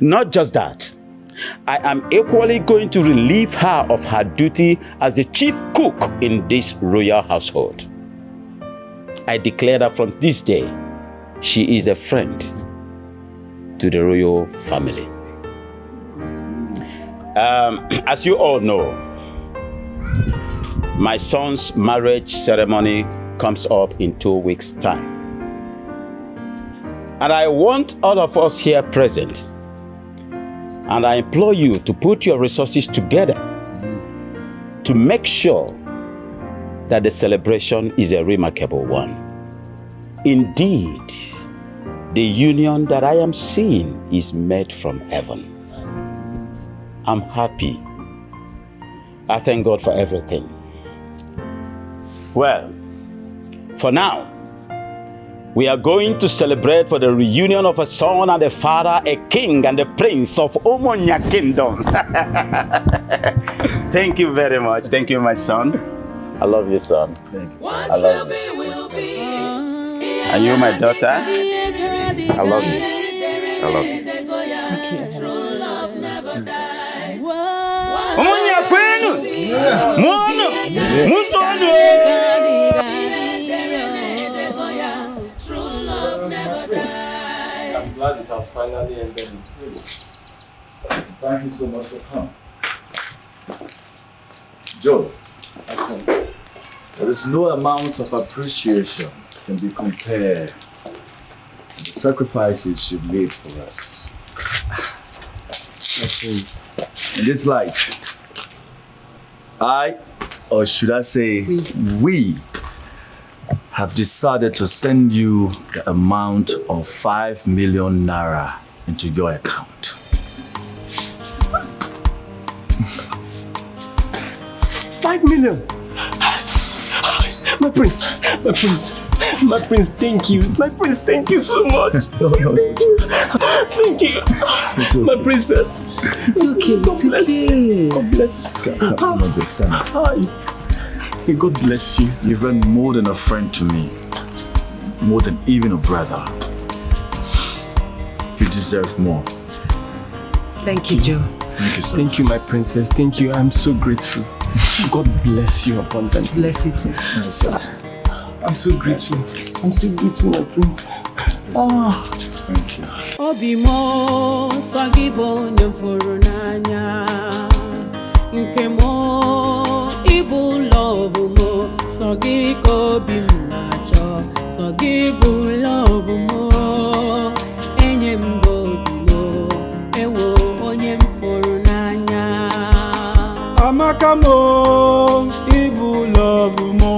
Not just that, I am equally going to relieve her of her duty as the chief cook in this royal household. I declare that from this day, she is a friend to the royal family. As you all know, my son's marriage ceremony comes up in 2 weeks' time. And I want all of us here present, and I implore you to put your resources together to make sure that the celebration is a remarkable one. Indeed, the union that I am seeing is made from heaven. I'm happy. I thank God for everything. Well, for now, we are going to celebrate for the reunion of a son and a father, a king and a prince of Omonia Kingdom. Thank you very much. Thank you, my son. I love you, son. I love you. And you, my daughter, I love you. I love you. Omonia Kwenu! Mono! Musono! I'm glad it has finally ended this video. Thank you so much for coming. Joe, there is no amount of appreciation can be compared to the sacrifices you made for us. In this light, I, or should I say, we have decided to send you the amount of 5 million naira into your account. 5 million? My prince, thank you. My prince, thank you so much. Thank you. My princess. It's okay, God bless you. God bless you. Hi. God bless you. You've been more than a friend to me. More than even a brother. You deserve more. Thank you, Joe. Thank you, sir. Thank you, my princess. Thank you. I'm so grateful. God bless you abundantly. Bless you too. Yes, sir. I'm so grateful. I'm so grateful, my prince. Oh. Thank you. Obimo sagibo nyamfuru nanya nkemo ibu love mo sagiko bimnacho sagibu love mo enyembo bimo ewo onyemfuru nanya Amaka mo ibu love mo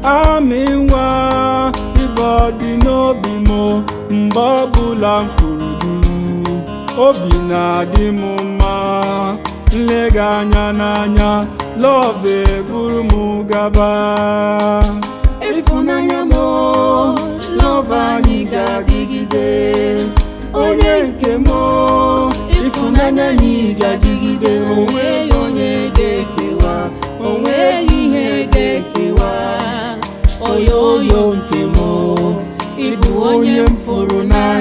Aminwa ibodi no bimo mbabula mfurudu obina di muma nlega anya n'anya love buru mugaba ịfụnanya m love anyị ga-adịgide onye nke m ịfụnanya anyị ga-adịgide onweghị onye ga-ekewa onweghị ihe ga-ekewa oyoyo nke m ịbụ onye m fụrụ n'anya